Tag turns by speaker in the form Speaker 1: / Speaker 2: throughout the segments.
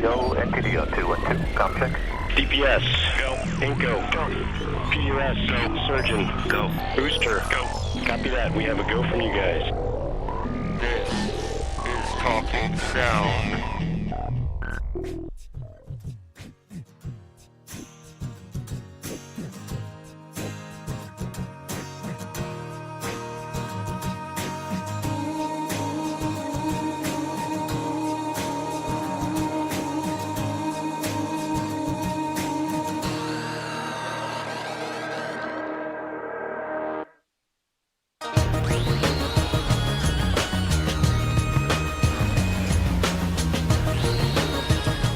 Speaker 1: NTO, NTDO 212. Com check.
Speaker 2: DPS, go. Inco, go. PUS, go. Surgeon, go. Booster, go. Copy that. We have a go from you guys.
Speaker 3: This is Talking Sound.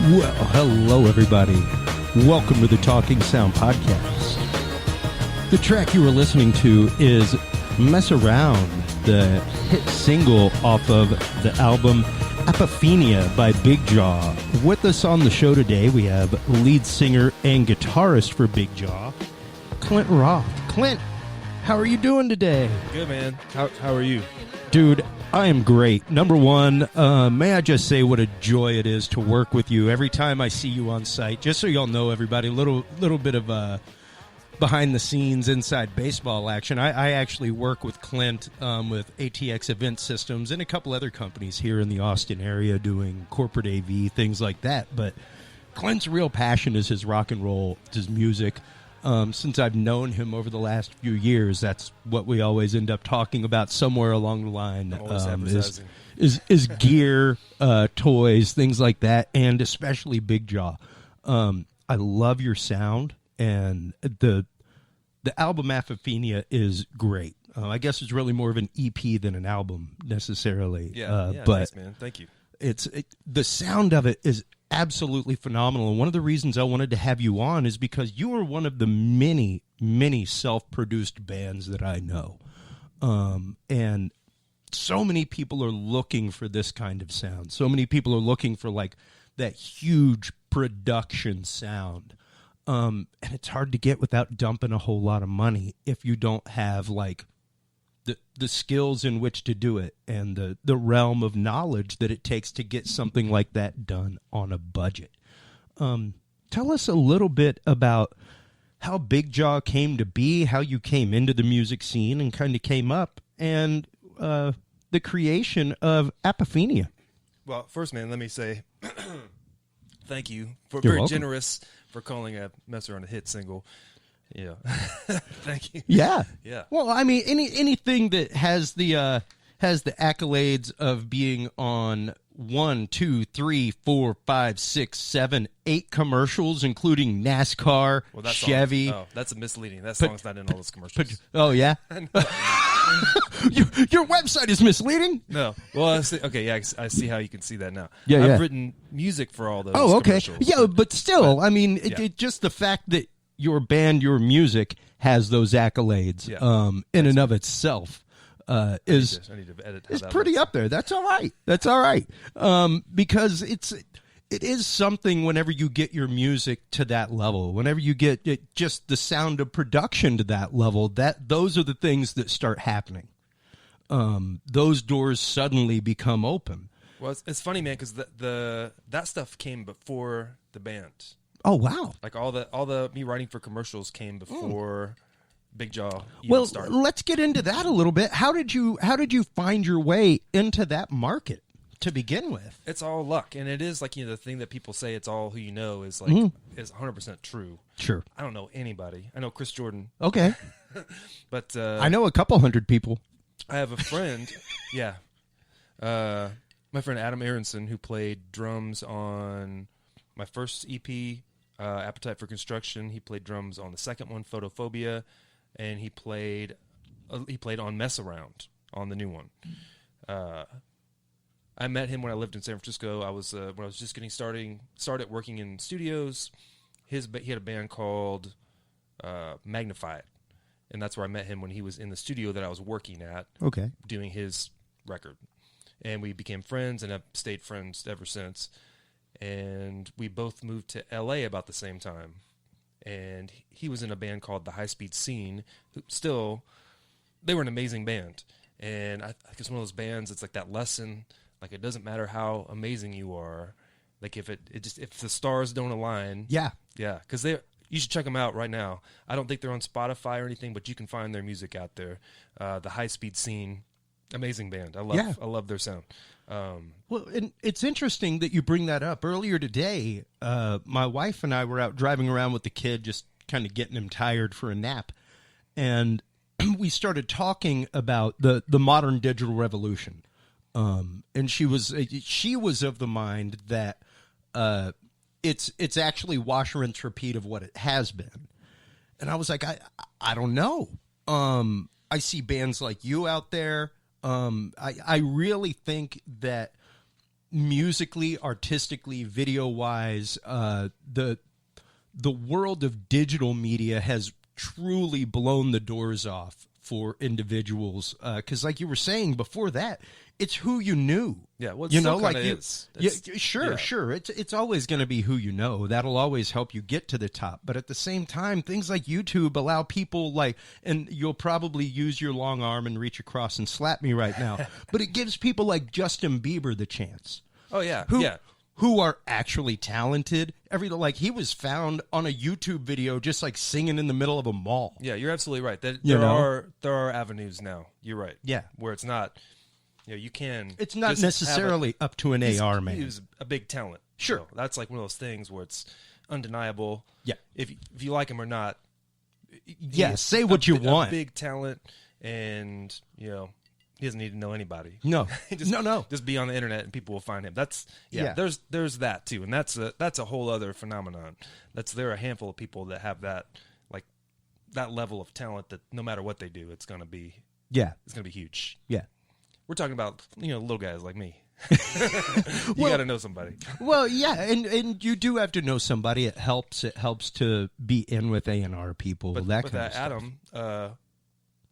Speaker 4: Well, hello everybody. Welcome to the Talking Sound Podcast. The track you were listening to is Mess Around, the hit single off of the album Apophenia by Big Jaw. With us on the show today, we have lead singer and guitarist for Big Jaw, Clint Roth. Clint, how are you doing today?
Speaker 5: Good, man. How are you?
Speaker 4: Dude, I am great. Number one, may I just say what a joy it is to work with you every time I see you on site. Just so y'all know, everybody, a little bit of behind the scenes inside baseball action. I actually work with Clint with ATX Event Systems and a couple other companies here in the Austin area doing corporate AV, things like that. But Clint's real passion is his rock and roll, his music. Since I've known him over the last few years, that's what we always end up talking about somewhere along the line. Is gear, toys, things like that, and especially Big Jaw. I love your sound, and the album Apophenia is great. I guess it's really more of an EP than an album necessarily.
Speaker 5: But nice, man. Thank you.
Speaker 4: The sound of it is absolutely phenomenal, and one of the reasons I wanted to have you on is because you are one of the many self-produced bands that I know, and so many people are looking for this kind of sound. So many people are looking for like that huge production sound, and it's hard to get without dumping a whole lot of money if you don't have like the skills in which to do it and the realm of knowledge that it takes to get something like that done on a budget. Tell us a little bit about how Big Jaw came to be, how you came into the music scene and kind of came up, and the creation of Apophenia.
Speaker 5: Well, first, man, let me say thank you.
Speaker 4: You're
Speaker 5: very
Speaker 4: welcome.
Speaker 5: Generous for calling a Mess Around a hit single. Yeah. Thank you.
Speaker 4: Yeah.
Speaker 5: Yeah.
Speaker 4: Well, I mean, anything that has the accolades of being on 1, 2, 3, 4, 5, 6, 7, 8 commercials, including NASCAR, Chevy.
Speaker 5: Oh, that's misleading. That song's not in all those commercials.
Speaker 4: Oh, yeah? Your website is misleading?
Speaker 5: No. Well, I see how you can see that now.
Speaker 4: Yeah,
Speaker 5: I've written music for all those
Speaker 4: Oh, okay.
Speaker 5: commercials.
Speaker 4: Yeah, but still, I mean,
Speaker 5: yeah.
Speaker 4: it just the fact that your band, your music has those accolades in and of itself is
Speaker 5: I need to edit
Speaker 4: is pretty up there. That's all right. That's all right. Because it is something whenever you get your music to that level, whenever you get just the sound of production to that level, those are the things that start happening. Those doors suddenly become open.
Speaker 5: Well, it's funny, man, because that stuff came before the band.
Speaker 4: Oh, wow.
Speaker 5: Like all the me writing for commercials came before Big Jaw even
Speaker 4: Well,
Speaker 5: started.
Speaker 4: let's get into that a little bit. How did you find your way into that market to begin with?
Speaker 5: It's all luck, and it is like the thing that people say it's all who you know is like is 100% true.
Speaker 4: Sure.
Speaker 5: I don't know anybody. I know Chris Jordan,
Speaker 4: Okay.
Speaker 5: but
Speaker 4: I know a couple hundred people.
Speaker 5: I have a friend. Yeah, my friend Adam Aronson, who played drums on my first EP, Appetite for Construction. He played drums on the second one, Photophobia, and he played on Mess Around on the new one. I met him when I lived in San Francisco. I was when I was just getting started working in studios. He had a band called Magnify It, and that's where I met him when he was in the studio that I was working at.
Speaker 4: Okay.
Speaker 5: Doing his record, and we became friends and have stayed friends ever since. And we both moved to LA about the same time. And he was in a band called The High Speed Scene. They were an amazing band. And I think it's one of those bands, it's like that lesson, like it doesn't matter how amazing you are, Like if if the stars don't align.
Speaker 4: Yeah.
Speaker 5: Yeah, because you should check them out right now. I don't think they're on Spotify or anything, but you can find their music out there. The High Speed Scene, amazing band. I love their sound.
Speaker 4: Well, and it's interesting that you bring that up. Earlier today, my wife and I were out driving around with the kid, just kind of getting him tired for a nap. And we started talking about the modern digital revolution. And she was of the mind that it's actually wash, rinse, repeat of what it has been. And I was like, I don't know. I see bands like you out there. I really think that musically, artistically, video-wise, the world of digital media has truly blown the doors off for individuals. Because like you were saying before that, it's who you knew.
Speaker 5: Yeah, well,
Speaker 4: you know,
Speaker 5: like
Speaker 4: sure. It's always going to be who you know. That'll always help you get to the top. But at the same time, things like YouTube allow people like, and you'll probably use your long arm and reach across and slap me right now. But it gives people like Justin Bieber the chance.
Speaker 5: Oh yeah,
Speaker 4: who are actually talented. Like he was found on a YouTube video just like singing in the middle of a mall.
Speaker 5: Yeah, you're absolutely right. There are avenues now. You're right.
Speaker 4: Yeah,
Speaker 5: where it's not. You can.
Speaker 4: It's not necessarily up to an AR man.
Speaker 5: He's a big talent.
Speaker 4: Sure,
Speaker 5: so that's like one of those things where it's undeniable.
Speaker 4: Yeah,
Speaker 5: if you like him or not.
Speaker 4: Yeah, say what you want.
Speaker 5: A big talent, and he doesn't need to know anybody.
Speaker 4: No,
Speaker 5: no. Just be on the internet and people will find him. There's that too, and that's a whole other phenomenon. There are a handful of people that have that level of talent that no matter what they do, it's gonna be huge.
Speaker 4: Yeah.
Speaker 5: We're talking about little guys like me. You got to know somebody.
Speaker 4: Well, yeah, and you do have to know somebody. It helps to be in with A&R people. But that kind of stuff.
Speaker 5: Adam,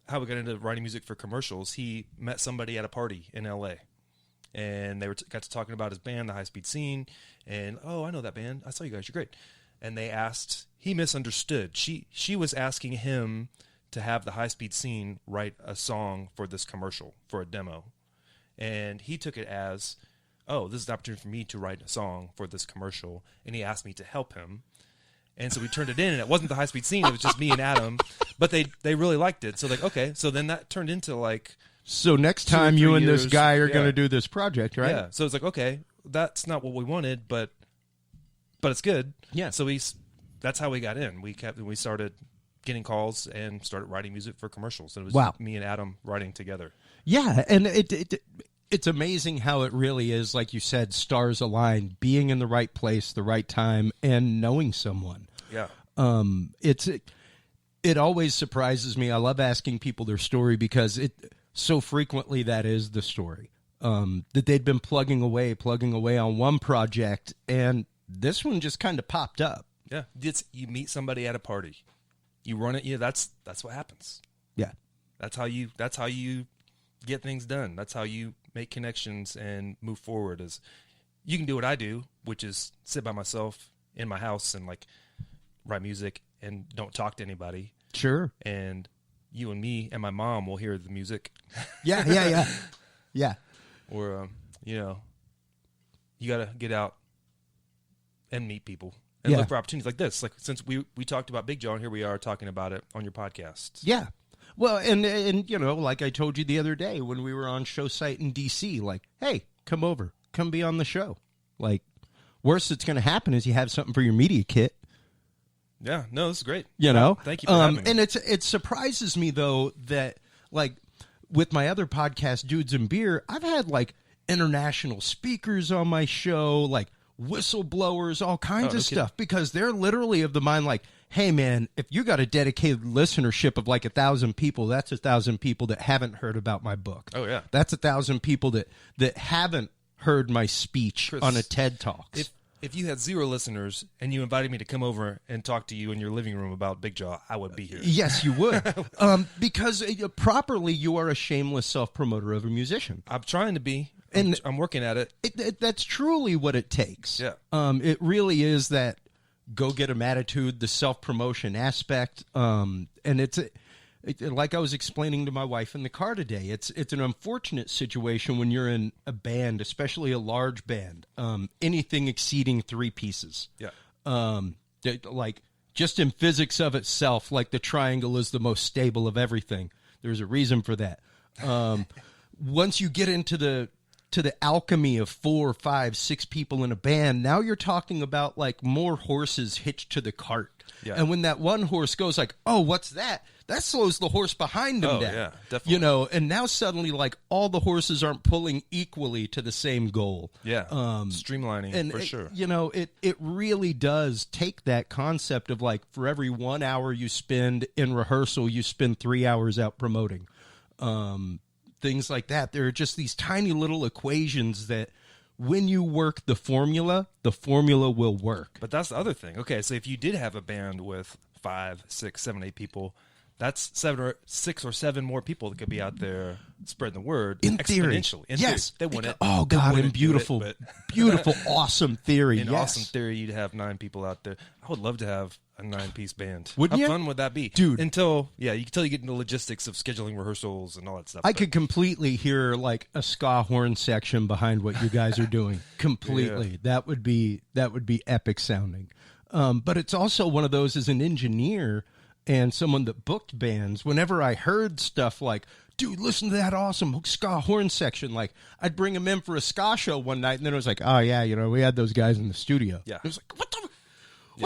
Speaker 5: how we got into writing music for commercials? He met somebody at a party in L.A. and they got to talking about his band, the High Speed Scene, and I know that band. I saw you guys. You're great. And they asked. He misunderstood. She was asking him to have the High Speed Scene write a song for this commercial, for a demo. And he took it as, this is an opportunity for me to write a song for this commercial. And he asked me to help him. And so we turned it in, and it wasn't the High Speed Scene. It was just me and Adam. But they really liked it. So okay. So then that turned into
Speaker 4: So next time you and this guy are going to do this project, right?
Speaker 5: Yeah. So it's okay, that's not what we wanted, but it's good.
Speaker 4: Yeah.
Speaker 5: So that's how we got in. We started getting calls and started writing music for commercials. And it was me and Adam writing together.
Speaker 4: Yeah, and it's amazing how it really is, like you said, stars align, being in the right place, the right time, and knowing someone.
Speaker 5: Yeah.
Speaker 4: It always surprises me. I love asking people their story because so frequently that is the story. That they'd been plugging away on one project, and this one just kind of popped up.
Speaker 5: Yeah, you meet somebody at a party. You run it. Yeah, that's what happens.
Speaker 4: Yeah,
Speaker 5: that's how you get things done. That's how you make connections and move forward. Is you can do what I do, which is sit by myself in my house and write music and don't talk to anybody.
Speaker 4: Sure.
Speaker 5: And you and me and my mom will hear the music.
Speaker 4: Yeah.
Speaker 5: Or you got to get out and meet people. And look for opportunities like this. Like since we talked about Big Jaw, and here we are talking about it on your podcast.
Speaker 4: Yeah. Well, and like I told you the other day when we were on show site in D.C., hey, come over. Come be on the show. Worst that's going to happen is you have something for your media kit.
Speaker 5: Yeah. No, this is great.
Speaker 4: Thank
Speaker 5: you for having me.
Speaker 4: And it surprises me, though, that, with my other podcast, Dudes and Beer, I've had, international speakers on my show, whistleblowers, all kinds of stuff, because they're literally of the mind hey man, if you got a dedicated listenership of 1,000 people, that's 1,000 people that haven't heard about my book.
Speaker 5: Oh yeah,
Speaker 4: that's 1,000 people that haven't heard my speech, Chris, on a TED Talks.
Speaker 5: If you had 0 listeners and you invited me to come over and talk to you in your living room about Big Jaw, I would be here.
Speaker 4: Yes, you would. Because properly, you are a shameless self-promoter of a musician.
Speaker 5: I'm trying to be. I'm working at it.
Speaker 4: That's truly what it takes.
Speaker 5: Yeah.
Speaker 4: It really is that go-get-'em attitude, the self-promotion aspect. And like I was explaining to my wife in the car today, it's an unfortunate situation when you're in a band, especially a large band, anything exceeding 3 pieces.
Speaker 5: Yeah.
Speaker 4: Like just in physics of itself, like the triangle is the most stable of everything. There's a reason for that. Once you get into the alchemy of 4, 5, 6 people in a band, now you're talking about like more horses hitched to the cart.
Speaker 5: Yeah.
Speaker 4: And when that one horse goes like, oh, what's that? That slows the horse behind him
Speaker 5: Oh,
Speaker 4: down.
Speaker 5: yeah, definitely.
Speaker 4: You know, and now suddenly like all the horses aren't pulling equally to the same goal.
Speaker 5: Yeah. Streamlining,
Speaker 4: And
Speaker 5: for sure.
Speaker 4: You know, it really does take that concept of like for every 1 hour you spend in rehearsal, you spend 3 hours out promoting. Things like that. There are just these tiny little equations that when you work the formula will work.
Speaker 5: But that's the other thing. Okay, so if you did have a band with 5, 6, 7, 8 people, that's 6 or 7 more people that could be out there spreading the word
Speaker 4: In theory.
Speaker 5: exponentially. In
Speaker 4: Yes.
Speaker 5: theory. They wouldn't.
Speaker 4: Oh,
Speaker 5: They
Speaker 4: God,
Speaker 5: wouldn't
Speaker 4: in
Speaker 5: do it,
Speaker 4: beautiful,
Speaker 5: but
Speaker 4: beautiful, awesome theory.
Speaker 5: in
Speaker 4: Yes.
Speaker 5: awesome theory, you'd have 9 people out there. I would love to have a 9-piece band.
Speaker 4: Wouldn't
Speaker 5: How
Speaker 4: you?
Speaker 5: fun would that be?
Speaker 4: Dude.
Speaker 5: Until you get into logistics of scheduling rehearsals and all that stuff.
Speaker 4: I
Speaker 5: but-
Speaker 4: could completely hear like a ska horn section behind what you guys are doing. Completely. That would be epic sounding. But it's also one of those as an engineer and someone that booked bands. Whenever I heard stuff like, dude, listen to that awesome ska horn section, like I'd bring them in for a ska show one night, and then it was like, oh yeah, you know, we had those guys in the studio.
Speaker 5: Yeah.
Speaker 4: It was like, what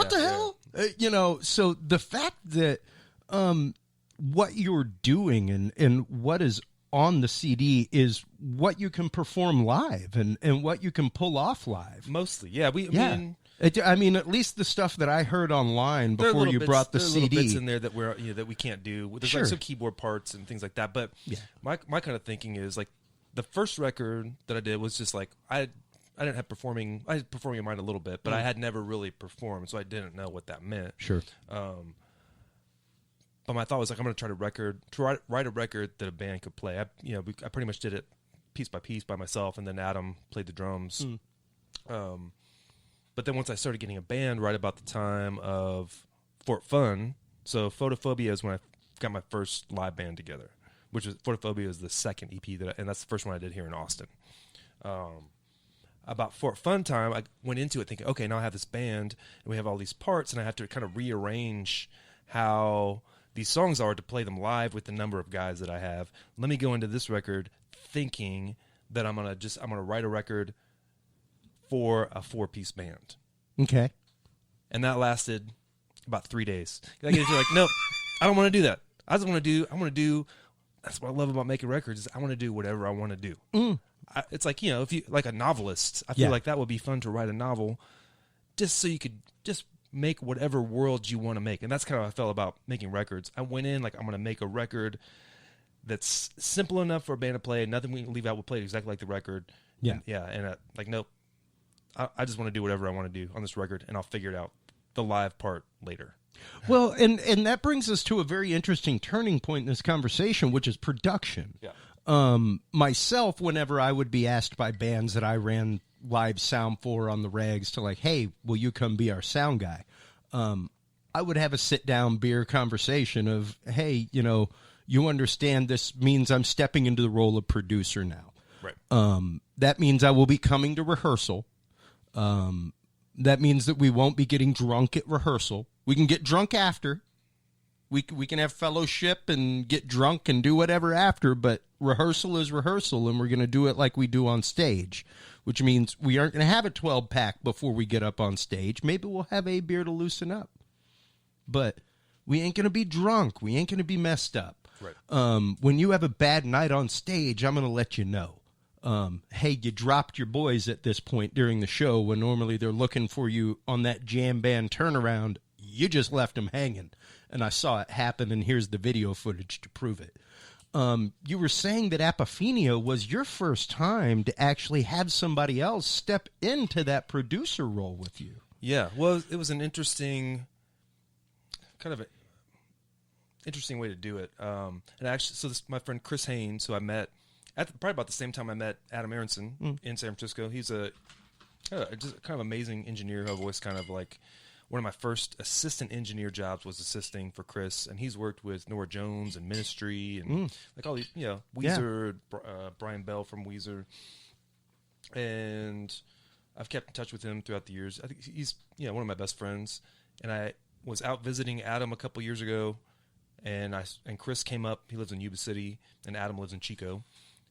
Speaker 4: the
Speaker 5: Yeah,
Speaker 4: hell? You know, so the fact that what you're doing and what is on the CD is what you can perform live and what you can pull off live.
Speaker 5: Mostly, yeah.
Speaker 4: I mean, at least the stuff that I heard online
Speaker 5: There are
Speaker 4: before
Speaker 5: little
Speaker 4: you
Speaker 5: bits-
Speaker 4: brought the
Speaker 5: there are little
Speaker 4: CD.
Speaker 5: bits in there that that we can't do. There's
Speaker 4: Sure.
Speaker 5: like some keyboard parts and things like that. But my kind of thinking is like the first record that I did was just like I didn't have performing. I had performing in mind a little bit, but I had never really performed, so I didn't know what that meant.
Speaker 4: Sure.
Speaker 5: But my thought was like I'm going to write a record that a band could play. I pretty much did it piece by piece by myself, and then Adam played the drums. But then once I started getting a band right about the time of Fort Fun, so Photophobia is when I got my first live band together, which was Photophobia is the second EP and that's the first one I did here in Austin. About Fort Fun time, I went into it thinking, okay, now I have this band and we have all these parts, and I have to kind of rearrange how these songs are to play them live with the number of guys that I have. Let me go into this record thinking that I'm gonna write a record for a 4-piece band.
Speaker 4: Okay.
Speaker 5: And that lasted about 3 days. I get into like, nope, I don't want to do that. I want to do, that's what I love about making records is I want to do whatever I want to do. It's like, you know, if you like a novelist, I feel like that would be fun to write a novel just so you could just make whatever world you want to make. And that's kind of how I felt about making records. I went in like, I'm going to make a record that's simple enough for a band to play. Nothing we can leave out. We'll play it exactly like the record.
Speaker 4: Yeah.
Speaker 5: And like, nope. I just want to do whatever I want to do on this record, and I'll figure it out, the live part, later.
Speaker 4: Well, and that brings us to a very interesting turning point in this conversation, which is production.
Speaker 5: Yeah.
Speaker 4: Myself, whenever I would be asked by bands that I ran live sound for on the regs to like, hey, will you come be our sound guy? I would have a sit-down beer conversation of, hey, you know, you understand this means I'm stepping into the role of producer now.
Speaker 5: Right.
Speaker 4: That means I will be coming to rehearsal. That means that we won't be getting drunk at rehearsal. We can get drunk after. We can have fellowship and get drunk and do whatever after, but rehearsal is rehearsal, and we're going to do it like we do on stage, which means we aren't going to have a 12-pack before we get up on stage. Maybe we'll have a beer to loosen up. But we ain't going to be drunk. We ain't going to be messed up.
Speaker 5: Right.
Speaker 4: When you have a bad night on stage, I'm going to let you know. Hey, you dropped your boys at this point during the show when normally they're looking for you on that jam band turnaround. You just left them hanging. And I saw it happen, and here's the video footage to prove it. You were saying that Apophenia was your first time to actually have somebody else step into that producer role with you.
Speaker 5: Yeah, well, it was an interesting way to do it. And actually, so my friend Chris Haynes, who I met probably about the same time I met Adam Aronson in San Francisco. He's just kind of amazing engineer who I've always kind of like one of my first assistant engineer jobs was assisting for Chris, and he's worked with Nora Jones and Ministry and like all these, Weezer, Brian Bell from Weezer, and I've kept in touch with him throughout the years. I think he's one of my best friends, and I was out visiting Adam a couple years ago, and Chris came up. He lives in Yuba City, and Adam lives in Chico,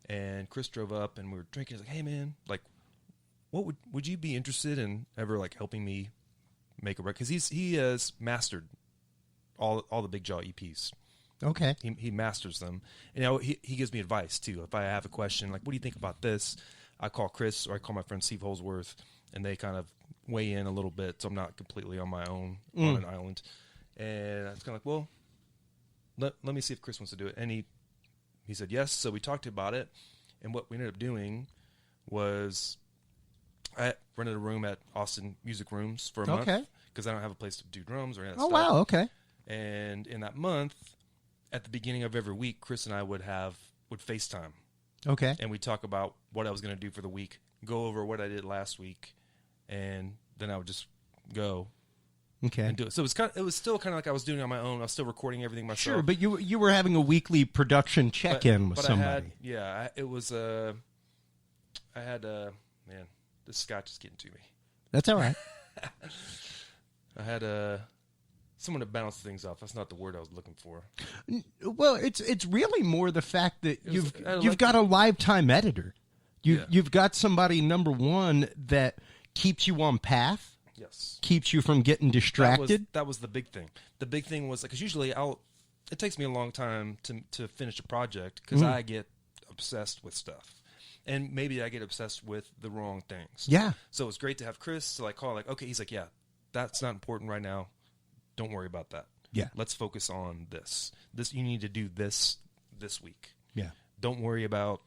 Speaker 5: and Chris drove up, and we were drinking. He's like, "Hey man, like, what would you be interested in ever like helping me make a record?" Because he has mastered all the Big Jaw EPs.
Speaker 4: Okay.
Speaker 5: He masters them, and he gives me advice too. If I have a question like, "What do you think about this?" I call Chris or I call my friend Steve Holsworth, and they kind of weigh in a little bit, so I'm not completely on my own on an island. And I was kind of like, well, let me see if Chris wants to do it. And he said yes, so we talked about it, and what we ended up doing was I rented a room at Austin Music Rooms for a month because I don't have a place to do drums or any of that stuff.
Speaker 4: Wow, okay.
Speaker 5: And in that month, at the beginning of every week, Chris and I would FaceTime.
Speaker 4: Okay.
Speaker 5: And we'd talk about what I was going to do for the week, go over what I did last week, and then I would just go and do it. So it was still kind of like I was doing it on my own. I was still recording everything myself.
Speaker 4: Sure, but you were having a weekly production check-in with somebody.
Speaker 5: Man, this scotch is getting to me.
Speaker 4: That's all right.
Speaker 5: I had someone to bounce things off. That's not the word I was looking for.
Speaker 4: Well, it's really more the fact that you've got a lifetime editor. You've got somebody, number one, that keeps you on path.
Speaker 5: Yes.
Speaker 4: Keeps you from getting distracted.
Speaker 5: That was the big thing. The big thing was because usually it takes me a long time to finish a project because I get obsessed with stuff. And maybe I get obsessed with the wrong things.
Speaker 4: Yeah.
Speaker 5: So it's great to have Chris to like call like, okay, he's like, yeah, that's not important right now. Don't worry about that.
Speaker 4: Yeah.
Speaker 5: Let's focus on this. You need to do this week.
Speaker 4: Yeah.
Speaker 5: Don't worry about,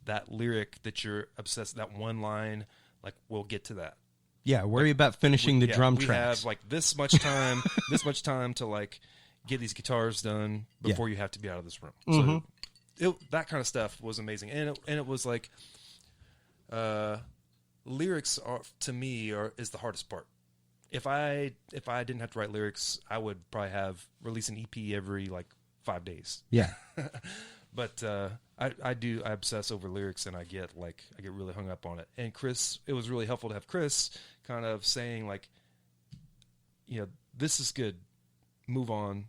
Speaker 5: that lyric that you're obsessed, that one line, like we'll get to that.
Speaker 4: Yeah, worry about finishing the drum
Speaker 5: we
Speaker 4: tracks.
Speaker 5: have like this much time to like get these guitars done before you have to be out of this room. So that kind of stuff was amazing. And it was like lyrics to me is the hardest part. If I didn't have to write lyrics, I would probably release an EP every like 5 days.
Speaker 4: Yeah.
Speaker 5: But I obsess over lyrics, and I get really hung up on it. And Chris, it was really helpful to have Chris kind of saying like, this is good, move on,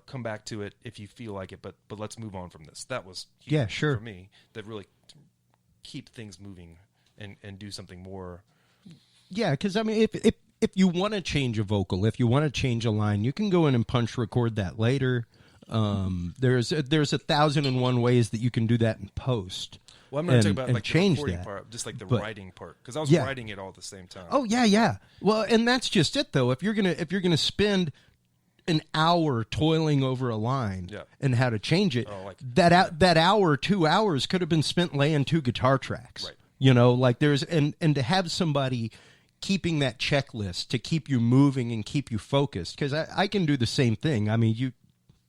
Speaker 5: come back to it if you feel like it, but let's move on from this. That was huge for me. That really keep things moving and do something more.
Speaker 4: Yeah, because I mean, if you want to change a vocal, if you want to change a line, you can go in and punch record that later. There's 1,001 ways that you can do that in post.
Speaker 5: Well, I'm not talking about like the recording
Speaker 4: that.
Speaker 5: part, just like the writing part, because I was writing it all at the same time.
Speaker 4: Oh yeah. Well, and that's just it though. If you're gonna spend an hour toiling over a line and how to change it, that hour, 2 hours could have been spent laying 2 guitar tracks. Right. Like there's and to have somebody keeping that checklist to keep you moving and keep you focused, because I can do the same thing. I mean,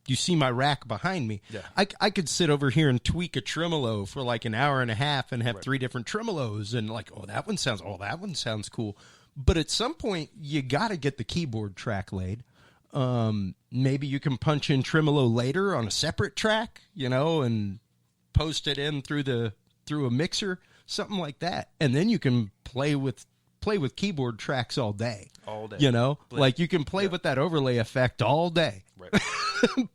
Speaker 4: you see my rack behind me. Yeah. I could sit over here and tweak a tremolo for like an hour and a half and have 3 different tremolos and like, that one sounds cool. But at some point, you got to get the keyboard track laid. Maybe you can punch in tremolo later on a separate track, and post it in through a mixer, something like that, and then you can play with keyboard tracks all day. Like you can play with that overlay effect all day. Right.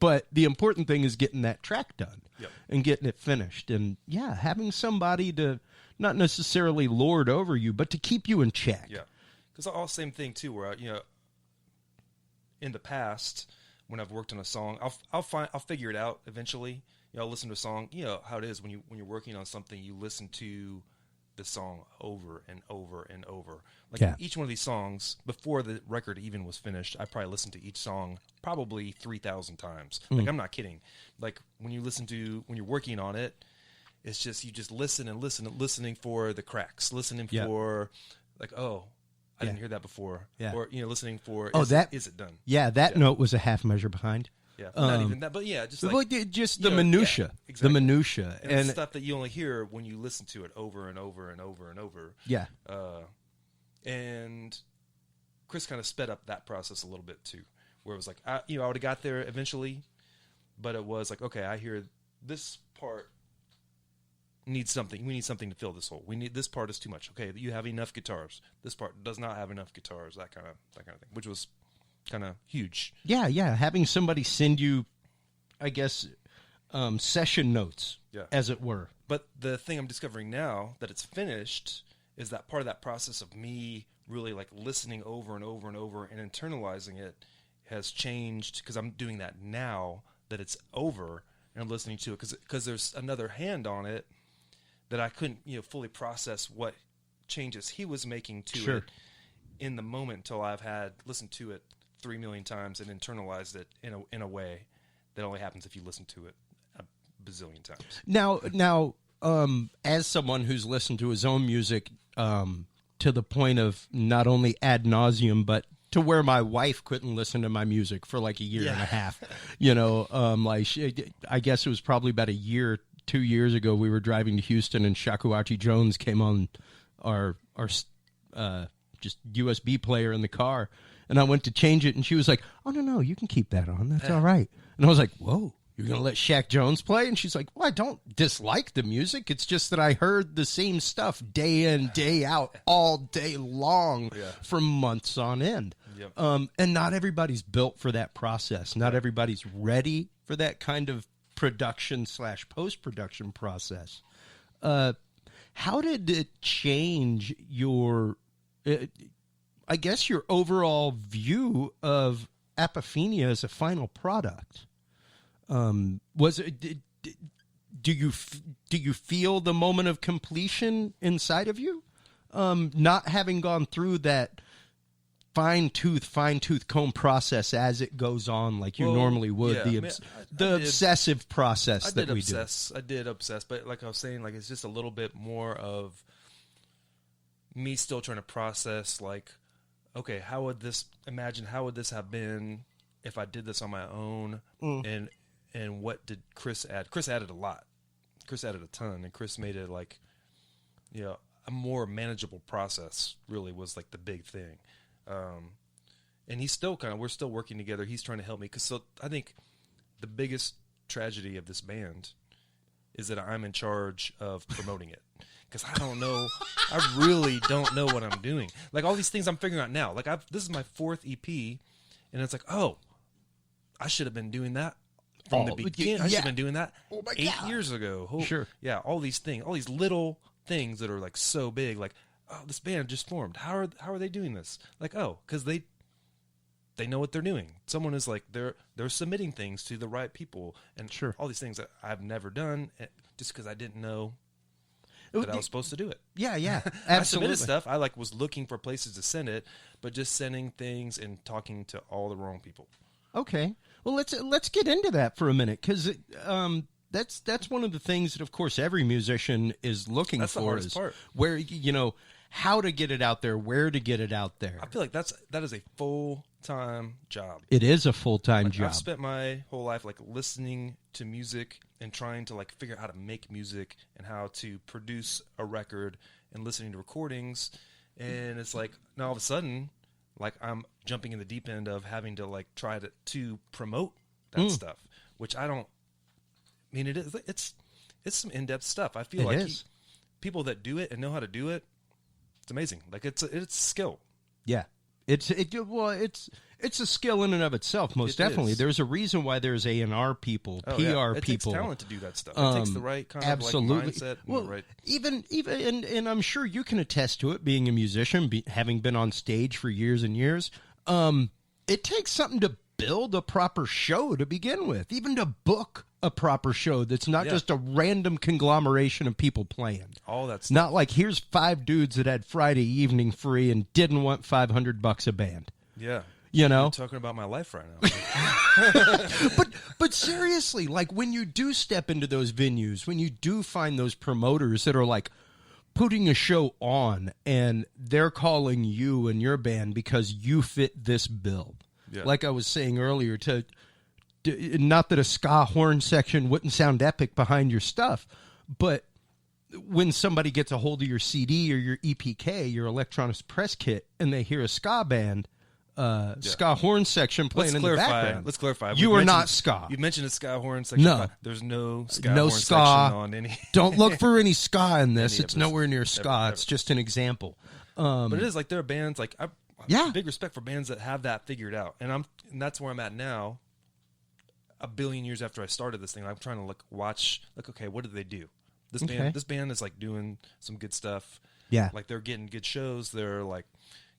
Speaker 4: But the important thing is getting that track done and getting it finished. And having somebody to not necessarily lord over you, but to keep you in check.
Speaker 5: Yeah. Because all the same thing too, where, in the past, when I've worked on a song, I'll figure it out eventually. I'll listen to a song. How it is when you're working on something, you listen to the song over and over and over. Each one of these songs, before the record even was finished, I probably listened to each song probably 3,000 times. I'm not kidding. Like when you're working on it, it's just you just listen and listen and listening for the cracks, listening for like, I didn't hear that before. Yeah. Or listening for is it done?
Speaker 4: Yeah, that note was a half measure behind.
Speaker 5: Yeah, not even that, but just like
Speaker 4: just the minutia, exactly. The minutia,
Speaker 5: and stuff that you only hear when you listen to it over and over and over and over.
Speaker 4: Yeah,
Speaker 5: and Chris kind of sped up that process a little bit too, where it was like, I would have got there eventually, but it was like, okay, I hear this part needs something. We need something to fill this hole. This part is too much. Okay, you have enough guitars. This part does not have enough guitars. That kind of thing, which was kind of huge.
Speaker 4: Yeah. Having somebody send you, I guess, session notes, as it were.
Speaker 5: But the thing I'm discovering now that it's finished is that part of that process of me really like listening over and over and over and internalizing it has changed, because I'm doing that now that it's over and I'm listening to it, because there's another hand on it that I couldn't fully process what changes he was making to it in the moment until I've had listened to it 3 million times and internalized it in a way that only happens if you listen to it a bazillion times.
Speaker 4: Now, as someone who's listened to his own music to the point of not only ad nauseum, but to where my wife couldn't listen to my music for like a year and a half, I guess it was probably about 2 years ago, we were driving to Houston and Shakuhachi Jones came on our just USB player in the car, and I went to change it, and she was like, "Oh no, you can keep that on. That's all right." And I was like, "Whoa, you're gonna let Shaq Jones play?" And she's like, "Well, I don't dislike the music. It's just that I heard the same stuff day in, day out, all day long for months on end." Yep. And not everybody's built for that process. Not everybody's ready for that kind of production / post-production process. How did it change your, I guess, your overall view of Apophenia as a final product? Was it? Do you feel the moment of completion inside of you? Not having gone through that fine tooth comb process as it goes on, like you normally would. The obsessive process that we do.
Speaker 5: I did obsess, but like I was saying, like it's just a little bit more of me still trying to process. Like, okay, how would this have been if I did this on my own? And what did Chris add? Chris added a lot. Chris added a ton, and Chris made it like, a more manageable process. Really was like the big thing. And he's still we're still working together. He's trying to help me, because I think the biggest tragedy of this band is that I'm in charge of promoting it, because I don't know. I really don't know what I'm doing. Like all these things I'm figuring out now. Like this is my 4th EP, and it's like, oh, I should have been doing that from the beginning. I should have been doing that 8 years ago.
Speaker 4: Sure.
Speaker 5: Yeah, all these things, all these little things that are like so big, like, oh, this band just formed. How are they doing this? Like, oh, because they know what they're doing. Someone is like they're submitting things to the right people, and all these things that I've never done just because I didn't know that I was supposed to do it.
Speaker 4: Yeah, absolutely.
Speaker 5: I submitted stuff. I was looking for places to send it, but just sending things and talking to all the wrong people.
Speaker 4: Okay, well let's get into that for a minute, because that's one of the things that, of course, every musician is looking
Speaker 5: that's
Speaker 4: for.
Speaker 5: The hardest part.
Speaker 4: Where how to get it out there, where to get it out there.
Speaker 5: I feel like that is a full-time job.
Speaker 4: It is a full-time job.
Speaker 5: I've spent my whole life like listening to music and trying to like figure out how to make music and how to produce a record and listening to recordings, and it's like now all of a sudden, like I'm jumping in the deep end of having to like try to promote that stuff, which I don't. I mean, it's some in-depth stuff. I feel like people that do it and know how to do it, it's amazing. Like it's a skill.
Speaker 4: Yeah, it's a skill in and of itself. Most definitely, there's a reason why there's A&R people, PR people.
Speaker 5: It takes talent to do that stuff. It takes the right kind of like mindset.
Speaker 4: Well,
Speaker 5: right.
Speaker 4: even and I'm sure you can attest to it, being a musician, having been on stage for years and years. It takes something to build a proper show to begin with, even to book a proper show that's not just a random conglomeration of people playing.
Speaker 5: All that stuff.
Speaker 4: Not like here's 5 dudes that had Friday evening free and didn't want $500 a band.
Speaker 5: Yeah.
Speaker 4: I'm
Speaker 5: talking about my life right now.
Speaker 4: but seriously, like when you do step into those venues, when you do find those promoters that are like putting a show on and they're calling you and your band because you fit this bill. Yeah. Like I was saying earlier, not that a ska horn section wouldn't sound epic behind your stuff, but when somebody gets a hold of your CD or your EPK, your electronics press kit, and they hear a ska band, ska horn section playing in the background.
Speaker 5: Let's clarify.
Speaker 4: You are not ska.
Speaker 5: You mentioned a ska horn section.
Speaker 4: No.
Speaker 5: There's no ska
Speaker 4: No
Speaker 5: horn
Speaker 4: ska.
Speaker 5: section on any.
Speaker 4: Don't look for any ska in this.
Speaker 5: Any
Speaker 4: It's
Speaker 5: of this.
Speaker 4: nowhere near ska.
Speaker 5: Ever.
Speaker 4: It's just an example.
Speaker 5: But it is like there are bands like I
Speaker 4: Yeah.
Speaker 5: have big respect for bands that have that figured out, and that's where I'm at now. A billion years after I started this thing, I'm trying to watch okay, what did they do? This band is like doing some good stuff.
Speaker 4: Yeah.
Speaker 5: Like they're getting good shows. They're like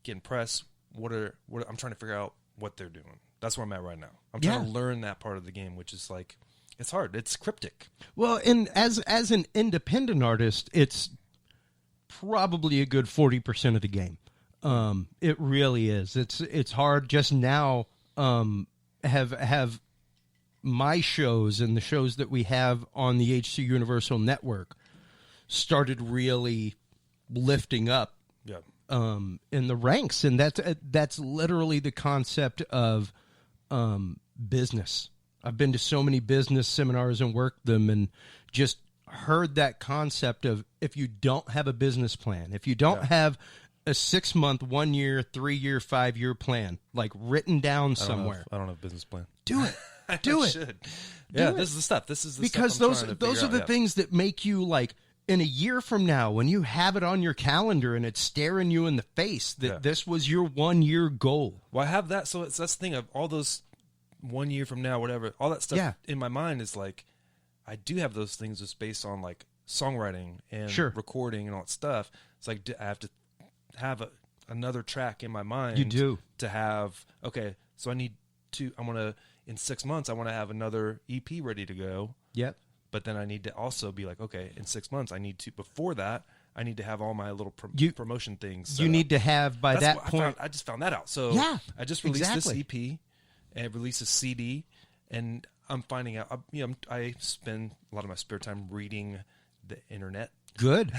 Speaker 5: getting press. I'm trying to figure out what they're doing. That's where I'm at right now. I'm trying to learn that part of the game, which is like it's hard. It's cryptic.
Speaker 4: Well, and as an independent artist, it's probably a good 40% of the game. It really is. It's hard. Just now, have my shows and the shows that we have on the HC Universal Network started really lifting up
Speaker 5: Yeah.
Speaker 4: in the ranks, and that's literally the concept of business. I've been to so many business seminars and worked them, and just heard that concept of if you don't have a business plan, if you don't have a 6-month, 1 year, 3 year, 5 year plan, like written down somewhere,
Speaker 5: I don't have a business plan.
Speaker 4: do it. Do
Speaker 5: I
Speaker 4: it.
Speaker 5: should. Yeah,
Speaker 4: it.
Speaker 5: this is the stuff. This is the
Speaker 4: Because
Speaker 5: stuff I'm trying to
Speaker 4: those
Speaker 5: figure
Speaker 4: are the
Speaker 5: out.
Speaker 4: things that make you like in a year from now when you have it on your calendar and it's staring you in the face that this was your 1 year goal.
Speaker 5: Well, I have that. So that's the thing of all those 1 year from now, whatever, all that stuff in my mind is like, I do have those things just based on like songwriting and recording and all that stuff. It's like I have to have another track in my mind.
Speaker 4: You do.
Speaker 5: To have, okay, so I'm going to, in 6 months, I want to have another EP ready to go. Yep. But then I need to also be like, okay, in 6 months, before that, I need to have all my little promotion things.
Speaker 4: You need to have by that point.
Speaker 5: I just found that out. So I just released this EP and released a CD, and I'm finding out. I spend a lot of my spare time reading the internet.
Speaker 4: Good.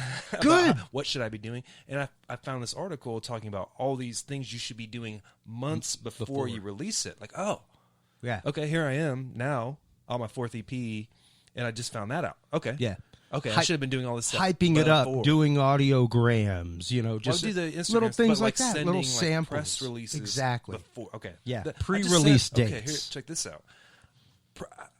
Speaker 5: What should I be doing? And I found this article talking about all these things you should be doing months before you release it. Like, okay, here I am now on my 4th EP, and I just found that out. Okay.
Speaker 4: Yeah.
Speaker 5: Okay, I should have been doing all this stuff.
Speaker 4: Hyping it up, doing audiograms, just
Speaker 5: do the
Speaker 4: little things like that,
Speaker 5: sending,
Speaker 4: little samples.
Speaker 5: Press releases.
Speaker 4: Exactly.
Speaker 5: Before. Okay.
Speaker 4: Yeah, pre-release dates.
Speaker 5: Okay, here, check this out.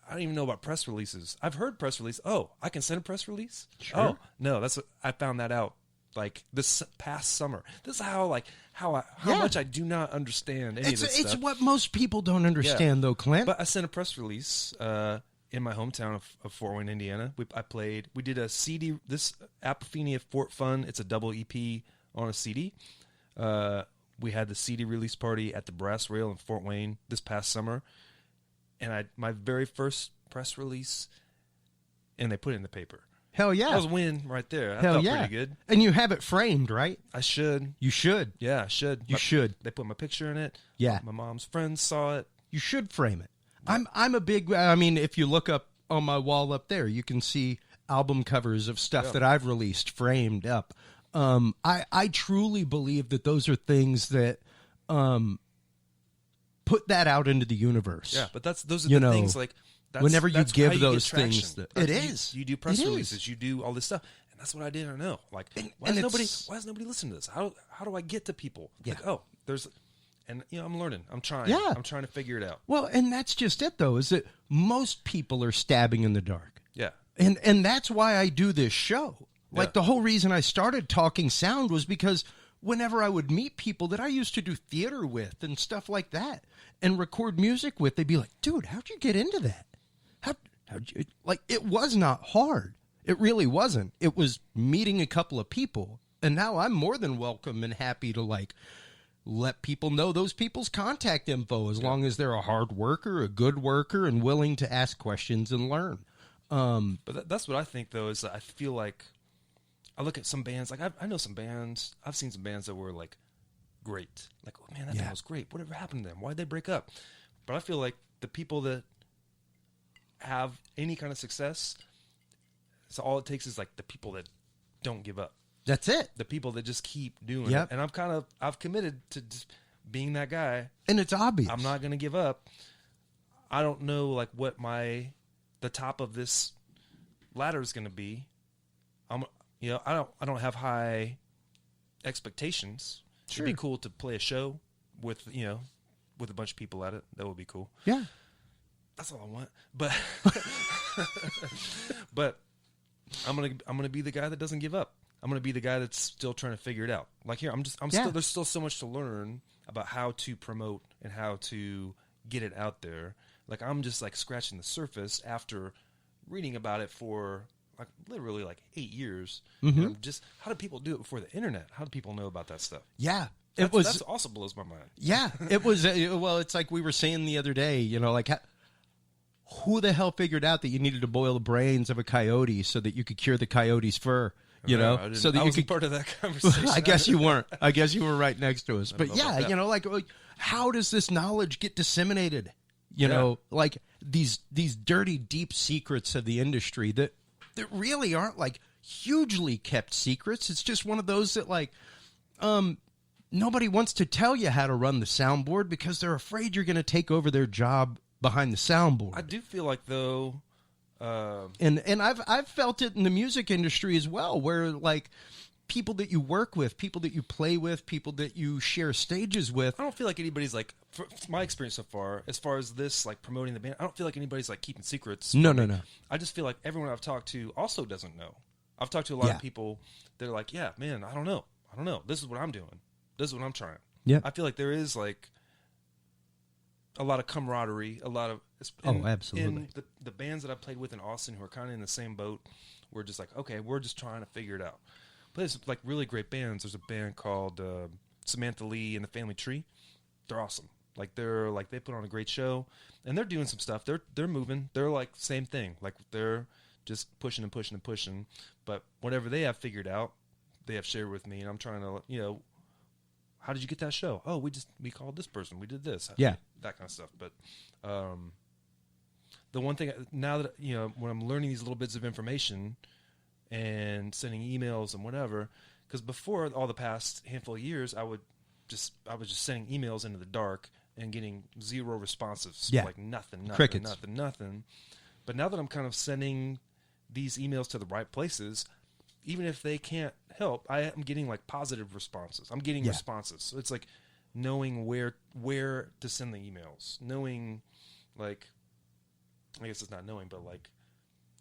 Speaker 5: I don't even know about press releases. I've heard press release. Oh, I can send a press release?
Speaker 4: Sure.
Speaker 5: Oh, no, I found that out like this past summer. This is how much I do not understand any of this stuff.
Speaker 4: It's what most people don't understand, though, Clint.
Speaker 5: But I sent a press release in my hometown of Fort Wayne, Indiana. We did a CD, this Apophenia Fort Fun. It's a double EP on a CD. We had the CD release party at the Brass Rail in Fort Wayne this past summer. And my very first press release, and they put it in the paper.
Speaker 4: Hell yeah.
Speaker 5: That was a win right there. That
Speaker 4: Hell
Speaker 5: felt
Speaker 4: yeah.
Speaker 5: pretty good.
Speaker 4: And you have it framed, right?
Speaker 5: I should.
Speaker 4: You should.
Speaker 5: Yeah, I should.
Speaker 4: You should.
Speaker 5: They put my picture in it.
Speaker 4: Yeah.
Speaker 5: My mom's friends saw it.
Speaker 4: You should frame it. I'm a big, if you look up on my wall up there, you can see album covers of stuff that I've released framed up. I truly believe that those are things that put that out into the universe.
Speaker 5: Yeah, but those are the things like
Speaker 4: whenever you
Speaker 5: that's
Speaker 4: give
Speaker 5: how you
Speaker 4: those
Speaker 5: get traction.
Speaker 4: things, it is.
Speaker 5: You do press releases, you do all this stuff, and that's what I didn't know. Like, why has nobody listened to this? How do I get to people?
Speaker 4: Yeah.
Speaker 5: Like, there's, and I'm learning. I'm trying.
Speaker 4: Yeah.
Speaker 5: I'm trying to figure it out.
Speaker 4: Well, and that's just it, though, is that most people are stabbing in the dark.
Speaker 5: Yeah.
Speaker 4: And that's why I do this show. Like, the whole reason I started Talking Sound was because whenever I would meet people that I used to do theater with and stuff like that and record music with, they'd be like, dude, how'd you get into that? How'd you, like, it was not hard. It really wasn't. It was meeting a couple of people. And now I'm more than welcome and happy to, like, let people know those people's contact info as long as they're a hard worker, a good worker, and willing to ask questions and learn.
Speaker 5: But that's what I think, though, is that I feel like I look at some bands, like I know some bands, I've seen some bands that were like great. Like, oh man, that band was great. Whatever happened to them? Why'd they break up? But I feel like the people that have any kind of success, so all it takes is like the people that don't give up.
Speaker 4: That's it.
Speaker 5: The people that just keep doing it. And I've committed to just being that guy.
Speaker 4: And it's obvious.
Speaker 5: I'm not going to give up. I don't know like what the top of this ladder is going to be. I don't have high expectations. Sure. It'd be cool to play a show with with a bunch of people at it. That would be cool.
Speaker 4: Yeah.
Speaker 5: That's all I want. But but I'm gonna be the guy that doesn't give up. I'm gonna be the guy that's still trying to figure it out. Like here, there's still so much to learn about how to promote and how to get it out there. Like I'm just like scratching the surface after reading about it for like literally like 8 years.
Speaker 4: Mm-hmm.
Speaker 5: And just how do people do it before the internet? How do people know about that stuff?
Speaker 4: Yeah.
Speaker 5: That also blows my mind.
Speaker 4: Yeah, it was. Well, it's like we were saying the other day. Like who the hell figured out that you needed to boil the brains of a coyote so that you could cure the coyote's fur? So that
Speaker 5: I
Speaker 4: you
Speaker 5: wasn't
Speaker 4: could.
Speaker 5: part of that conversation.
Speaker 4: I guess you weren't. I guess you were right next to us. But
Speaker 5: know
Speaker 4: yeah,
Speaker 5: about that.
Speaker 4: like how does this knowledge get disseminated? Like these dirty, deep secrets of the industry that really aren't like hugely kept secrets. It's just one of those that like, nobody wants to tell you how to run the soundboard because they're afraid you're going to take over their job behind the soundboard.
Speaker 5: I do feel like though,
Speaker 4: and I've felt it in the music industry as well, where like people that you work with, people that you play with, people that you share stages with.
Speaker 5: I don't feel like anybody's like, from my experience so far, as far as this like promoting the band, I don't feel like anybody's like keeping secrets.
Speaker 4: No.
Speaker 5: I just feel like everyone I've talked to also doesn't know. I've talked to a lot of people that are like, yeah, man, I don't know. This is what I'm doing. This is what I'm trying.
Speaker 4: Yeah.
Speaker 5: I feel like there is like a lot of camaraderie, a lot of
Speaker 4: absolutely.
Speaker 5: in the bands that I played with in Austin who are kind of in the same boat. We're just like, okay, we're just trying to figure it out. But there's like really great bands. There's a band called Samantha Lee and the Family Tree. They're awesome. Like they put on a great show, and they're doing some stuff. They're moving. They're like same thing. Like they're just pushing and pushing and pushing. But whatever they have figured out, they have shared with me, and I'm trying to how did you get that show? Oh, we called this person. We did this.
Speaker 4: Yeah.
Speaker 5: That kind of stuff. But the one thing now that, when I'm learning these little bits of information and sending emails and whatever, because before all the past handful of years, I was just sending emails into the dark and getting zero responses.
Speaker 4: Yeah.
Speaker 5: Like nothing.
Speaker 4: Crickets.
Speaker 5: Nothing. But now that I'm kind of sending these emails to the right places, even if they can't help, I am getting like positive responses. I'm getting responses. So it's like knowing where to send the emails, knowing like, I guess it's not knowing, but like,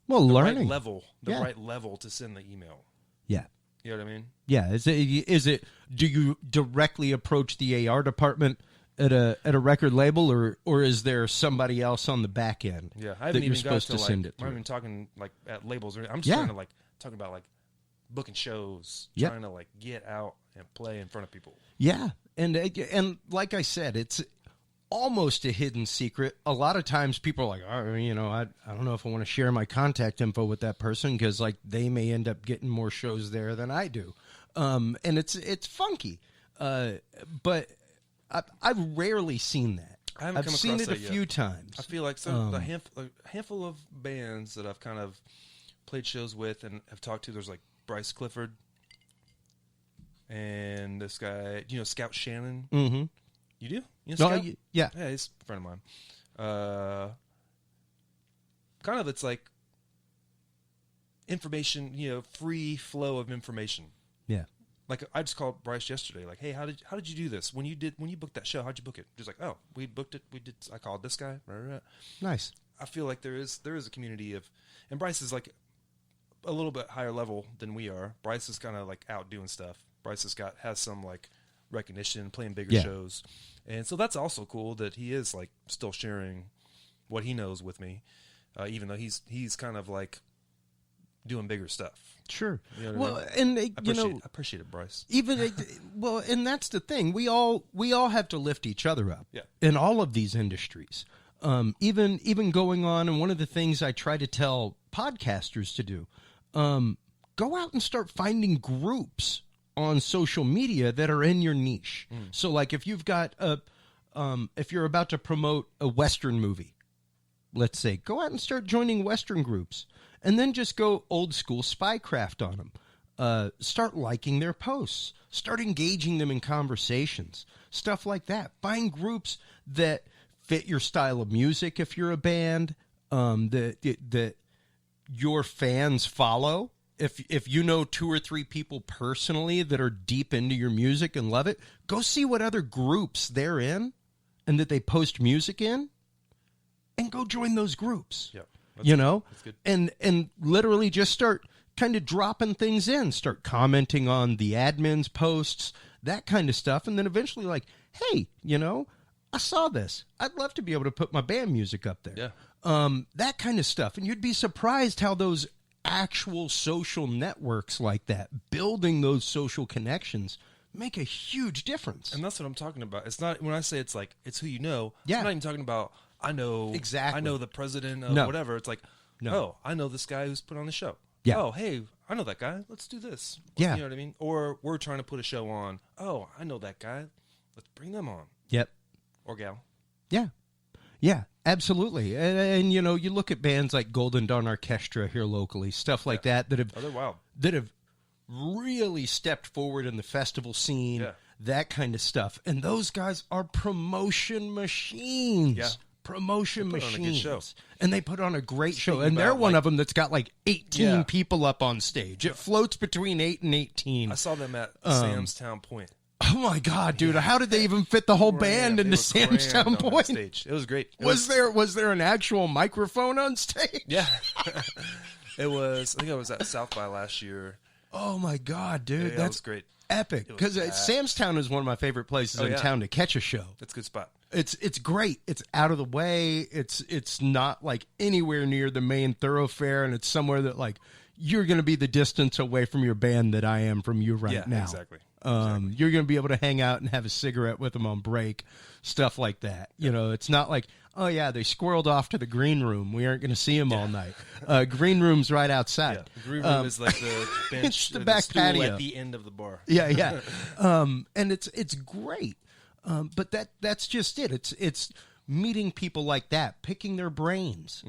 Speaker 4: well,
Speaker 5: the
Speaker 4: learning
Speaker 5: right level to send the email.
Speaker 4: Yeah.
Speaker 5: You know what I mean?
Speaker 4: Yeah. Is it? Do you directly approach the AR department at a record label, or is there somebody else on the back end?
Speaker 5: Yeah, I haven't even
Speaker 4: supposed to send it
Speaker 5: I'm not
Speaker 4: through?
Speaker 5: even talking like at labels. I'm just trying to like talking about like booking shows, trying to like get out and play in front of people.
Speaker 4: Yeah, and like I said, it's almost a hidden secret. A lot of times people are like, oh, I don't know if I want to share my contact info with that person because like they may end up getting more shows there than I do, and it's funky, but I've rarely seen that. I've seen it a few times.
Speaker 5: I feel like a handful of bands that I've kind of played shows with and have talked to. There's like Bryce Clifford and this guy, Scout Shannon.
Speaker 4: Mm-hmm.
Speaker 5: You do? You know Scout?
Speaker 4: Yeah,
Speaker 5: he's a friend of mine. Kind of, it's like information, free flow of information.
Speaker 4: Yeah.
Speaker 5: Like I just called Bryce yesterday. Like, hey, how did you do this? When you booked that show, how'd you book it? Just like, oh, we booked it. I called this guy.
Speaker 4: Nice.
Speaker 5: I feel like there is a community of, and Bryce is like a little bit higher level than we are. Bryce is kind of like out doing stuff. Bryce has some like recognition, playing bigger shows, and so that's also cool that he is like still sharing what he knows with me, even though he's kind of like doing bigger stuff.
Speaker 4: Sure.
Speaker 5: You know
Speaker 4: well,
Speaker 5: what I mean?
Speaker 4: and
Speaker 5: I appreciate it, Bryce.
Speaker 4: Even well, and that's the thing. We all have to lift each other up.
Speaker 5: Yeah.
Speaker 4: In all of these industries, even going on, and one of the things I try to tell podcasters to do, go out and start finding groups on social media that are in your niche. So, like, if you've got if you're about to promote a Western movie, let's say, go out and start joining Western groups. And then just go old school spycraft on them. Start liking their posts. Start engaging them in conversations. Stuff like that. Find groups that fit your style of music if you're a band, that your fans follow. if you know 2 or 3 people personally that are deep into your music and love it, go see what other groups they're in and that they post music in, and go join those groups.
Speaker 5: Yep. That's good.
Speaker 4: And literally just start kind of dropping things in, start commenting on the admin's posts, that kind of stuff, and then eventually like, hey, I saw this. I'd love to be able to put my band music up there.
Speaker 5: Yeah.
Speaker 4: That kind of stuff. And you'd be surprised how those actual social networks like that, building those social connections, make a huge difference.
Speaker 5: And that's what I'm talking about. It's not, when I say it's like, it's who you know,
Speaker 4: Yeah.
Speaker 5: I'm not even talking about, I know the president of whatever. It's like, oh, I know this guy who's put on the show.
Speaker 4: Yeah.
Speaker 5: Oh, hey, I know that guy. Let's do this.
Speaker 4: Yeah.
Speaker 5: You know what I mean? Or we're trying to put a show on. Oh, I know that guy. Let's bring them on.
Speaker 4: Yep.
Speaker 5: Or gal.
Speaker 4: Yeah. Yeah, absolutely. And you look at bands like Golden Dawn Orchestra here locally, stuff like that
Speaker 5: they're wild.
Speaker 4: That have really stepped forward in the festival scene, that kind of stuff. And those guys are promotion machines.
Speaker 5: Yeah.
Speaker 4: Promotion
Speaker 5: They put on a good
Speaker 4: machines.
Speaker 5: show.
Speaker 4: And they put on a great show.
Speaker 5: Speaking
Speaker 4: And they're
Speaker 5: about,
Speaker 4: one
Speaker 5: like-
Speaker 4: of them that's got like 18
Speaker 5: Yeah.
Speaker 4: people up on stage. It floats between 8 and 18.
Speaker 5: I saw them at Sam's Town Point.
Speaker 4: Oh my God, dude! How did they even fit the whole band
Speaker 5: It
Speaker 4: into
Speaker 5: was
Speaker 4: Sam's
Speaker 5: grand
Speaker 4: Town
Speaker 5: on that
Speaker 4: Point?
Speaker 5: stage. It was great.
Speaker 4: Was there an actual microphone on stage?
Speaker 5: Yeah. It was, I think I was at South by last year.
Speaker 4: Oh my God, dude!
Speaker 5: Yeah, that
Speaker 4: That's
Speaker 5: was great.
Speaker 4: epic.
Speaker 5: It was
Speaker 4: Because
Speaker 5: bad.
Speaker 4: Sam's Town is one of my favorite places in
Speaker 5: yeah.
Speaker 4: town to catch a show.
Speaker 5: That's a good spot.
Speaker 4: It's great. It's out of the way. It's not like anywhere near the main thoroughfare, and it's somewhere that like you're going to be the distance away from your band that I am from you right now.
Speaker 5: Exactly.
Speaker 4: You're going to be able to hang out and have a cigarette with them on break, stuff like that. It's not like, oh yeah, they squirreled off to the green room. We aren't going to see them all night. Green room's right outside.
Speaker 5: Yeah. The green room is like the bench,
Speaker 4: it's the
Speaker 5: or
Speaker 4: back
Speaker 5: stool
Speaker 4: patio.
Speaker 5: at the end of the bar.
Speaker 4: Yeah. And it's great. But that's just it. It's meeting people like that, picking their brains,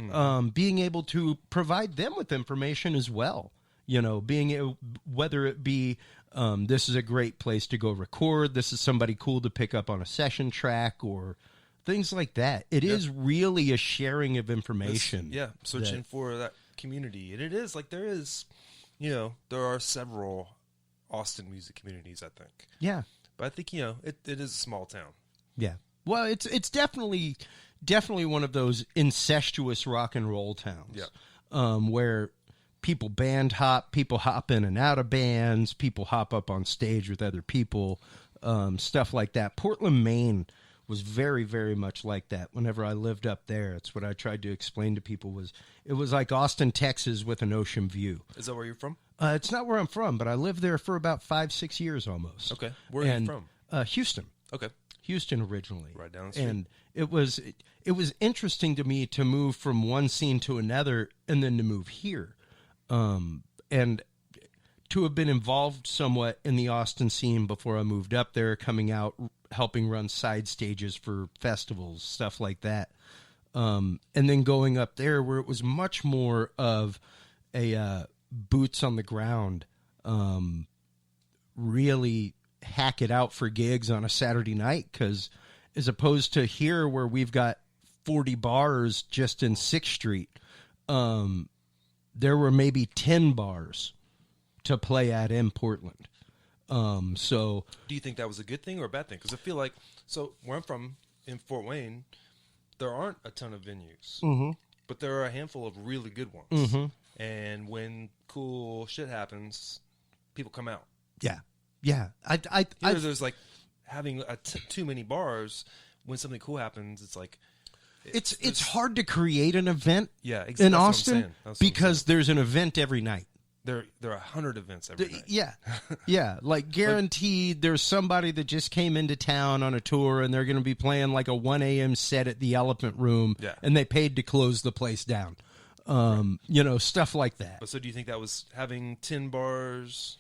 Speaker 4: being able to provide them with information as well. Whether it be this is a great place to go record, this is somebody cool to pick up on a session track, or things like that. It is really a sharing of information.
Speaker 5: Searching for that community. And it is like there is, there are several Austin music communities, I think.
Speaker 4: Yeah.
Speaker 5: But I think, it is a small town.
Speaker 4: Yeah. Well, it's definitely one of those incestuous rock and roll towns.
Speaker 5: Yeah.
Speaker 4: Where people band hop, people hop in and out of bands, people hop up on stage with other people, stuff like that. Portland, Maine was very, very much like that. Whenever I lived up there, it's what I tried to explain to people it was like Austin, Texas with an ocean view.
Speaker 5: Is that where you're from?
Speaker 4: It's not where I'm from, but I lived there for about 5-6 years almost.
Speaker 5: Okay. Where are you from?
Speaker 4: Houston.
Speaker 5: Okay.
Speaker 4: Houston originally.
Speaker 5: Right down the street.
Speaker 4: And it was interesting to me to move from one scene to another and then to move here. And to have been involved somewhat in the Austin scene before I moved up there, coming out, helping run side stages for festivals, stuff like that. And then going up there where it was much more of a boots on the ground, really hack it out for gigs on a Saturday night, because as opposed to here where we've got 40 bars just in 6th Street, there were maybe 10 bars to play at in Portland. So
Speaker 5: do you think that was a good thing or a bad thing? Because I feel like, so where I'm from in Fort Wayne, there aren't a ton of venues, but there are a handful of really good ones. And when cool shit happens, people come out.
Speaker 4: yeah.
Speaker 5: There's like having too many bars. When something cool happens, it's like
Speaker 4: it's hard to create an event
Speaker 5: that's
Speaker 4: in
Speaker 5: what I'm
Speaker 4: Austin
Speaker 5: saying. That's what I'm
Speaker 4: because there's an event every night.
Speaker 5: There are 100 events every night.
Speaker 4: Yeah, like guaranteed there's somebody that just came into town on a tour and they're going to be playing like a 1 a.m. set at the Elephant Room, and they paid to close the place down. Stuff like that.
Speaker 5: But so do you think that was having 10 bars?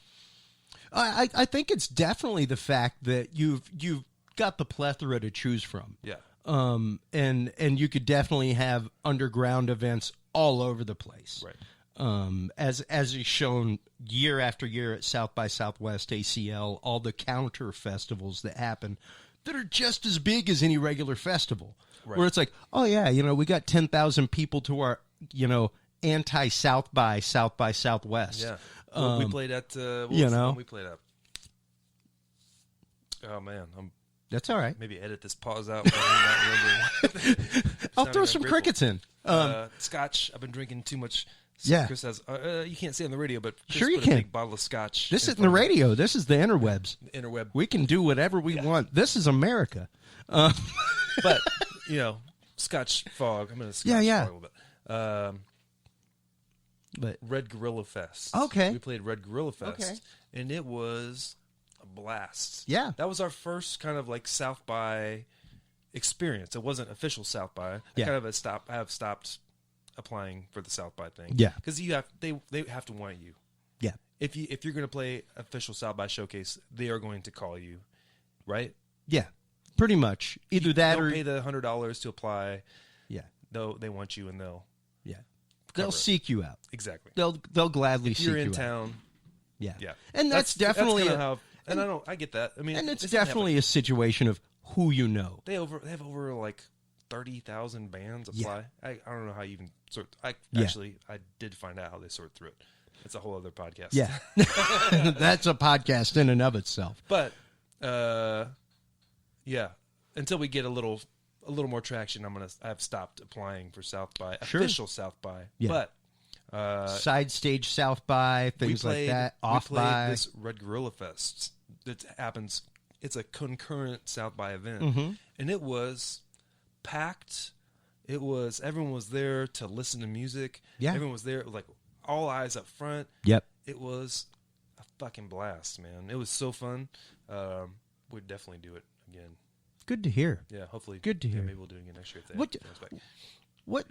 Speaker 4: I think it's definitely the fact that you've got the plethora to choose from.
Speaker 5: Yeah.
Speaker 4: And you could definitely have underground events all over the place.
Speaker 5: Right.
Speaker 4: As is shown year after year at South by Southwest, ACL, all the counter festivals that happen that are just as big as any regular festival. Right. Where it's like, oh yeah, we got 10,000 people to our, anti-South by Southwest.
Speaker 5: Yeah. we played at. What
Speaker 4: you
Speaker 5: was the
Speaker 4: know.
Speaker 5: one we played at? Oh man,
Speaker 4: That's all right.
Speaker 5: maybe edit this pause out. But I'm not remembering.
Speaker 4: I'll
Speaker 5: Sounding
Speaker 4: throw some
Speaker 5: ungrateful.
Speaker 4: crickets in.
Speaker 5: Scotch. I've been drinking too much.
Speaker 4: Yeah.
Speaker 5: Chris says you can't say on the radio, but Chris
Speaker 4: Sure you
Speaker 5: put
Speaker 4: can.
Speaker 5: A big bottle of scotch.
Speaker 4: This
Speaker 5: in
Speaker 4: isn't the
Speaker 5: front of me.
Speaker 4: radio. This is the interwebs.
Speaker 5: The interweb.
Speaker 4: We can do whatever we want. This is America.
Speaker 5: But Scotch fog. I'm gonna Scotch
Speaker 4: Yeah.
Speaker 5: fog a little bit.
Speaker 4: But
Speaker 5: Red Gorilla Fest.
Speaker 4: Okay.
Speaker 5: We played Red Gorilla Fest,
Speaker 4: Okay.
Speaker 5: and it was a blast.
Speaker 4: Yeah.
Speaker 5: That was our first kind of like South by experience. It wasn't official South by.
Speaker 4: Yeah.
Speaker 5: I have stopped applying for the South by thing.
Speaker 4: Yeah.
Speaker 5: Because they have to want you.
Speaker 4: yeah,
Speaker 5: If you're going to play official South by showcase, they are going to call you, right?
Speaker 4: yeah, pretty much. Either that
Speaker 5: They'll
Speaker 4: or
Speaker 5: pay the $100 to apply.
Speaker 4: yeah,
Speaker 5: Though they want you, and they'll
Speaker 4: they'll
Speaker 5: cover it.
Speaker 4: seek you out.
Speaker 5: exactly.
Speaker 4: They'll gladly
Speaker 5: If
Speaker 4: seek
Speaker 5: you're
Speaker 4: you
Speaker 5: in
Speaker 4: out.
Speaker 5: town,
Speaker 4: Yeah,
Speaker 5: yeah,
Speaker 4: and that's definitely
Speaker 5: kinda how. And I get that. I mean,
Speaker 4: and it's
Speaker 5: doesn't have
Speaker 4: definitely a situation of who you know.
Speaker 5: They have over like 30,000 bands apply. I don't know how you even sort. I did find out how they sort through it. It's a whole other podcast.
Speaker 4: Yeah, that's a podcast in and of itself.
Speaker 5: But until we get a little more traction, I've stopped applying for South by official South by.
Speaker 4: Yeah.
Speaker 5: But
Speaker 4: Side stage South by things like that. Off
Speaker 5: we played
Speaker 4: by
Speaker 5: this Red Gorilla Fest that happens. It's a concurrent South by event,
Speaker 4: Mm-hmm.
Speaker 5: and it was packed. Everyone was there to listen to music.
Speaker 4: Yeah.
Speaker 5: Everyone was there, like all eyes up front.
Speaker 4: Yep.
Speaker 5: It was a fucking blast, man. It was so fun. We'd definitely do it again.
Speaker 4: Good to hear.
Speaker 5: Yeah, hopefully.
Speaker 4: Good to hear.
Speaker 5: Maybe we'll do it again next year. If they
Speaker 4: What-
Speaker 5: bounce back.
Speaker 4: What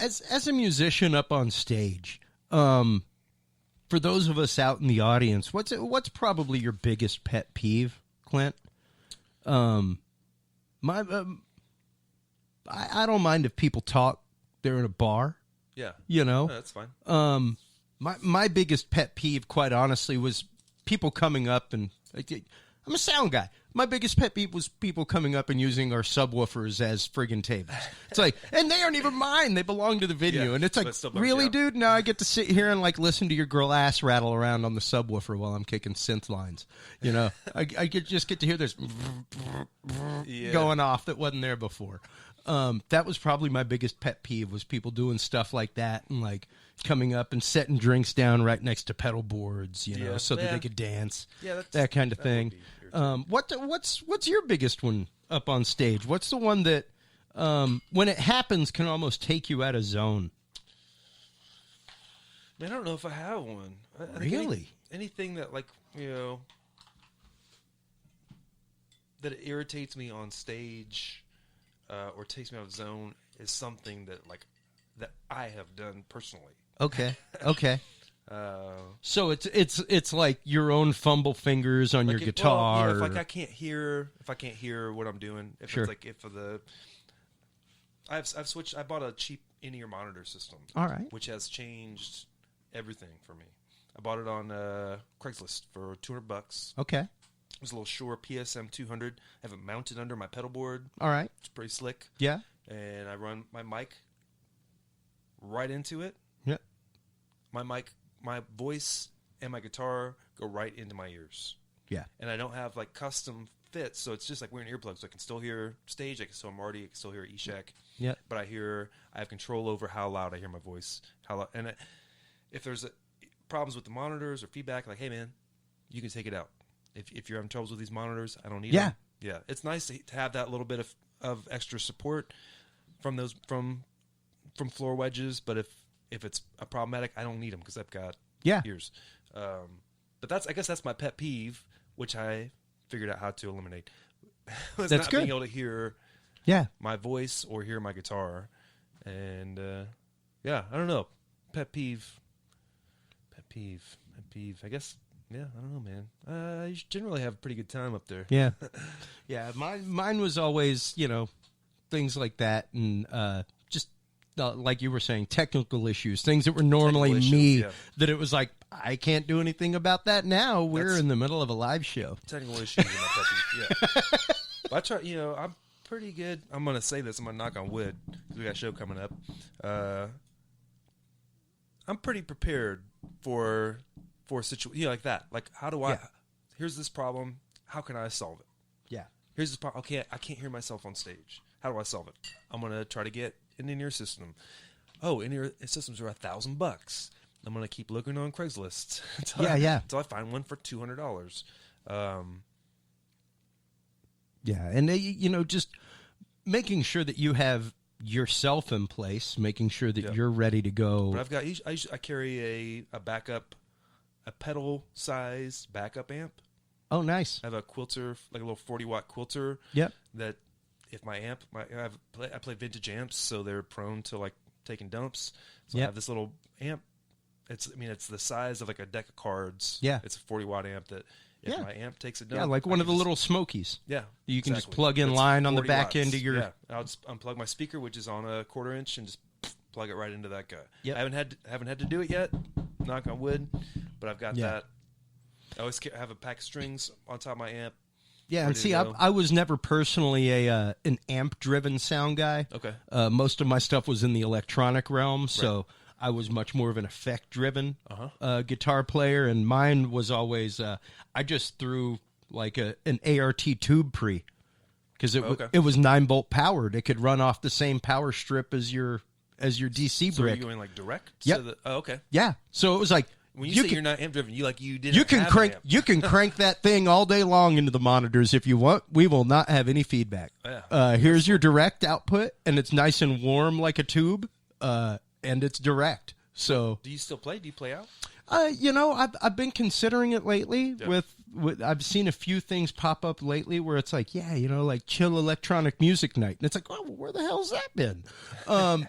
Speaker 4: as a musician up on stage, for those of us out in the audience, what's probably your biggest pet peeve, Clint? I don't mind if people talk. They're in a bar,
Speaker 5: Yeah.
Speaker 4: you know.
Speaker 5: No, that's fine.
Speaker 4: My biggest pet peeve, quite honestly, was people coming up and I'm a sound guy. My biggest pet peeve was people coming up and using our subwoofers as friggin' tables. It's like, and they aren't even mine. They belong to the venue.
Speaker 5: Yeah,
Speaker 4: and it's
Speaker 5: but
Speaker 4: like,
Speaker 5: it still bums
Speaker 4: really,
Speaker 5: you out.
Speaker 4: dude? Now I get to sit here and like listen to your girl ass rattle around on the subwoofer while I'm kicking synth lines. You know, I just get to hear this
Speaker 5: Yeah.
Speaker 4: going off that wasn't there before. That was probably my biggest pet peeve was people doing stuff like that and like coming up and setting drinks down right next to pedal boards, you know,
Speaker 5: Yeah.
Speaker 4: so that
Speaker 5: Yeah.
Speaker 4: they could dance.
Speaker 5: Yeah,
Speaker 4: that kind of
Speaker 5: that
Speaker 4: thing.
Speaker 5: would be irritating.
Speaker 4: What's your biggest one up on stage? What's the one that when it happens can almost take you out of zone?
Speaker 5: Man, I don't know if I have one. I think
Speaker 4: Really?
Speaker 5: anything that like that irritates me on stage or takes me out of zone is something that I have done personally.
Speaker 4: Okay. So it's like your own fumble fingers on your guitar.
Speaker 5: Well,
Speaker 4: or-
Speaker 5: if I can't hear what I'm doing, if
Speaker 4: Sure.
Speaker 5: it's like I've switched. I bought a cheap in-ear monitor system.
Speaker 4: All right.
Speaker 5: Which has changed everything for me. I bought it on Craigslist for $200.
Speaker 4: Okay.
Speaker 5: It was a little Shure PSM 200. I have it mounted under my pedal board.
Speaker 4: All right.
Speaker 5: It's pretty slick.
Speaker 4: Yeah.
Speaker 5: And I run my mic right into it.
Speaker 4: Yeah.
Speaker 5: My mic, my voice, and my guitar go right into my ears.
Speaker 4: Yeah.
Speaker 5: And I don't have like custom fits, so it's just like wearing earplugs. So I can still hear stage, I can still hear Marty, I can still hear Eshak.
Speaker 4: Yeah.
Speaker 5: But I have control over how loud I hear my voice. If there's problems with the monitors or feedback, like, hey man, you can take it out. If you're having troubles with these monitors, I don't need them. Yeah. It's nice to have that little bit of extra support from those from floor wedges, but if it's a problematic, I don't need them because I've got ears. But I guess that's my pet peeve, which I figured out how to eliminate. Was
Speaker 4: That's
Speaker 5: not
Speaker 4: good.
Speaker 5: being able to hear my voice or hear my guitar. And I don't know. Pet peeve. I guess. Yeah, I don't know, man. You generally have a pretty good time up there.
Speaker 4: Yeah. Yeah. Mine was always, things like that. And just like you were saying, technical issues, things that were normally
Speaker 5: Technical
Speaker 4: me,
Speaker 5: issues,
Speaker 4: that it was like, I can't do anything about that now. We're in the middle of a live show.
Speaker 5: Technical issues in my pet peeve, yeah. But I try, I'm pretty good. I'm going to say this. I'm going to knock on wood because we got a show coming up. I'm pretty prepared for for a situation, like that. Like, how do I?
Speaker 4: Yeah.
Speaker 5: Here's this problem. How can I solve it?
Speaker 4: Yeah.
Speaker 5: Here's this problem. Okay, I can't hear myself on stage. How do I solve it? I'm gonna try to get an in-ear system. Oh, in-ear systems are $1,000. I'm gonna keep looking on Craigslist until I find one for $200.
Speaker 4: Yeah, and just making sure that you have yourself in place, making sure that you're ready to go.
Speaker 5: But I've got I carry a backup, a pedal size backup amp.
Speaker 4: Oh, nice.
Speaker 5: I have a quilter, like a little 40-watt quilter.
Speaker 4: Yep.
Speaker 5: That if my amp, I play vintage amps, so they're prone to like taking dumps. So I have this little amp. It's the size of like a deck of cards.
Speaker 4: Yeah.
Speaker 5: It's a 40-watt amp that if my amp takes a dump.
Speaker 4: Yeah, like one of the little Smokies.
Speaker 5: Yeah.
Speaker 4: You can just plug in line on the back
Speaker 5: 40
Speaker 4: end of
Speaker 5: watts.
Speaker 4: your.
Speaker 5: Yeah. I'll just unplug my speaker, which is on a 1/4 inch, and just plug it right into that guy.
Speaker 4: Yep.
Speaker 5: I haven't had to do it yet. Knock on wood, but I've got that. I always have a pack of strings on top of my amp.
Speaker 4: Yeah, and see, I was never personally an amp-driven sound guy.
Speaker 5: Okay.
Speaker 4: Most of my stuff was in the electronic realm, so I was much more of an effect-driven guitar player, and mine was always I just threw like an ART tube pre because it was 9-volt powered. It could run off the same power strip as your DC
Speaker 5: So
Speaker 4: brick.
Speaker 5: are you going like direct?
Speaker 4: Yep.
Speaker 5: So okay.
Speaker 4: Yeah, so it was like.
Speaker 5: When you say you're not amp driven, you didn't.
Speaker 4: You can
Speaker 5: have
Speaker 4: crank.
Speaker 5: an amp.
Speaker 4: You can crank that thing all day long into the monitors if you want. We will not have any feedback.
Speaker 5: Yeah.
Speaker 4: Here's your direct output, and it's nice and warm like a tube, and it's direct. So,
Speaker 5: Do you still play? Do you play out?
Speaker 4: I've been considering it lately.
Speaker 5: Yeah.
Speaker 4: With I've seen a few things pop up lately where it's like, like chill electronic music night, and it's like, oh, where the hell's that been?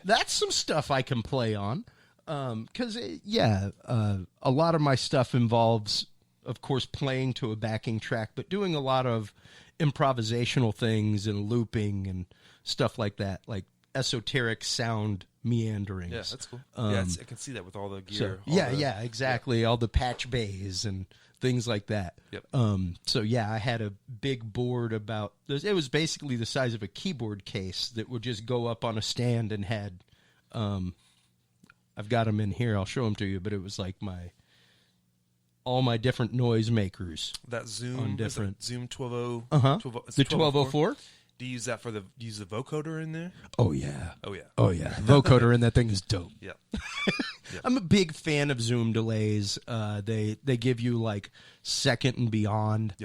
Speaker 4: That's some stuff I can play on. Because a lot of my stuff involves, of course, playing to a backing track, but doing a lot of improvisational things and looping and stuff like that, like esoteric sound meanderings.
Speaker 5: Yeah, that's cool. I can see that with all the gear.
Speaker 4: Exactly. Yeah. All the patch bays and things like that.
Speaker 5: Yep.
Speaker 4: I had a big board about this. It was basically the size of a keyboard case that would just go up on a stand and had, I've got them in here. I'll show them to you, but it was like all my different noise makers.
Speaker 5: That Zoom,
Speaker 4: on different
Speaker 5: Zoom 120.
Speaker 4: The 1204.
Speaker 5: Do you use that use the vocoder in there?
Speaker 4: Oh yeah.
Speaker 5: Oh yeah.
Speaker 4: Oh yeah. Vocoder in that thing is dope.
Speaker 5: Yeah.
Speaker 4: I'm a big fan of Zoom delays. They give you like second and beyond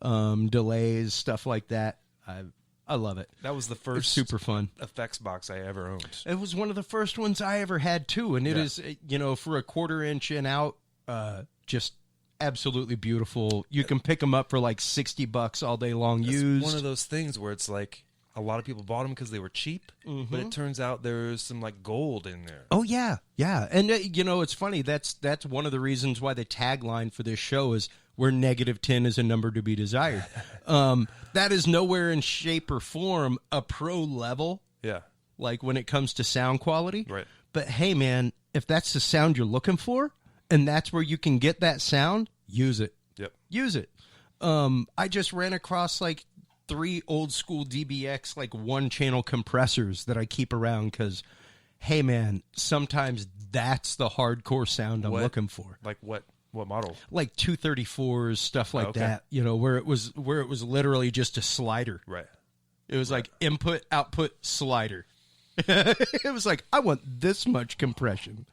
Speaker 4: delays, stuff like that. I love it.
Speaker 5: That was the first
Speaker 4: It's super fun
Speaker 5: effects box I ever owned.
Speaker 4: It was one of the first ones I ever had too, and it is for a 1/4 inch and out, just absolutely beautiful. You can pick them up for like $60 all day long.
Speaker 5: It's
Speaker 4: used.
Speaker 5: one of those things where it's like a lot of people bought them because they were cheap, but it turns out there's some like gold in there.
Speaker 4: Oh yeah, and it's funny. That's one of the reasons why the tagline for this show is where -10 is a number to be desired. That is nowhere in shape or form a pro level.
Speaker 5: Yeah.
Speaker 4: Like when it comes to sound quality.
Speaker 5: Right.
Speaker 4: But hey, man, if that's the sound you're looking for, and that's where you can get that sound, use it.
Speaker 5: Yep.
Speaker 4: Use it. I just ran across like 3 old school DBX, like 1-channel compressors that I keep around because, hey, man, sometimes that's the hardcore sound I'm looking for.
Speaker 5: Like what model?
Speaker 4: Like 234s, stuff like that. Where it was literally just a slider.
Speaker 5: Right.
Speaker 4: It was like input, output, slider. It was like, I want this much compression.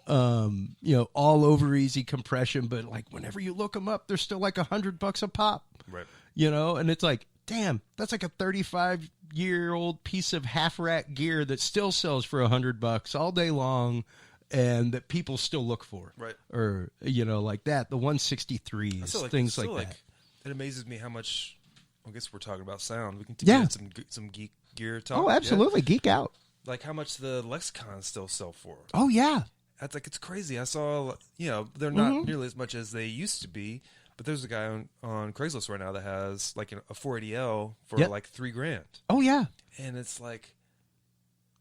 Speaker 4: All over easy compression, but like whenever you look them up, they're still like $100 a pop.
Speaker 5: Right.
Speaker 4: And it's like, damn, that's like a 35-year-old piece of half-rack gear that still sells for $100 all day long, and that people still look for.
Speaker 5: Right.
Speaker 4: Or like that, the 163s, things like that.
Speaker 5: It amazes me how much. I guess we're talking about sound. We can get some geek gear talk.
Speaker 4: Oh, absolutely, geek out.
Speaker 5: Like how much the lexicons still sell for.
Speaker 4: Oh yeah.
Speaker 5: That's like, it's crazy. I saw, they're not nearly as much as they used to be, but there's a guy on Craigslist right now that has like a 480L for like $3,000.
Speaker 4: Oh yeah.
Speaker 5: And it's like,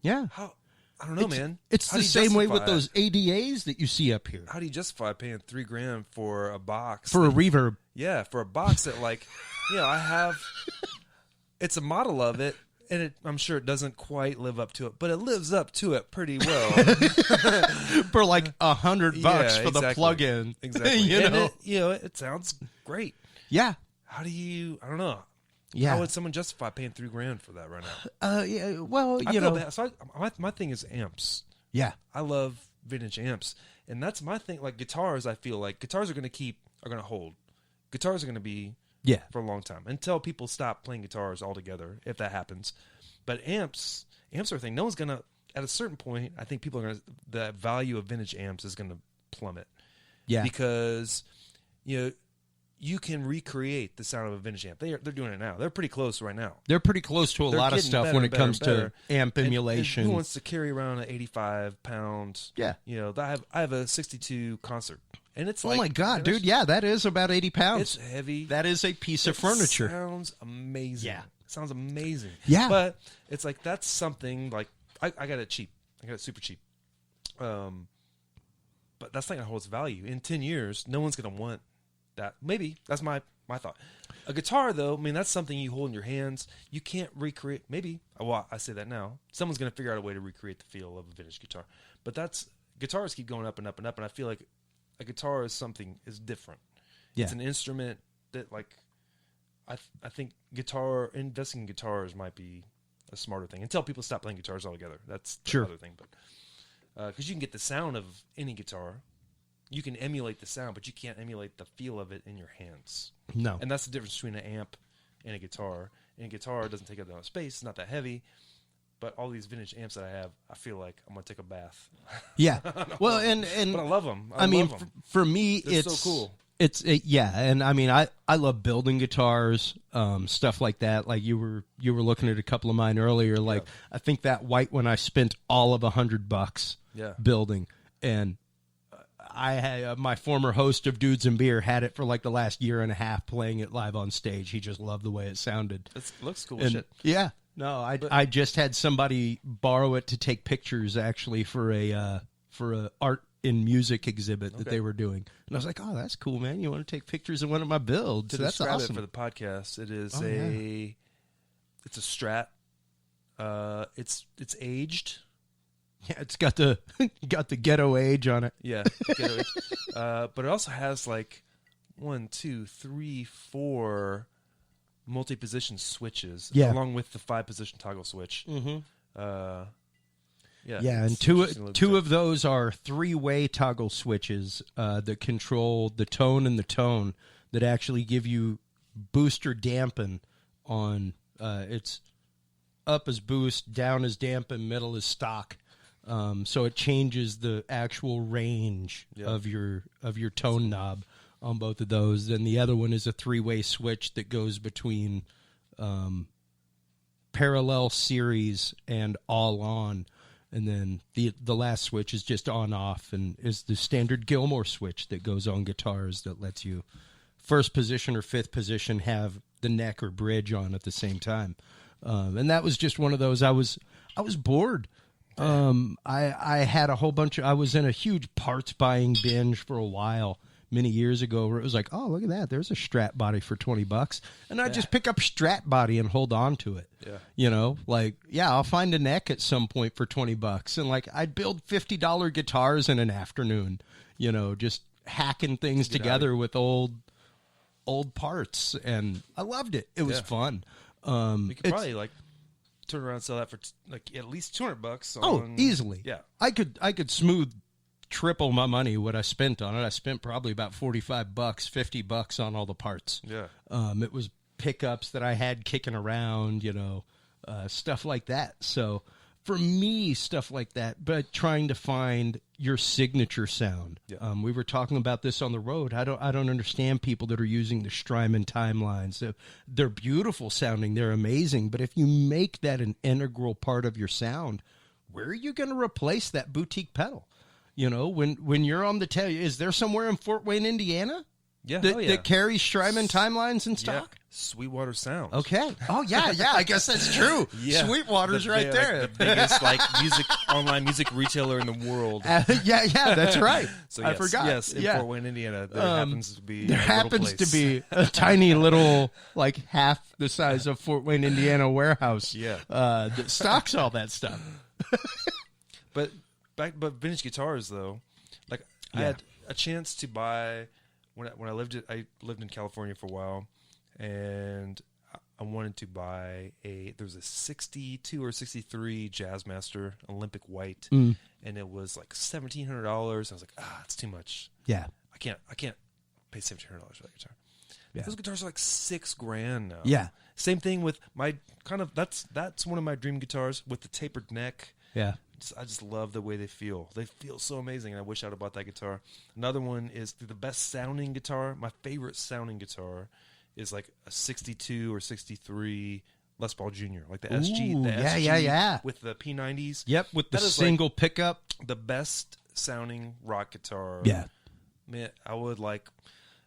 Speaker 4: yeah.
Speaker 5: How, I don't know, man.
Speaker 4: It's the same way with those ADAs that you see up here.
Speaker 5: How do you justify paying $3,000 for a box?
Speaker 4: For a reverb.
Speaker 5: Yeah. For a box that I have, it's a model of it. I'm sure it doesn't quite live up to it, but it lives up to it pretty well.
Speaker 4: For like $100 for the plug-in.
Speaker 5: Exactly.
Speaker 4: you know?
Speaker 5: It sounds great.
Speaker 4: Yeah.
Speaker 5: How do you? I don't know.
Speaker 4: Yeah.
Speaker 5: How would someone justify paying $3,000 for that right now?
Speaker 4: Yeah. Well,
Speaker 5: I feel bad. So my thing is amps.
Speaker 4: Yeah.
Speaker 5: I love vintage amps, and that's my thing. Like guitars, I feel like guitars are going to hold. Guitars are going to be for a long time until people stop playing guitars altogether, if that happens. But amps are a thing. No one's going to. At a certain point, I think people are going to. The value of vintage amps is going to plummet.
Speaker 4: Yeah.
Speaker 5: Because you can recreate the sound of a vintage amp. They're doing it now. They're pretty close right now.
Speaker 4: They're pretty close to a lot of stuff when it comes to amp emulation.
Speaker 5: And who wants to carry around an 85-pound?
Speaker 4: Yeah.
Speaker 5: I have a 62 concert, and it's
Speaker 4: oh my god, dude! Yeah, that is about 80 pounds.
Speaker 5: It's heavy.
Speaker 4: That is a piece of furniture.
Speaker 5: Sounds amazing.
Speaker 4: Yeah,
Speaker 5: it sounds amazing.
Speaker 4: Yeah,
Speaker 5: but it's like that's something like I got it cheap. I got it super cheap. But that's not gonna hold its value in 10 years. No one's gonna want that. Maybe that's my thought. A guitar, though, I mean, that's something you hold in your hands. You can't recreate. Maybe I say that now. Someone's going to figure out a way to recreate the feel of a vintage guitar. But guitars keep going up and up and up, and I feel like a guitar is different.
Speaker 4: Yeah.
Speaker 5: It's an instrument that, like, I think investing in guitars might be a smarter thing until people stop playing guitars altogether. That's the other thing, but because you can get the sound of any guitar. You can emulate the sound, but you can't emulate the feel of it in your hands.
Speaker 4: No.
Speaker 5: And that's the difference between an amp and a guitar. And a guitar doesn't take up that much space. It's not that heavy. But all these vintage amps that I have, I feel like I'm going to take a bath.
Speaker 4: Yeah. Well, and
Speaker 5: but I love them.
Speaker 4: I mean, for me,
Speaker 5: They're
Speaker 4: it's
Speaker 5: so cool.
Speaker 4: Yeah, and I mean, I love building guitars, stuff like that. Like you were looking at a couple of mine earlier. Like I think that white one I spent all of $100 building, and I had my former host of Dudes and Beer had it for like the last year and a half playing it live on stage. He just loved the way it sounded.
Speaker 5: It looks cool as shit.
Speaker 4: Yeah. No, I just had somebody borrow it to take pictures actually for a art in music exhibit that they were doing. And I was like, "Oh, that's cool, man. You want to take pictures of one of my builds?"
Speaker 5: To
Speaker 4: that's
Speaker 5: describe
Speaker 4: awesome.
Speaker 5: it for the podcast, it is it's a Strat. It's aged.
Speaker 4: Yeah, it's got the ghetto age on it.
Speaker 5: Yeah, ghetto age. But it also has like 1, 2, 3, 4 multi-position switches, along with the 5-position toggle switch.
Speaker 4: Mm-hmm.
Speaker 5: Yeah,
Speaker 4: and two of those are 3-way toggle switches that control the tone and the tone that actually give you boost or dampen on. It's up as boost, down as dampen, middle as stock. So it changes the actual range of your tone knob on both of those. And the other one is a 3-way switch that goes between parallel series and all on. And then the last switch is just on off and is the standard Gilmore switch that goes on guitars that lets you first position or fifth position have the neck or bridge on at the same time. And that was just one of those. I was bored. I had a whole bunch of, I was in a huge parts buying binge for a while many years ago where it was like, oh, look at that. There's a Strat body for $20. And I just pick up Strat body and hold on to it. Yeah. You know, like, I'll find a neck at some point for $20. And like, I'd build $50 guitars in an afternoon, just hacking things together with old parts. And I loved it. It was fun.
Speaker 5: You could probably like turn around and sell that for like at least $200.
Speaker 4: Oh, easily.
Speaker 5: Yeah, I
Speaker 4: could smooth triple my money what I spent on it. I spent probably about $45, $50 on all the parts.
Speaker 5: Yeah,
Speaker 4: it was pickups that I had kicking around, stuff like that. So for me, stuff like that, but trying to find your signature sound. Yeah. We were talking about this on the road. I don't understand people that are using the Strymon timelines. They're beautiful sounding. They're amazing. But if you make that an integral part of your sound, where are you going to replace that boutique pedal? When you're on the tail, is there somewhere in Fort Wayne, Indiana?
Speaker 5: Yeah,
Speaker 4: that carries Strymon timelines in stock?
Speaker 5: Yeah. Sweetwater Sound.
Speaker 4: Okay. Oh yeah, I guess that's true.
Speaker 5: Yeah.
Speaker 4: Sweetwater's right there.
Speaker 5: Like, the biggest online music retailer in the world.
Speaker 4: Yeah, that's right.
Speaker 5: So
Speaker 4: I forgot.
Speaker 5: Yes, in Fort Wayne, Indiana, there happens to be
Speaker 4: a tiny little, like half the size of Fort Wayne, Indiana warehouse.
Speaker 5: Yeah.
Speaker 4: That stocks all that stuff.
Speaker 5: But vintage guitars though, like I had a chance to buy when I lived in California for a while, and I wanted to buy there was a 62 or 63 Jazzmaster Olympic White, and it was like $1,700. I was like, it's too much.
Speaker 4: Yeah,
Speaker 5: I can't pay $1,700 for that guitar.
Speaker 4: Yeah.
Speaker 5: Those guitars are like $6,000 now.
Speaker 4: Yeah.
Speaker 5: Same thing with my that's one of my dream guitars with the tapered neck.
Speaker 4: Yeah.
Speaker 5: I just love the way they feel. They feel so amazing, and I wish I'd have bought that guitar. Another one is the best sounding guitar. My favorite sounding guitar is like a 62 or 63 Les Paul Jr., like the SG. The SG with the P90s.
Speaker 4: Yep, with the single pickup.
Speaker 5: The best sounding rock guitar.
Speaker 4: Yeah.
Speaker 5: Man, I would like...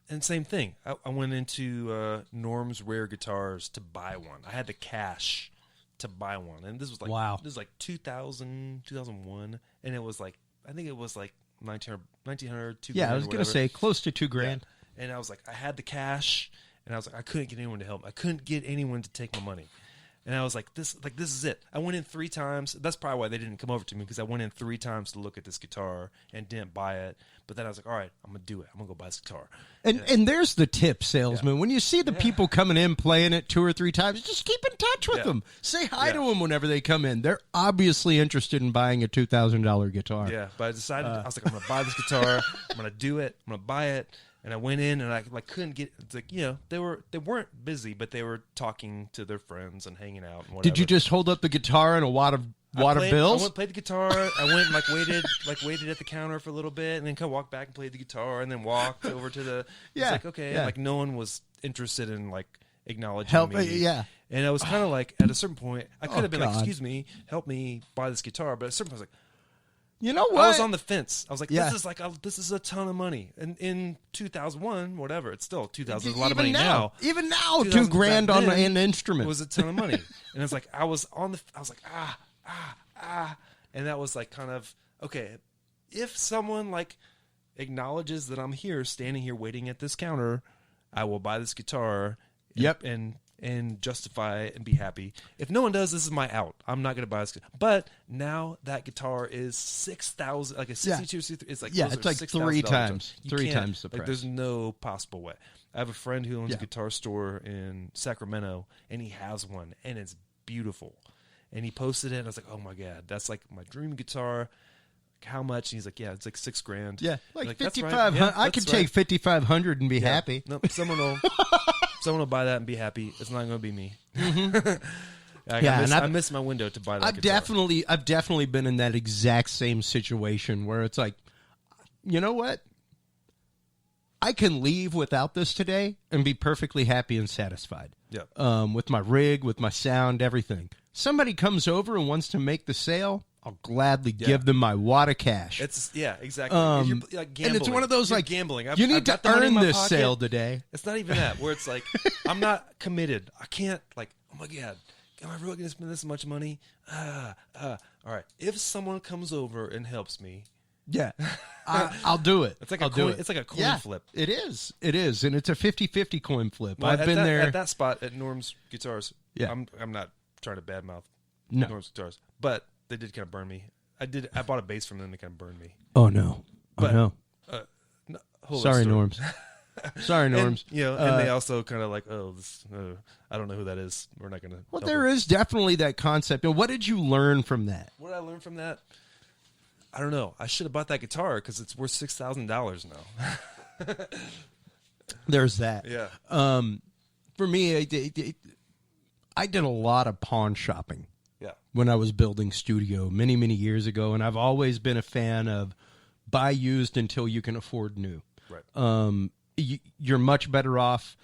Speaker 5: And same thing. I went into Norm's Rare Guitars to buy one. I had the cash to buy one, and this was like This was like 2000, 2001, and it was like I think it was like $1,900, $2,000.
Speaker 4: Yeah, I was gonna say close to $2,000.
Speaker 5: Yeah. And I was like, I had the cash, and I was like, I couldn't get anyone to help. I couldn't get anyone to take my money. And I was like, this is it. I went in 3 times. That's probably why they didn't come over to me, because I went in 3 times to look at this guitar and didn't buy it. But then I was like, all right, I'm going to do it. I'm going to go buy this guitar.
Speaker 4: And there's the tip, salesman. Yeah. When you see the people coming in playing it 2 or 3 times, just keep in touch with them. Say hi to them whenever they come in. They're obviously interested in buying a $2,000 guitar.
Speaker 5: Yeah, but I decided, I was like, I'm going to buy this guitar. I'm going to do it. I'm going to buy it. And I went in and I couldn't get. It's like, they weren't busy, but they were talking to their friends and hanging out and whatever.
Speaker 4: Did you just hold up the guitar and a wad of bills?
Speaker 5: I played the guitar. I went and waited at the counter for a little bit, and then kind of walked back and played the guitar, and then walked over to the. It's like, okay, like no one was interested in like acknowledging me.
Speaker 4: Yeah.
Speaker 5: And I was kind of like, at a certain point, I could have been like, excuse me, help me buy this guitar, but at a certain point, I was like,
Speaker 4: you know what?
Speaker 5: I was on the fence. I was like, this is a ton of money. And in 2001, whatever, it's still 2000. A lot of money now.
Speaker 4: Even now, $2,000 on an instrument.
Speaker 5: It was a ton of money. And it's like, I was like, and that was like kind of, okay, if someone like acknowledges that I'm here, standing here waiting at this counter, I will buy this guitar. And justify it and be happy. If no one does, this is my out. I'm not going to buy this. But now that guitar is $6,000, like a 62. It's like
Speaker 4: it's like $3 times the price.
Speaker 5: Like there's no possible way. I have a friend who owns a guitar store in Sacramento, and he has one, and it's beautiful. And he posted it, and I was like, oh my god, that's like my dream guitar. How much? And he's like, yeah, it's like $6,000.
Speaker 4: Yeah, like $5,500. Yeah, I could take $5,500 and be happy.
Speaker 5: No, someone will buy that and be happy. It's not going to be me. I miss my window to buy that guitar.
Speaker 4: I've definitely been in that exact same situation where it's like, you know what? I can leave without this today and be perfectly happy and satisfied.
Speaker 5: Yeah.
Speaker 4: With my rig, with my sound, everything. Somebody comes over and wants to make the sale, I'll gladly give them my wad of cash.
Speaker 5: Exactly. You're like gambling.
Speaker 4: And it's one of those
Speaker 5: You're
Speaker 4: like
Speaker 5: gambling.
Speaker 4: You need to earn this sale today.
Speaker 5: It's not even that. Where it's like I'm not committed. I can't like. Oh my god, am I really going to spend this much money? All right. If someone comes over and helps me,
Speaker 4: I'll do it.
Speaker 5: It's like a coin. It's like a coin flip.
Speaker 4: It is, and it's a 50-50 coin flip.
Speaker 5: Well,
Speaker 4: I've been there
Speaker 5: at that spot at Norm's Guitars.
Speaker 4: Yeah,
Speaker 5: I'm not trying to badmouth
Speaker 4: Norm's
Speaker 5: Guitars, but they did kind of burn me. I bought a bass from them. They kind of burned me.
Speaker 4: Oh no!
Speaker 5: But,
Speaker 4: no.
Speaker 5: Sorry,
Speaker 4: Norms. Sorry, Norms.
Speaker 5: And they also kind of like, I don't know who that is. We're not going to.
Speaker 4: Well, there is definitely that concept. And what did you learn from that?
Speaker 5: What did I learn from that? I don't know. I should have bought that guitar because it's worth $6,000 now.
Speaker 4: There's that.
Speaker 5: Yeah.
Speaker 4: For me, I did a lot of pawn shopping.
Speaker 5: Yeah.
Speaker 4: When I was building studio many, many years ago, and I've always been a fan of buy used until you can afford new.
Speaker 5: Right.
Speaker 4: You're much better off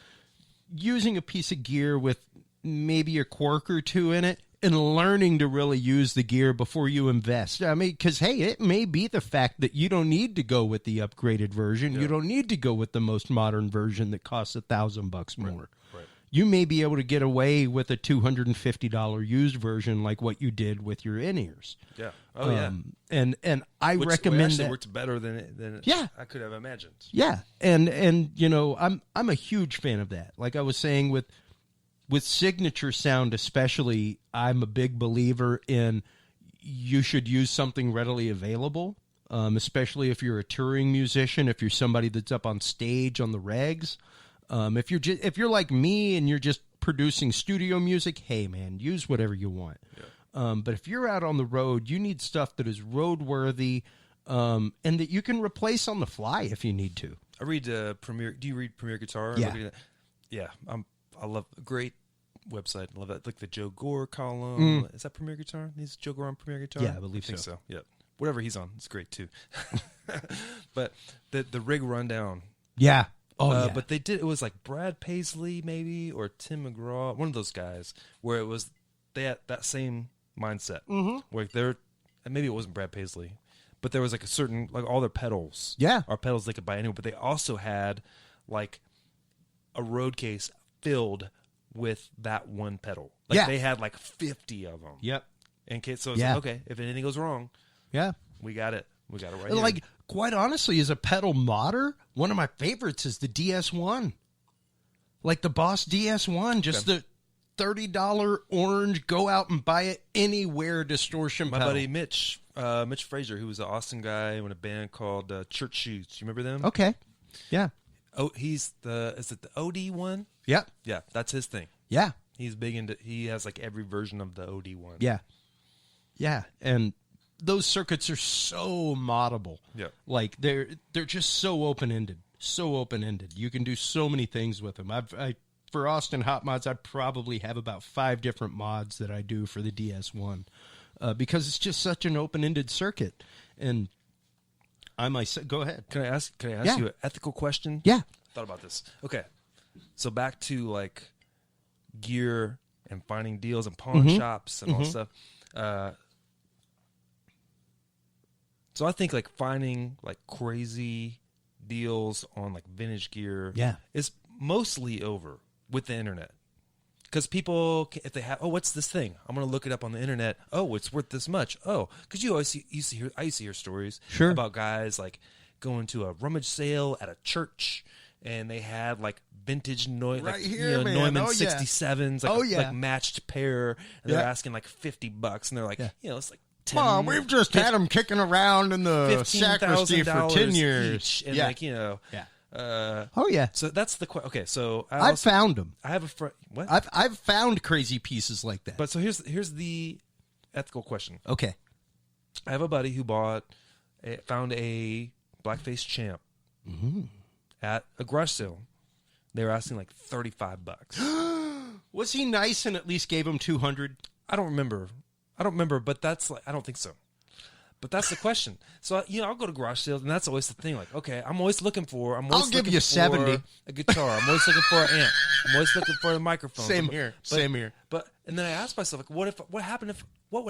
Speaker 4: using a piece of gear with maybe a quirk or two in it and learning to really use the gear before you invest. I mean, because, hey, it may be the fact that you don't need to go with the upgraded version. Yeah. You don't need to go with the most modern version that costs $1,000 more.
Speaker 5: Right.
Speaker 4: you may be able to get away with a $250 used version like what you did with your in-ears.
Speaker 5: Yeah. Oh, yeah.
Speaker 4: And I
Speaker 5: Which
Speaker 4: recommend
Speaker 5: actually
Speaker 4: that.
Speaker 5: worked better than
Speaker 4: Yeah.
Speaker 5: I could have imagined.
Speaker 4: Yeah, and you know, I'm a huge fan of that. Like I was saying with signature sound especially, I'm a big believer in you should use something readily available, especially if you're a touring musician, if you're somebody that's up on stage on the regs. If you're like me and you're just producing studio music, hey man, use whatever you want. Yeah. But if you're out on the road, you need stuff that is roadworthy, and that you can replace on the fly if you need to.
Speaker 5: I read Premier. Do you read Premier Guitar?
Speaker 4: Yeah.
Speaker 5: Yeah. I love a great website. I love that. Like the Joe Gore column. Is that Premier Guitar? Is Joe Gore on Premier Guitar?
Speaker 4: Yeah, I believe
Speaker 5: think
Speaker 4: so.
Speaker 5: Yeah. Whatever he's on, it's great too. But the rig rundown.
Speaker 4: Yeah. Oh, yeah.
Speaker 5: But it was like Brad Paisley maybe or Tim McGraw, one of those guys, where it was they had that same mindset. Mm-hmm. Where and maybe it wasn't Brad Paisley, but there was like a certain, like all their pedals.
Speaker 4: Yeah.
Speaker 5: Are pedals they could buy anywhere, but they also had like a road case filled with that one pedal. Like
Speaker 4: Yeah.
Speaker 5: they had like 50 of them.
Speaker 4: Yep.
Speaker 5: In case, so it's
Speaker 4: Yeah.
Speaker 5: like, okay, if anything goes wrong,
Speaker 4: Yeah.
Speaker 5: we got it. We got it right
Speaker 4: And
Speaker 5: here.
Speaker 4: like, quite honestly, as a pedal modder, one of my favorites is the DS1. Like the Boss DS1, just the $30 orange, go out and buy it anywhere distortion
Speaker 5: My
Speaker 4: pedal.
Speaker 5: buddy Mitch Frazier, who was an Austin guy in a band called Church Shoes. Do you remember them?
Speaker 4: Okay. Yeah.
Speaker 5: Oh, is it the OD one?
Speaker 4: Yep.
Speaker 5: Yeah, that's his thing.
Speaker 4: Yeah.
Speaker 5: He's big into, he has like every version of the OD one.
Speaker 4: Yeah. Yeah. And those circuits are so moddable.
Speaker 5: Yeah.
Speaker 4: Like they're just so open-ended. So open-ended. You can do so many things with them. For Austin Hot Mods, I probably have about 5 different mods that I do for the DS1 because it's just such an open-ended circuit. And I myself, go ahead.
Speaker 5: Can I ask
Speaker 4: Yeah.
Speaker 5: you an ethical question?
Speaker 4: Yeah.
Speaker 5: Thought about this. Okay. So back to like gear and finding deals and pawn shops and all stuff. So I think like finding like crazy deals on like vintage gear is mostly over with the internet. Because people, if they have, oh, what's this thing? I'm going to look it up on the internet. Oh, it's worth this much. Oh, because I used to hear stories about guys like going to a rummage sale at a church and they had like vintage Neumann 67s, like matched pair, and they're asking like $50, and they're like, it's like 10.
Speaker 4: Mom, we've just had them kicking around in the sacristy for 10 years.
Speaker 5: Each, and so that's the question. Okay, so
Speaker 4: I've found them.
Speaker 5: I have a friend. What?
Speaker 4: I've found crazy pieces like that.
Speaker 5: But so here's the ethical question.
Speaker 4: Okay.
Speaker 5: I have a buddy who found a blackface champ at a garage sale. They were asking like $35.
Speaker 4: Was he nice and at least gave him 200?
Speaker 5: I don't remember, but that's like, I don't think so. But that's the question. So, I'll go to garage sales, and that's always the thing. Like, okay, I'll
Speaker 4: give you 70.
Speaker 5: A guitar. I'm always looking for an amp. I'm always looking for a microphone.
Speaker 4: Same here.
Speaker 5: But and then I asked myself, like, what would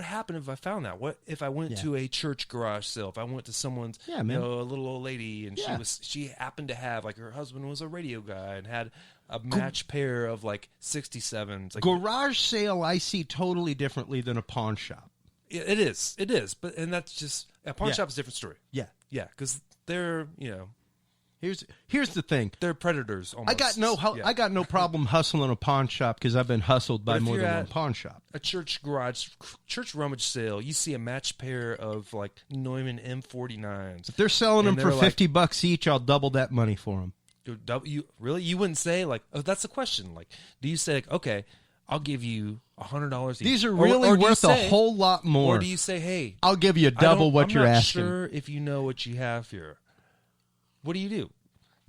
Speaker 5: happen if I found that? What if I went to a church garage sale? If I went to someone's, a little old lady, and she happened to have, like, her husband was a radio guy and had a match pair of like 67s. Like,
Speaker 4: garage sale, I see totally differently than a pawn shop.
Speaker 5: It is, but that's just a pawn shop is a different story.
Speaker 4: Yeah,
Speaker 5: because they're
Speaker 4: Here's the thing.
Speaker 5: they're predators. Almost.
Speaker 4: I got no problem hustling a pawn shop because I've been hustled by more than one pawn shop.
Speaker 5: A church rummage sale. You see a match pair of like Neumann M49s.
Speaker 4: If they're selling them for
Speaker 5: like,
Speaker 4: $50 each, I'll double that money for them.
Speaker 5: You wouldn't say like, oh, that's the question. Like, do you say like, okay, I'll give you $100 each.
Speaker 4: These are really worth a whole lot more.
Speaker 5: Or do you say, hey,
Speaker 4: I'll give you double what you're asking?
Speaker 5: I'm not sure if you know what you have here. What do you do?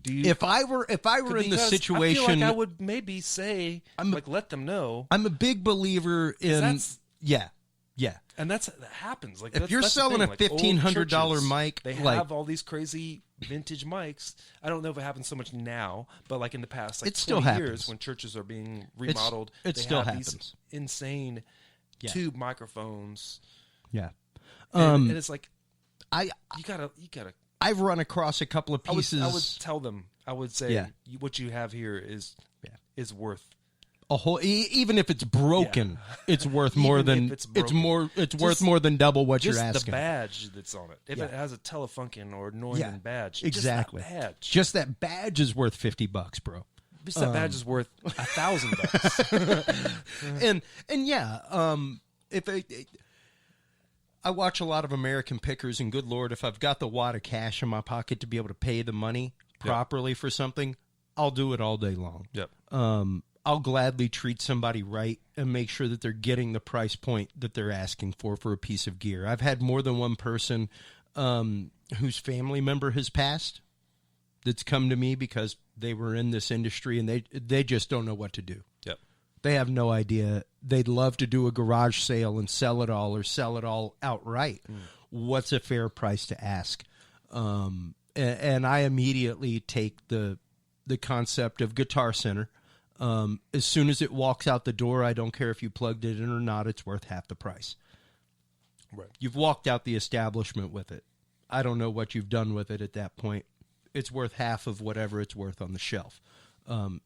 Speaker 4: If I were in the situation,
Speaker 5: I feel like I would maybe say, let them know.
Speaker 4: I'm a big believer in yeah.
Speaker 5: And that happens. Like
Speaker 4: if you're selling a $1,500 mic,
Speaker 5: they have all these crazy vintage mics. I don't know if it happens so much now, but like in the past, like
Speaker 4: it still
Speaker 5: 20
Speaker 4: happens.
Speaker 5: years when churches are being remodeled,
Speaker 4: it still happens.
Speaker 5: These insane tube microphones.
Speaker 4: Yeah,
Speaker 5: and it's like you gotta.
Speaker 4: I've run across a couple of pieces.
Speaker 5: I would tell them. I would say what you have here is worth
Speaker 4: a whole, even if it's broken, it's worth more
Speaker 5: Even
Speaker 4: than
Speaker 5: if it's broken.
Speaker 4: it's worth more than double what
Speaker 5: Just
Speaker 4: you're
Speaker 5: the
Speaker 4: asking.
Speaker 5: badge that's on it. If
Speaker 4: Yeah.
Speaker 5: it has a Telefunken or Neumann badge,
Speaker 4: exactly.
Speaker 5: just that badge.
Speaker 4: Just that badge is worth $50, bro.
Speaker 5: Just that badge is worth $1,000.
Speaker 4: And yeah, if I watch a lot of American pickers, and good Lord, if I've got the wad of cash in my pocket to be able to pay the money properly for something, I'll do it all day long.
Speaker 5: Yep.
Speaker 4: I'll gladly treat somebody right and make sure that they're getting the price point that they're asking for a piece of gear. I've had more than one person whose family member has passed that's come to me because they were in this industry and they just don't know what to do.
Speaker 5: Yep.
Speaker 4: They have no idea. They'd love to do a garage sale and sell it all or sell it all outright. What's a fair price to ask? And I immediately take the concept of Guitar Center. As soon as it walks out the door, I don't care if you plugged it in or not, it's worth half the price.
Speaker 5: Right.
Speaker 4: You've walked out the establishment with it. I don't know what you've done with it at that point. It's worth half of whatever it's worth on the shelf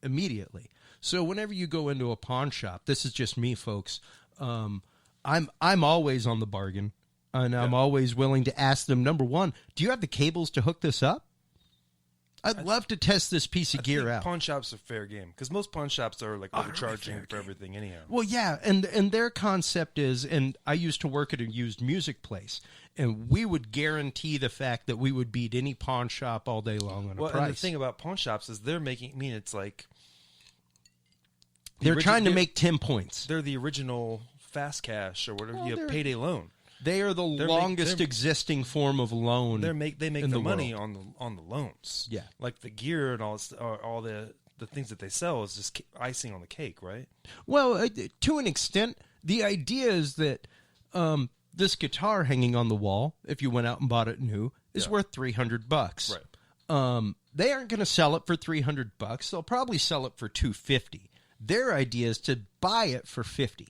Speaker 4: immediately. So whenever you go into a pawn shop, this is just me, folks. I'm always on the bargain, and I'm always willing to ask them, number one, do you have the cables to hook this up? I'd love to test this piece of gear out.
Speaker 5: Pawn shops are fair game because most pawn shops are like overcharging for everything anyhow.
Speaker 4: Well, yeah, and their concept is, and I used to work at a used music place, and we would guarantee the fact that we would beat any pawn shop all day long on a price.
Speaker 5: And the thing about pawn shops is they're making, I mean, it's like
Speaker 4: they're trying to make 10 points.
Speaker 5: They're the original fast cash or whatever.
Speaker 4: Well,
Speaker 5: you have payday loan.
Speaker 4: They are the longest existing form of loan.
Speaker 5: They make the money on the loans.
Speaker 4: Yeah,
Speaker 5: like the gear and all the things that they sell is just icing on the cake, right?
Speaker 4: Well, to an extent, the idea is that this guitar hanging on the wall, if you went out and bought it new, is worth $300.
Speaker 5: Right.
Speaker 4: They aren't going to sell it for $300. They'll probably sell it for $250. Their idea is to buy it for $50.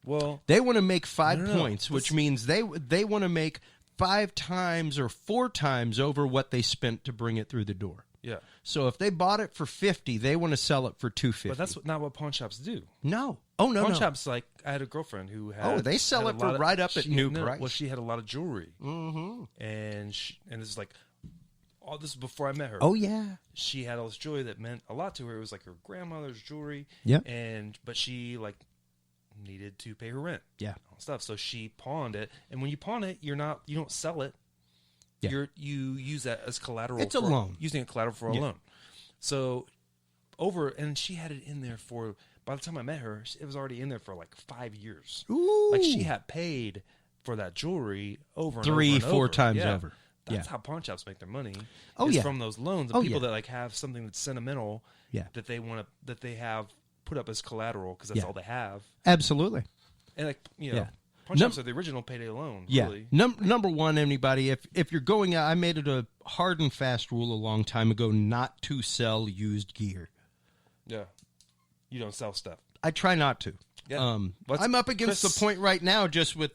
Speaker 5: Well,
Speaker 4: they want to make 5 points,
Speaker 5: No.
Speaker 4: which means they want to make 5 times or 4 times over what they spent to bring it through the door.
Speaker 5: Yeah.
Speaker 4: So if they bought it for $50, they want to sell it for $250.
Speaker 5: But that's not what pawn shops do.
Speaker 4: No. Oh no.
Speaker 5: Pawn shops, like I had a girlfriend who had.
Speaker 4: Oh, they sell it for right up at new price.
Speaker 5: Well, she had a lot of jewelry,
Speaker 4: mm-hmm.
Speaker 5: and this is like, all this is before I met her.
Speaker 4: Oh yeah.
Speaker 5: She had all this jewelry that meant a lot to her. It was like her grandmother's jewelry.
Speaker 4: Yeah.
Speaker 5: But she like needed to pay her rent.
Speaker 4: Yeah.
Speaker 5: All stuff. So she pawned it, and when you pawn it, you don't sell it.
Speaker 4: Yeah.
Speaker 5: You use that as collateral.
Speaker 4: It's a loan.
Speaker 5: Using a collateral for a loan. So and she had it in there for. By the time I met her, it was already in there for like 5 years.
Speaker 4: Ooh.
Speaker 5: Like she had paid for that jewelry over and
Speaker 4: 3,
Speaker 5: over and
Speaker 4: 4
Speaker 5: over.
Speaker 4: times over.
Speaker 5: That's how pawn shops make their money.
Speaker 4: Oh,
Speaker 5: is
Speaker 4: yeah.
Speaker 5: from those loans of people that like have something that's sentimental.
Speaker 4: Yeah.
Speaker 5: That they have put up as collateral because that's all they have.
Speaker 4: Absolutely.
Speaker 5: And like pawn shops are the original payday loan.
Speaker 4: Yeah.
Speaker 5: Really.
Speaker 4: Number one, anybody, if you're going out, I made it a hard and fast rule a long time ago not to sell used gear.
Speaker 5: Yeah. You don't sell stuff.
Speaker 4: I try not to.
Speaker 5: Yeah.
Speaker 4: I'm up against the point right now just with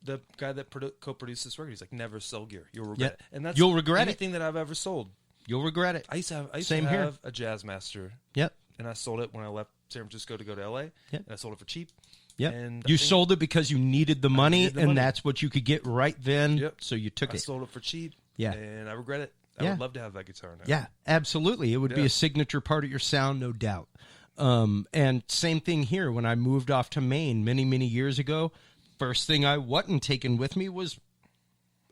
Speaker 5: the guy that co-produced this record. He's like, never sell gear. You'll regret it. And that's
Speaker 4: You'll regret
Speaker 5: anything that I've ever sold.
Speaker 4: You'll regret it.
Speaker 5: I used to have
Speaker 4: Same here.
Speaker 5: a Jazzmaster.
Speaker 4: Yep.
Speaker 5: And I sold it when I left San Francisco to go to LA.
Speaker 4: Yep.
Speaker 5: And I sold it for cheap.
Speaker 4: Yep.
Speaker 5: And
Speaker 4: you sold it because you needed the money,
Speaker 5: needed the money.
Speaker 4: that's what you could get right then.
Speaker 5: Yep.
Speaker 4: So you took
Speaker 5: I
Speaker 4: it.
Speaker 5: sold it for cheap.
Speaker 4: Yeah.
Speaker 5: And I regret it. I would love to have that guitar now.
Speaker 4: Yeah, absolutely. It would be
Speaker 5: Yeah.
Speaker 4: a signature part of your sound, no doubt. And same thing here. When I moved off to Maine many, many years ago, first thing I wasn't taking with me was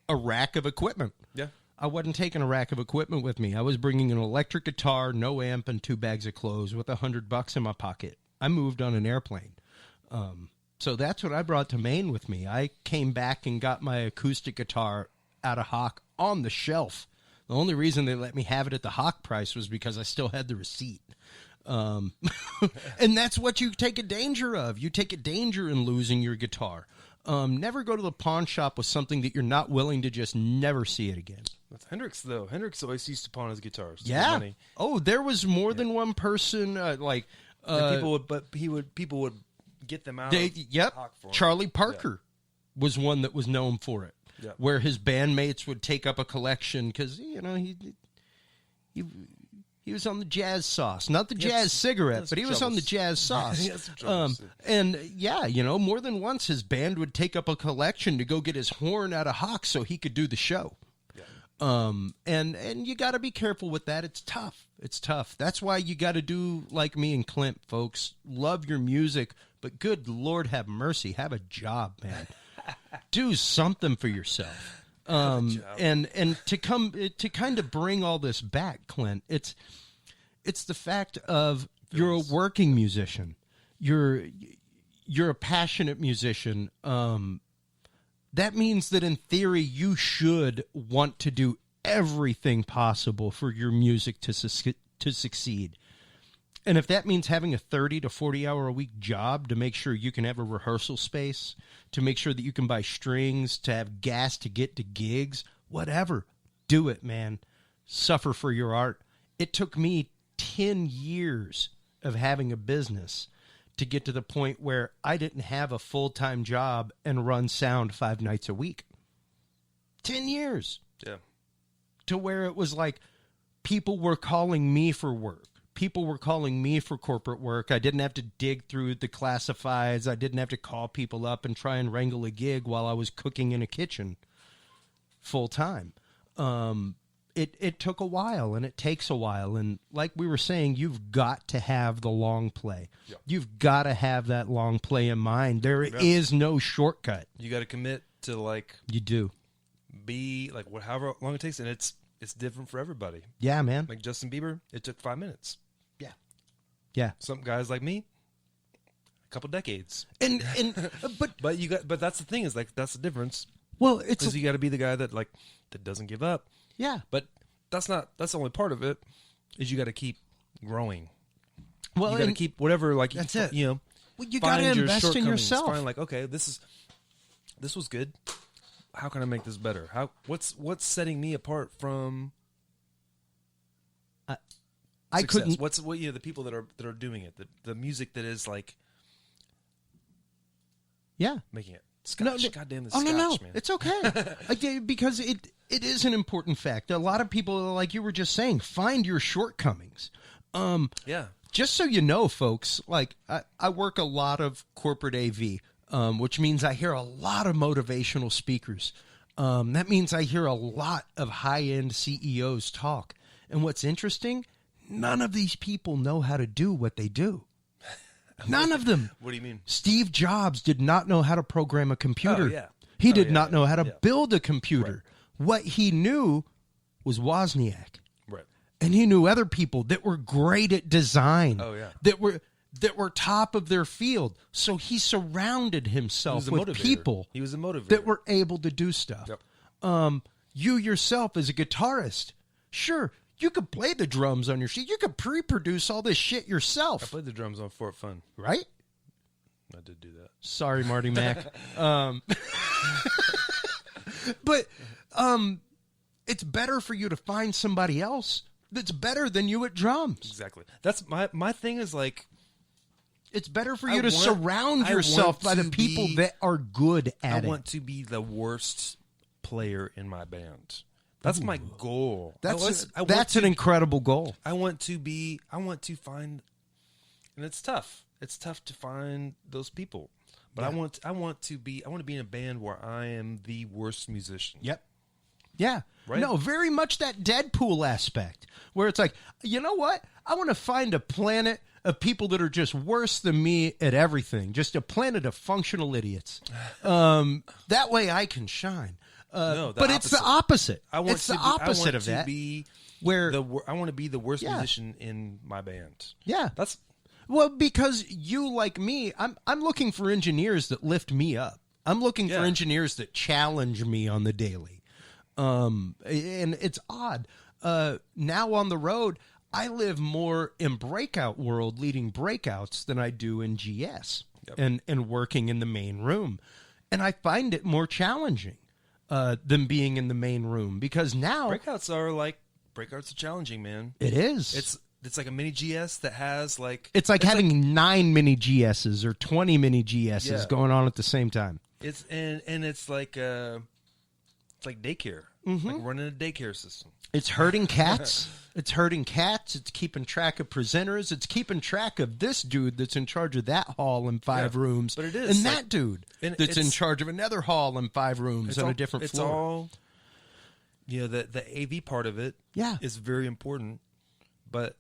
Speaker 4: a rack of equipment.
Speaker 5: Yeah.
Speaker 4: I wasn't taking a rack of equipment with me. I was bringing an electric guitar, no amp, and 2 bags of clothes with $100 in my pocket. I moved on an airplane. So that's what I brought to Maine with me. I came back and got my acoustic guitar out of Hawk on the shelf. The only reason they let me have it at the Hawk price was because I still had the receipt. And that's what you take a danger of. You take a danger in losing your guitar. Never go to the pawn shop with something that you're not willing to just never see it again.
Speaker 5: That's Hendrix, though. Hendrix always used to pawn his guitars.
Speaker 4: Yeah.
Speaker 5: Money.
Speaker 4: Oh, there was more than one person.
Speaker 5: People would get them out.
Speaker 4: Yep.
Speaker 5: Hawk for him.
Speaker 4: Charlie Parker was one that was known for it.
Speaker 5: Yep.
Speaker 4: Where his bandmates would take up a collection because he He was on the jazz sauce, not the jazz cigarette, but he was on the jazz sauce. And yeah, you know, more than once his band would take up a collection to go get his horn out of hock so he could do the show. Yeah. And you got to be careful with that. It's tough. It's tough. That's why you got to do like me and Clint, folks. Love your music, but good Lord have mercy, have a job, man. Do something for yourself. And to kind of bring all this back, Clint, it's the fact of you're a working musician. You're a passionate musician. That means that in theory you should want to do everything possible for your music to succeed. And if that means having a 30 to 40 hour a week job to make sure you can have a rehearsal space, to make sure that you can buy strings, to have gas to get to gigs, whatever, do it, man. Suffer for your art. It took me 10 years of having a business to get to the point where I didn't have a full-time job and run sound 5 nights a week. 10 years.
Speaker 5: Yeah.
Speaker 4: To where it was like people were calling me for work. People were calling me for corporate work. I didn't have to dig through the classifieds. I didn't have to call people up and try and wrangle a gig while I was cooking in a kitchen full time. It took a while, and it takes a while. And like we were saying, you've got to have the long play. Yep. You've got to have that long play in mind. There is no shortcut.
Speaker 5: You got to commit to like
Speaker 4: you do
Speaker 5: be like however long it takes, and it's different for everybody.
Speaker 4: Yeah, man.
Speaker 5: Like Justin Bieber, it took 5 minutes.
Speaker 4: Yeah.
Speaker 5: Some guys like me, a couple decades.
Speaker 4: And
Speaker 5: but that's the thing is like that's the difference.
Speaker 4: Well, it's
Speaker 5: because you got to be the guy that doesn't give up.
Speaker 4: Yeah.
Speaker 5: But that's the only part of it is you got to keep growing.
Speaker 4: Well,
Speaker 5: you got to keep whatever
Speaker 4: that's it.
Speaker 5: You know.
Speaker 4: Well, you got to invest in yourself.
Speaker 5: Find like, okay, this was good. How can I make this better? What's setting me apart from
Speaker 4: I
Speaker 5: success?
Speaker 4: couldn't.
Speaker 5: The people that are doing it, the music that is like, making it. Scotch.
Speaker 4: No,
Speaker 5: goddamn the
Speaker 4: oh,
Speaker 5: Scotch,
Speaker 4: no,
Speaker 5: man.
Speaker 4: It's okay. Because it is an important fact. A lot of people, like you were just saying, find your shortcomings. Just so you know, folks, like I work a lot of corporate AV, which means I hear a lot of motivational speakers. That means I hear a lot of high-end CEOs talk. And what's interesting, none of these people know how to do what they do. None of them.
Speaker 5: What do you mean?
Speaker 4: Steve Jobs did not know how to program a computer.
Speaker 5: Oh, yeah.
Speaker 4: He did not know how to build a computer.
Speaker 5: Right.
Speaker 4: What he knew was Wozniak.
Speaker 5: Right.
Speaker 4: And he knew other people that were great at design.
Speaker 5: Oh, yeah.
Speaker 4: That were top of their field. So he surrounded himself with people.
Speaker 5: He was a motivator.
Speaker 4: That were able to do stuff.
Speaker 5: Yep.
Speaker 4: You yourself as a guitarist, sure, you could play the drums on your shit. You could pre-produce all this shit yourself.
Speaker 5: I played the drums on For Fun.
Speaker 4: Right?
Speaker 5: I did do that.
Speaker 4: Sorry, Marty Mac. But it's better for you to find somebody else that's better than you at drums.
Speaker 5: Exactly. That's my thing is like,
Speaker 4: it's better for you to surround yourself by the people that are good at it.
Speaker 5: I want to be the worst player in my band. That's my goal.
Speaker 4: That's an incredible goal.
Speaker 5: I want to find, and it's tough. It's tough to find those people. But I want to be in a band where I am the worst musician.
Speaker 4: Yep. Yeah.
Speaker 5: Right?
Speaker 4: No, very much that Deadpool aspect where it's like, you know what? I want to find a planet of people that are just worse than me at everything. Just a planet of functional idiots. That way I can shine. But it's the opposite. It's the opposite of that. Where
Speaker 5: I want to be the worst musician in my band.
Speaker 4: Yeah. Well, because you, like me, I'm looking for engineers that lift me up. I'm looking for engineers that challenge me on the daily. And it's odd. Now on the road, I live more in breakout world, leading breakouts, than I do in GS and working in the main room. And I find it more challenging than being in the main room, because now
Speaker 5: breakouts are challenging, man.
Speaker 4: It is.
Speaker 5: It's like a mini GS that has
Speaker 4: it's like having 9 mini GSs or 20 mini GSs going on at the same time.
Speaker 5: It's like daycare. like running a daycare system.
Speaker 4: It's herding cats. It's herding cats. It's keeping track of presenters. It's keeping track of this dude that's in charge of that hall and 5 rooms.
Speaker 5: But it is.
Speaker 4: And that dude that's in charge of another hall and 5 rooms on a different floor.
Speaker 5: It's all, the AV part of it is very important. But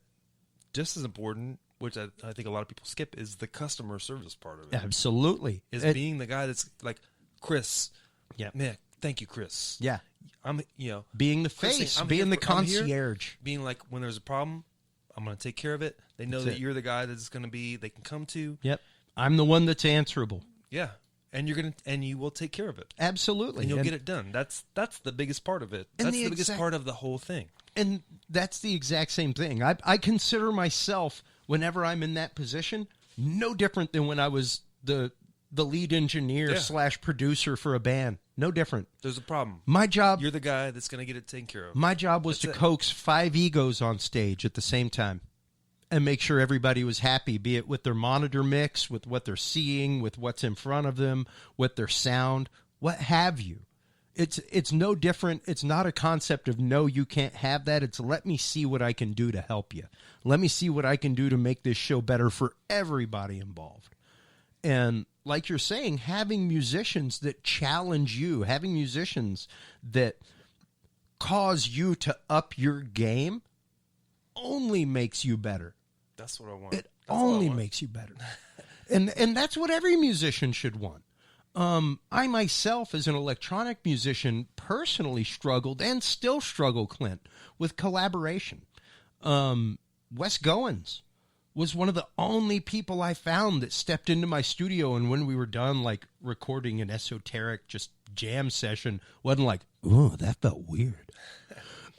Speaker 5: just as important, which I think a lot of people skip, is the customer service part of it.
Speaker 4: Absolutely.
Speaker 5: Being the guy that's like, Chris, man, thank you, Chris.
Speaker 4: Yeah.
Speaker 5: I'm,
Speaker 4: being the
Speaker 5: Chris,
Speaker 4: face,
Speaker 5: I'm
Speaker 4: being the
Speaker 5: I'm here,
Speaker 4: concierge.
Speaker 5: being like, when there's a problem, I'm going to take care of it. They know that you're the guy that's going to they can come to.
Speaker 4: Yep. I'm the one that's answerable.
Speaker 5: Yeah. And you will take care of it.
Speaker 4: Absolutely.
Speaker 5: And you'll get it done. That's the biggest part of it. That's the biggest part of the whole thing.
Speaker 4: And that's the exact same thing. I consider myself, whenever I'm in that position, no different than when I was the lead engineer / producer for a band. No different.
Speaker 5: There's a problem.
Speaker 4: My job...
Speaker 5: You're the guy that's going to get it taken care of.
Speaker 4: My job was to coax 5 egos on stage at the same time and make sure everybody was happy, be it with their monitor mix, with what they're seeing, with what's in front of them, with their sound, what have you. It's no different. It's not a concept of, no, you can't have that. It's, let me see what I can do to help you. Let me see what I can do to make this show better for everybody involved. And like you're saying, having musicians that challenge you, having musicians that cause you to up your game only makes you better.
Speaker 5: That's what I want.
Speaker 4: It only makes you better. and that's what every musician should want. I myself, as an electronic musician, personally struggled and still struggle, Clint, with collaboration. Wes Goins was one of the only people I found that stepped into my studio, and when we were done, like, recording an esoteric just jam session, wasn't like, ooh, that felt weird.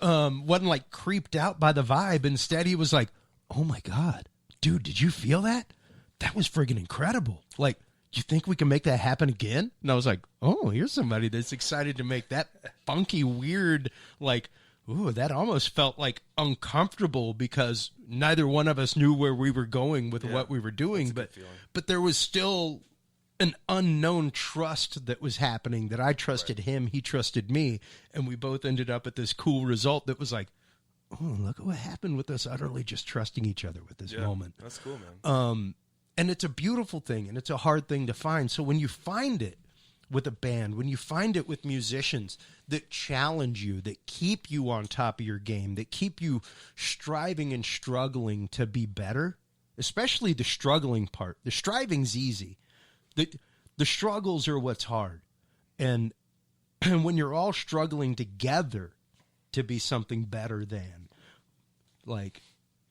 Speaker 4: Wasn't like creeped out by the vibe. Instead, he was like, oh my God, dude, did you feel that? That was friggin' incredible. Like, you think we can make that happen again? And I was like, oh, here's somebody that's excited to make that funky, weird, like, ooh, that almost felt like uncomfortable because neither one of us knew where we were going with what we were doing. But there was still an unknown trust that was happening, that I trusted him, he trusted me, and we both ended up at this cool result that was like, oh, look at what happened with us utterly just trusting each other with this moment.
Speaker 5: That's cool, man.
Speaker 4: And it's a beautiful thing, and it's a hard thing to find. So when you find it with a band, when you find it with musicians that challenge you, that keep you on top of your game, that keep you striving and struggling to be better, especially the struggling part. The striving's easy. The struggles are what's hard. And when you're all struggling together to be something better than, like...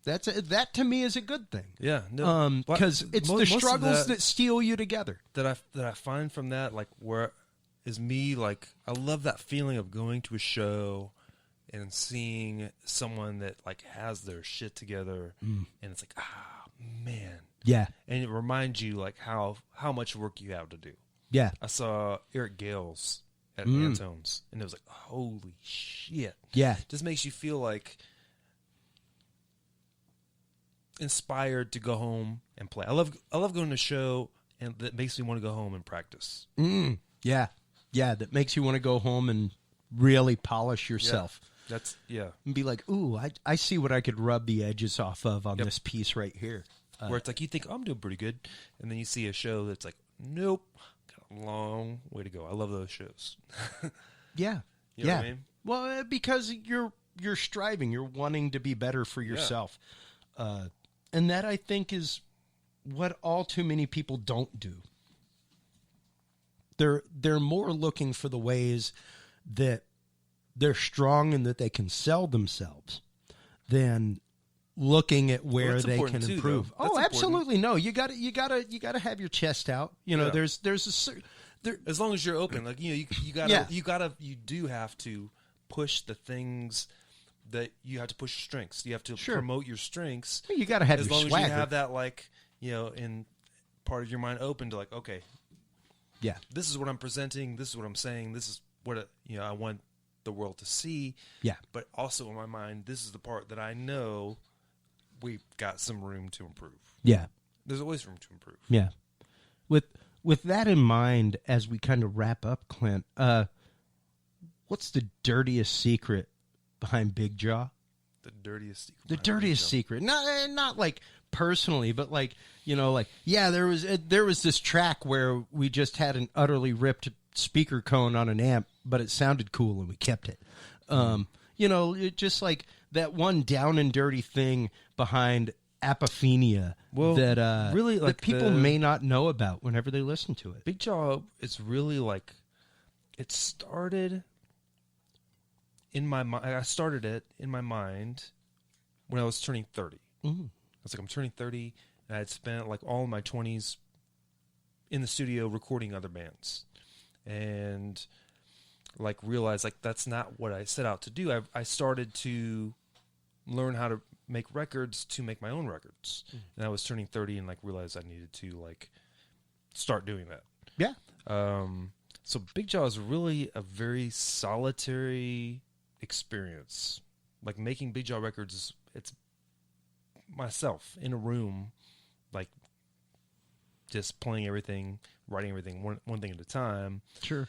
Speaker 4: That to me is a good thing.
Speaker 5: Yeah, no,
Speaker 4: because it's the struggles that steel you together.
Speaker 5: That I find from that, like, where is me, like, I love that feeling of going to a show and seeing someone that, like, has their shit together, and it's like, man,
Speaker 4: yeah,
Speaker 5: and it reminds you, like, how much work you have to do.
Speaker 4: Yeah,
Speaker 5: I saw Eric Gales at Antone's, and it was like, holy shit.
Speaker 4: Yeah,
Speaker 5: just makes you feel like inspired to go home and play. I love going to a show, and that makes me want to go home and practice.
Speaker 4: Yeah, that makes you want to go home and really polish yourself.
Speaker 5: And
Speaker 4: be like, ooh, I see what I could rub the edges off of on this piece right here.
Speaker 5: Where it's like, you think, oh, I'm doing pretty good, and then you see a show that's like, nope, got a long way to go. I love those shows.
Speaker 4: Yeah,
Speaker 5: you know what I mean?
Speaker 4: Well, because you're striving, you're wanting to be better for yourself. And that, I think, is what all too many people don't do. They're more looking for the ways that they're strong and that they can sell themselves than looking at where they can improve. Oh, absolutely. No, you got to have your chest out. You know, there's
Speaker 5: as long as you're open, like, you do have to push the things that you have to push your strengths. You have to promote your strengths.
Speaker 4: You got to have
Speaker 5: as
Speaker 4: your
Speaker 5: long
Speaker 4: swagger.
Speaker 5: as you have that, like, in part of your mind open to, like, okay, this is what I'm presenting. This is what I'm saying. This is what I want the world to see. Yeah. But also in my mind, this is the part that I know we've got some room to improve.
Speaker 4: Yeah.
Speaker 5: There's always room to improve.
Speaker 4: Yeah. With that in mind, as we kind of wrap up, Clint, What's the dirtiest secret behind Big Jaw?
Speaker 5: The dirtiest secret.
Speaker 4: The
Speaker 5: behind
Speaker 4: dirtiest
Speaker 5: Big Jaw.
Speaker 4: secret. Not like personally, but like, yeah, there was this track where we just had an utterly ripped speaker cone on an amp, but it sounded cool and we kept it. It just like that one down and dirty thing behind Apophenia that
Speaker 5: really, like,
Speaker 4: that people may not know about whenever they listen to it.
Speaker 5: Big Jaw is really like, it started in my mind. I started it in my mind when I was turning 30.
Speaker 4: Mm-hmm.
Speaker 5: I was like, I'm turning 30, and I had spent like all my 20s in the studio recording other bands, and like realized like that's not what I set out to do. I started to learn how to make records to make my own records, and I was turning 30 and like realized I needed to like start doing that.
Speaker 4: Yeah.
Speaker 5: So Big Jaw is really a very solitary experience. Like making Big Jaw records, it's myself in a room, like just playing everything, writing everything one thing at a time.
Speaker 4: Sure.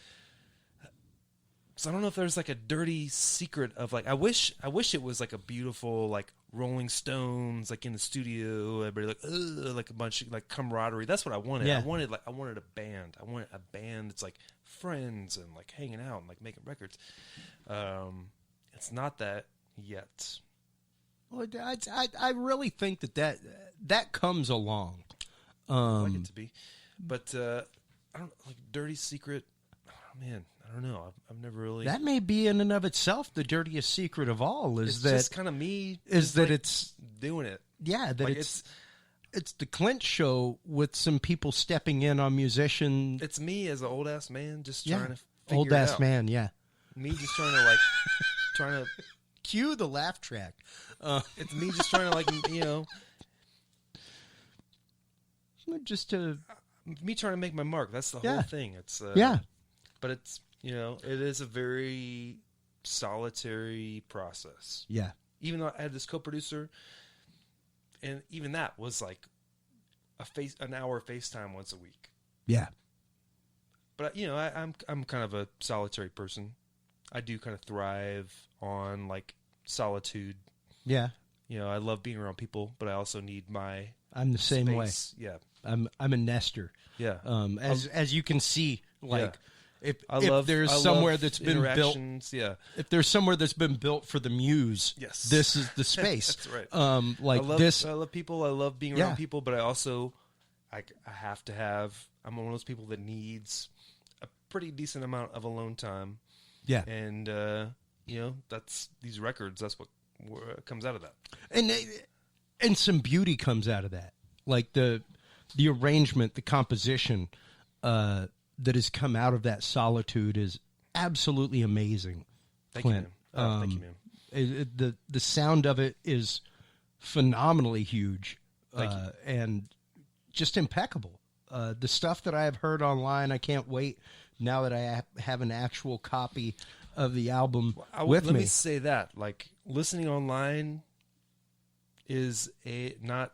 Speaker 5: So I don't know if there's like a dirty secret of like, I wish it was like a beautiful like Rolling Stones like in the studio, everybody like ugh, like a bunch of like camaraderie. That's what I wanted.
Speaker 4: Yeah.
Speaker 5: I wanted a band. I wanted a band that's like friends and like hanging out and like making records. It's not that yet.
Speaker 4: Well, I really think that comes along.
Speaker 5: I like it to be, but I don't like dirty secret. Oh, man, I don't know. I've never really.
Speaker 4: That may be in and of itself the dirtiest secret of all.
Speaker 5: It's just kind of me.
Speaker 4: Is that
Speaker 5: like
Speaker 4: it's
Speaker 5: doing it?
Speaker 4: Yeah, that
Speaker 5: Like,
Speaker 4: it's the Clint show with some people stepping in on musician.
Speaker 5: It's me as an old ass man just
Speaker 4: Yeah.
Speaker 5: trying to figure
Speaker 4: Old
Speaker 5: it
Speaker 4: ass
Speaker 5: out.
Speaker 4: man, yeah.
Speaker 5: Me just trying to like trying to.
Speaker 4: Cue the laugh track.
Speaker 5: It's me just trying to like
Speaker 4: just to
Speaker 5: me trying to make my mark. That's the
Speaker 4: Yeah.
Speaker 5: whole thing. It's
Speaker 4: yeah.
Speaker 5: but it's it is a very solitary process.
Speaker 4: Yeah.
Speaker 5: Even though I had this co-producer, and even that was like an hour FaceTime once a week.
Speaker 4: Yeah.
Speaker 5: But I'm kind of a solitary person. I do kind of thrive on like solitude.
Speaker 4: Yeah.
Speaker 5: I love being around people, but I also need my
Speaker 4: I'm the same
Speaker 5: space.
Speaker 4: way.
Speaker 5: Yeah,
Speaker 4: I'm a nester.
Speaker 5: yeah.
Speaker 4: As you can see, like
Speaker 5: I
Speaker 4: if there's somewhere that's been built,
Speaker 5: yeah.
Speaker 4: if there's somewhere that's been built for the muse,
Speaker 5: Yes.
Speaker 4: this is the space.
Speaker 5: That's right.
Speaker 4: Like
Speaker 5: I love,
Speaker 4: this.
Speaker 5: I love people. I love being
Speaker 4: Yeah.
Speaker 5: around people, but I also, I have to have. I'm one of those people that needs a pretty decent amount of alone time,
Speaker 4: Yeah.
Speaker 5: and that's these records. That's what comes out of that.
Speaker 4: And some beauty comes out of that, like the arrangement, the composition that has come out of that solitude is absolutely amazing.
Speaker 5: Thank
Speaker 4: Clint.
Speaker 5: you, man. Thank you, man.
Speaker 4: The sound of it is phenomenally huge
Speaker 5: Thank you.
Speaker 4: and just impeccable. The stuff that I have heard online, I can't wait now that I have an actual copy of the album with
Speaker 5: Let
Speaker 4: me.
Speaker 5: me say that, like, listening online is not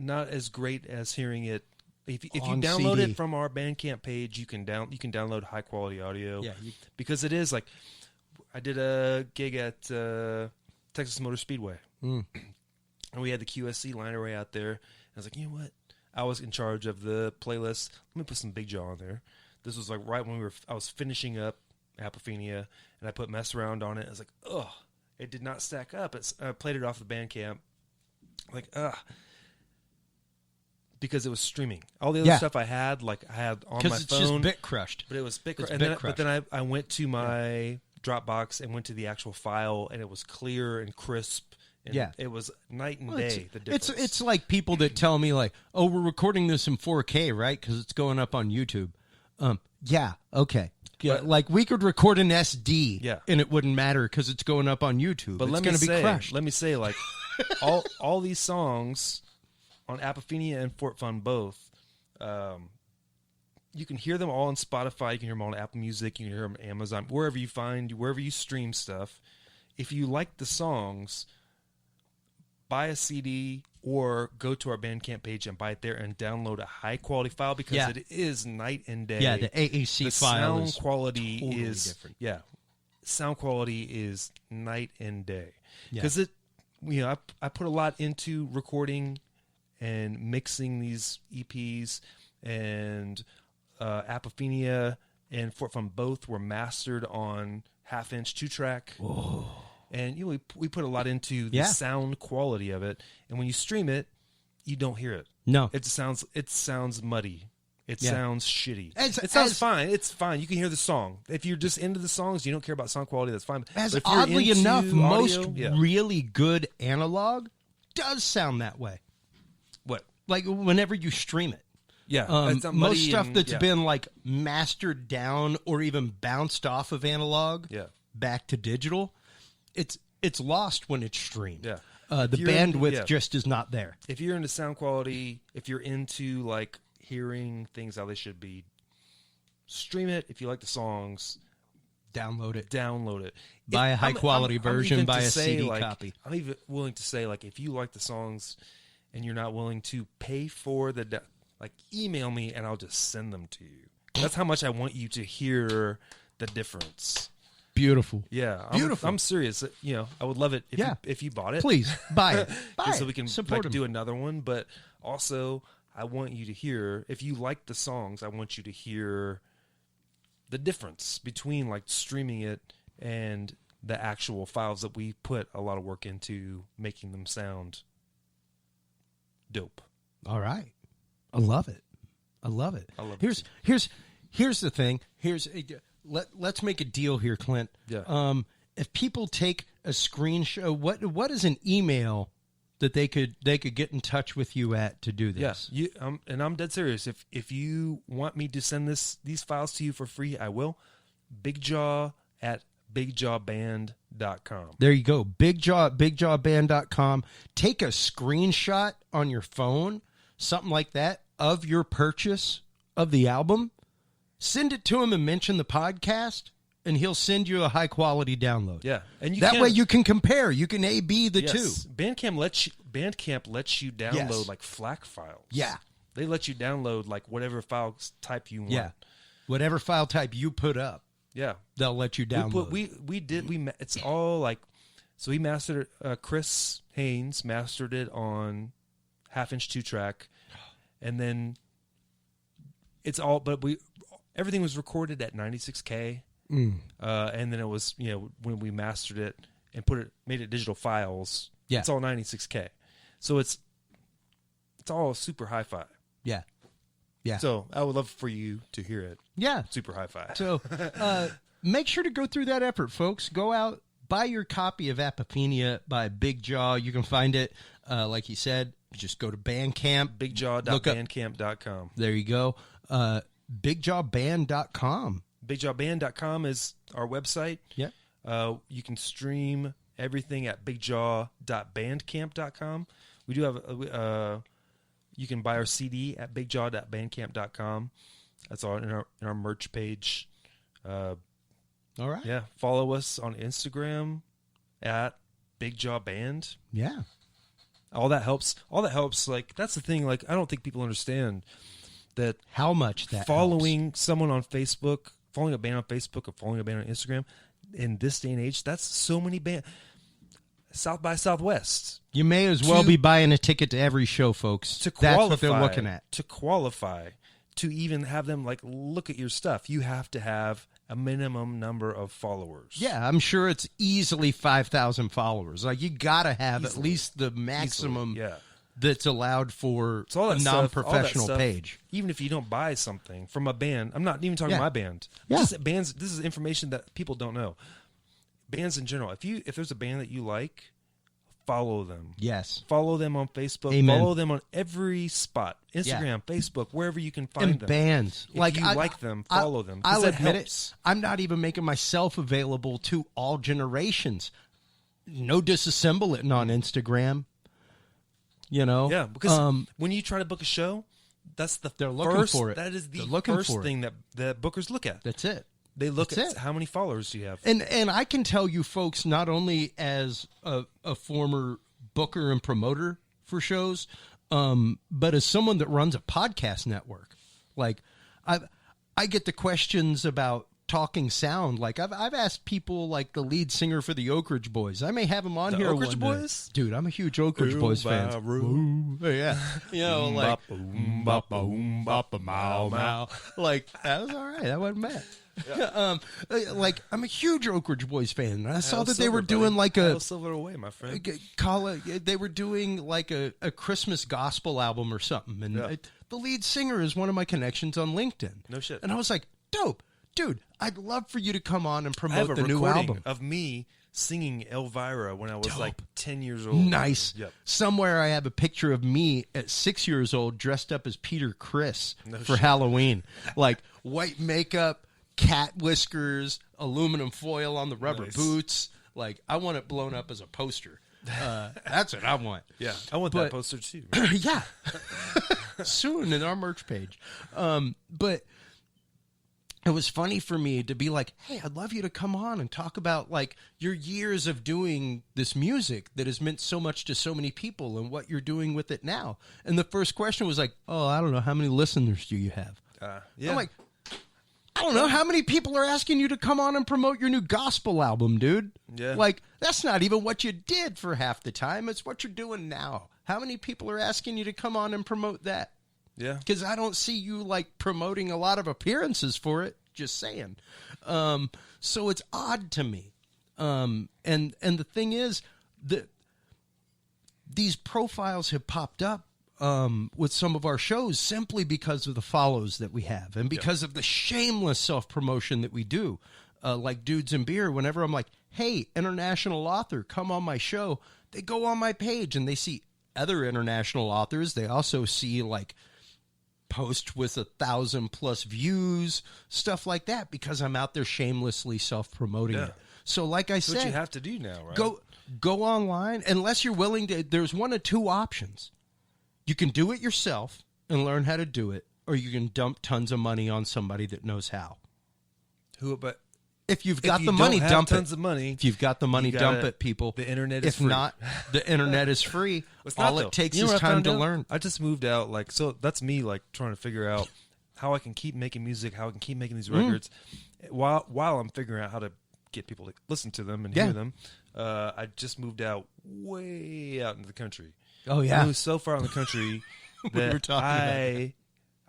Speaker 5: as great as hearing it. If you
Speaker 4: On
Speaker 5: download
Speaker 4: CD.
Speaker 5: it from our Bandcamp page, you can download high quality audio.
Speaker 4: Yeah,
Speaker 5: because it is like, I did a gig at Texas Motor Speedway, and we had the QSC line array out there. And I was like, you know what? I was in charge of the playlist. Let me put some Big Jaw on there. This was like right when I was finishing up Apophenia, and I put Mess Around on it. I was like, ugh, it did not stack up. I played it off the Bandcamp, like, because it was streaming. All the other stuff I had on my phone.
Speaker 4: Because it's just bit crushed.
Speaker 5: But it was bit
Speaker 4: It's
Speaker 5: crushed.
Speaker 4: bit
Speaker 5: But then I went to my Dropbox and went to the actual file, and it was clear and crisp. And
Speaker 4: Yeah.
Speaker 5: it was night and
Speaker 4: Well,
Speaker 5: day. The difference.
Speaker 4: It's like people that tell me like, oh, we're recording this in 4K, right? Because it's going up on YouTube. Yeah, okay. Yeah,
Speaker 5: But-
Speaker 4: like we could record an SD,
Speaker 5: Yeah.
Speaker 4: and it wouldn't matter because it's going up on YouTube.
Speaker 5: But
Speaker 4: it's
Speaker 5: let
Speaker 4: going
Speaker 5: me
Speaker 4: to be
Speaker 5: say,
Speaker 4: crushed.
Speaker 5: let me say, like all these songs on Apophenia and Fort Fun both, you can hear them all on Spotify. You can hear them on Apple Music. You can hear them on Amazon, wherever you stream stuff. If you like the songs, buy a CD or go to our Bandcamp page and buy it there and download a high quality file because
Speaker 4: Yeah.
Speaker 5: it is night and day.
Speaker 4: Yeah, the AAC
Speaker 5: the
Speaker 4: file
Speaker 5: sound
Speaker 4: is
Speaker 5: quality
Speaker 4: totally
Speaker 5: is
Speaker 4: different.
Speaker 5: Yeah, sound quality is night and day.
Speaker 4: Yeah.
Speaker 5: Because I put a lot into recording and mixing these EPs, and Apophenia and from both were mastered on half-inch 2-track.
Speaker 4: Whoa.
Speaker 5: And we put a lot into the sound quality of it, and when you stream it, you don't hear it.
Speaker 4: No.
Speaker 5: It sounds muddy. It
Speaker 4: Yeah.
Speaker 5: sounds shitty.
Speaker 4: As-
Speaker 5: It sounds
Speaker 4: as-
Speaker 5: fine. It's fine. You can hear the song. If you're just into the songs, you don't care about sound quality, that's fine.
Speaker 4: As
Speaker 5: But if you're
Speaker 4: oddly
Speaker 5: into
Speaker 4: enough,
Speaker 5: audio,
Speaker 4: most
Speaker 5: yeah.
Speaker 4: really good analog does sound that way.
Speaker 5: What?
Speaker 4: Like whenever you stream it.
Speaker 5: Yeah. It's not
Speaker 4: Most
Speaker 5: muddy
Speaker 4: stuff
Speaker 5: and-
Speaker 4: that's
Speaker 5: yeah.
Speaker 4: been like mastered down or even bounced off of analog
Speaker 5: Yeah.
Speaker 4: back to digital, it's lost when it's streamed.
Speaker 5: Yeah.
Speaker 4: The
Speaker 5: If you're in-
Speaker 4: bandwidth
Speaker 5: yeah.
Speaker 4: just is not there.
Speaker 5: If you're into sound quality, if you're into like hearing things how they should be, stream it. If you like the songs,
Speaker 4: Download it.
Speaker 5: download it.
Speaker 4: Buy a high-quality version,
Speaker 5: even
Speaker 4: buy
Speaker 5: to
Speaker 4: a
Speaker 5: say,
Speaker 4: CD
Speaker 5: like,
Speaker 4: copy.
Speaker 5: I'm even willing to say, like, if you like the songs and you're not willing to pay for email me and I'll just send them to you. That's how much I want you to hear the difference.
Speaker 4: Beautiful.
Speaker 5: Yeah,
Speaker 4: Beautiful.
Speaker 5: I'm serious. I would love it if you bought it.
Speaker 4: Please buy it. Buy
Speaker 5: Just
Speaker 4: it.
Speaker 5: so we can
Speaker 4: support 'em.
Speaker 5: do another one. But also, I want you to hear, if you like the songs, I want you to hear the difference between like streaming it and the actual files that we put a lot of work into making them sound dope.
Speaker 4: All right. I love it. I love it.
Speaker 5: I love it
Speaker 4: Here's the thing. Let's make a deal here, Clint.
Speaker 5: Yeah.
Speaker 4: If people take a screenshot, what is an email that they could get in touch with you at to do this?
Speaker 5: Yes, and I'm dead serious. If you want me to send these files to you for free, I will. bigjawband.com.
Speaker 4: There you go. bigjawband.com. Take a screenshot on your phone, something like that, of your purchase of the album. Send it to him and mention the podcast, and he'll send you a high-quality download.
Speaker 5: Yeah, and
Speaker 4: that way you can compare. You can A/B the two.
Speaker 5: Bandcamp lets you download
Speaker 4: Yes.
Speaker 5: like FLAC files.
Speaker 4: Yeah.
Speaker 5: They let you download like whatever file type you want.
Speaker 4: Yeah. Whatever file type you put up,
Speaker 5: Yeah.
Speaker 4: they'll let you download.
Speaker 5: It's all like, so we mastered it. Chris Haynes mastered it on half-inch 2-track, and then everything was recorded at 96K. And then it was, when we mastered it and made it digital files,
Speaker 4: Yeah.
Speaker 5: it's all 96K. So it's all super hi-fi.
Speaker 4: Yeah. Yeah.
Speaker 5: So I would love for you to hear it.
Speaker 4: Yeah.
Speaker 5: Super hi-fi.
Speaker 4: So make sure to go through that effort, folks. Go out, buy your copy of Apophenia by Big Jaw. You can find it, like he said, just go to Bandcamp.
Speaker 5: Bigjaw.bandcamp.com.
Speaker 4: There you go. Bigjawband.com.
Speaker 5: Bigjawband.com is our website.
Speaker 4: Yeah.
Speaker 5: You can stream everything at bigjaw.bandcamp.com. We do have you can buy our CD at bigjaw.bandcamp.com. That's all in our merch page.
Speaker 4: All right.
Speaker 5: Yeah, follow us on Instagram at bigjawband.
Speaker 4: Yeah.
Speaker 5: All that helps. Like, that's the thing. Like, I don't think people understand that
Speaker 4: How much that
Speaker 5: following someone on Facebook, following a band on Facebook, or following a band on Instagram in this day and age, that's so many bands. South by Southwest.
Speaker 4: You may as well be buying a ticket to every show, folks.
Speaker 5: To qualify,
Speaker 4: That's what they're looking at.
Speaker 5: To qualify, to even have them like look at your stuff, you have to have a minimum number of followers.
Speaker 4: Yeah, I'm sure it's easily 5,000 followers. Like, you got to have at
Speaker 5: Easily.
Speaker 4: least the maximum
Speaker 5: Yeah.
Speaker 4: that's allowed for
Speaker 5: So all
Speaker 4: a
Speaker 5: that
Speaker 4: non-professional
Speaker 5: stuff,
Speaker 4: page.
Speaker 5: Even if you don't buy something from a band, I'm not even talking
Speaker 4: Yeah.
Speaker 5: my band.
Speaker 4: Yeah.
Speaker 5: Just bands. This is information that people don't know. Bands in general. If there's a band that you like, follow them.
Speaker 4: Yes.
Speaker 5: Follow them on Facebook.
Speaker 4: Amen.
Speaker 5: Follow them on every spot. Instagram, Facebook, wherever you can find
Speaker 4: And
Speaker 5: them.
Speaker 4: bands.
Speaker 5: If you like them, follow them, 'cause
Speaker 4: I'll
Speaker 5: that
Speaker 4: admit
Speaker 5: helps.
Speaker 4: it. I'm not even making myself available to all generations. No disassembling on Instagram. You know?
Speaker 5: Yeah, because when you try to book a show, that's the
Speaker 4: They're looking
Speaker 5: first,
Speaker 4: for it.
Speaker 5: That is the
Speaker 4: They're looking
Speaker 5: first
Speaker 4: for it.
Speaker 5: thing that bookers look at.
Speaker 4: That's it.
Speaker 5: They look
Speaker 4: That's
Speaker 5: at
Speaker 4: it.
Speaker 5: how many followers do you have.
Speaker 4: And I can tell you folks, not only as a former booker and promoter for shows, but as someone that runs a podcast network. Like, I get the questions about talking sound. Like I've asked people like the lead singer for the Oak Ridge Boys. I may have him on
Speaker 5: The
Speaker 4: here.
Speaker 5: Oak Ridge
Speaker 4: one day.
Speaker 5: Boys?
Speaker 4: Dude. I'm a huge Oak Ridge Boys fan. Yeah, you know, like like that was all right. That wasn't bad. Like I'm a huge Oak Ridge Boys fan. And I saw that they were doing like a
Speaker 5: silver away, my friend.
Speaker 4: they were doing like a Christmas gospel album or something, and the lead singer is one of my connections on LinkedIn.
Speaker 5: No shit.
Speaker 4: And I was like, dope, dude. I'd love for you to come on and
Speaker 5: I have
Speaker 4: promote
Speaker 5: a
Speaker 4: the new
Speaker 5: recording
Speaker 4: album.
Speaker 5: of me singing Elvira when I was like 10 years old.
Speaker 4: Nice.
Speaker 5: Yep.
Speaker 4: Somewhere I have a picture of me at 6 years old dressed up as Peter Criss for
Speaker 5: shit.
Speaker 4: Halloween, like white makeup, cat whiskers, aluminum foil on the rubber boots. Like I want it blown up as a poster. That's what I want.
Speaker 5: Yeah, I want that poster too.
Speaker 4: Yeah. Soon in our merch page. But it was funny for me to be like, hey, I'd love you to come on and talk about like your years of doing this music that has meant so much to so many people and what you're doing with it now. And the first question was like, oh, I don't know. How many listeners do you have?
Speaker 5: Yeah.
Speaker 4: I'm like, I don't know. How many people are asking you to come on and promote your new gospel album, dude?
Speaker 5: Yeah.
Speaker 4: Like, that's not even what you did for half the time. It's what you're doing now. How many people are asking you to come on and promote that?
Speaker 5: Yeah.
Speaker 4: Because I don't see you, like, promoting a lot of appearances for it. Just saying. So it's odd to me. And the thing is, these profiles have popped up with some of our shows simply because of the follows that we have and because of the shameless self-promotion that we do. Like Dudes and Beer, whenever I'm like, hey, international author, come on my show, they go on my page and they see other international authors. They also see like posts with 1,000+ views, stuff like that, because I'm out there shamelessly self-promoting it. So like I said,
Speaker 5: what you have to do now, right?
Speaker 4: Go online, unless you're willing to. There's one of two options. You can do it yourself and learn how to do it, or you can dump tons of money on somebody that knows how.
Speaker 5: But
Speaker 4: if you've got the money, dump it.
Speaker 5: Tons of money.
Speaker 4: If you've got the money, dump it, people.
Speaker 5: The internet is
Speaker 4: if
Speaker 5: free.
Speaker 4: not, the internet is free. All it takes is
Speaker 5: what I
Speaker 4: time
Speaker 5: found
Speaker 4: to
Speaker 5: out?
Speaker 4: learn.
Speaker 5: I just moved out, like, so that's me, like, trying to figure out how I can keep making music, how I can keep making these records, while I'm figuring out how to get people to listen to them and hear them. I just moved out way out into the country.
Speaker 4: Oh yeah,
Speaker 5: I moved so far in the country that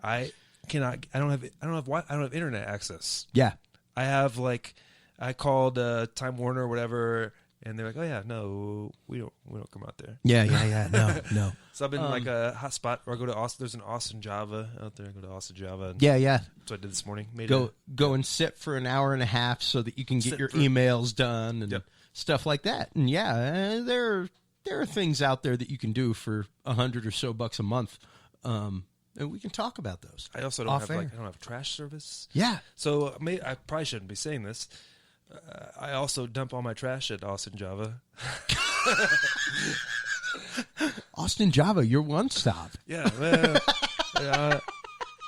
Speaker 5: I don't have internet access.
Speaker 4: Yeah.
Speaker 5: I called Time Warner or whatever, and they're like, "Oh yeah, no, we don't come out there."
Speaker 4: Yeah. No.
Speaker 5: So I've been in like a hot spot where I go to Austin. There's an Austin Java out there. I go to Austin Java. And
Speaker 4: Yeah.
Speaker 5: that's what I did this morning.
Speaker 4: Go and sit for an hour and a half so that you can get your emails done and stuff like that. And there are things out there that you can do for $100 or so a month. And we can talk about those.
Speaker 5: I also don't have trash service.
Speaker 4: Yeah.
Speaker 5: So I probably shouldn't be saying this. I also dump all my trash at Austin Java.
Speaker 4: Austin Java, you're one stop.
Speaker 5: Yeah. Well,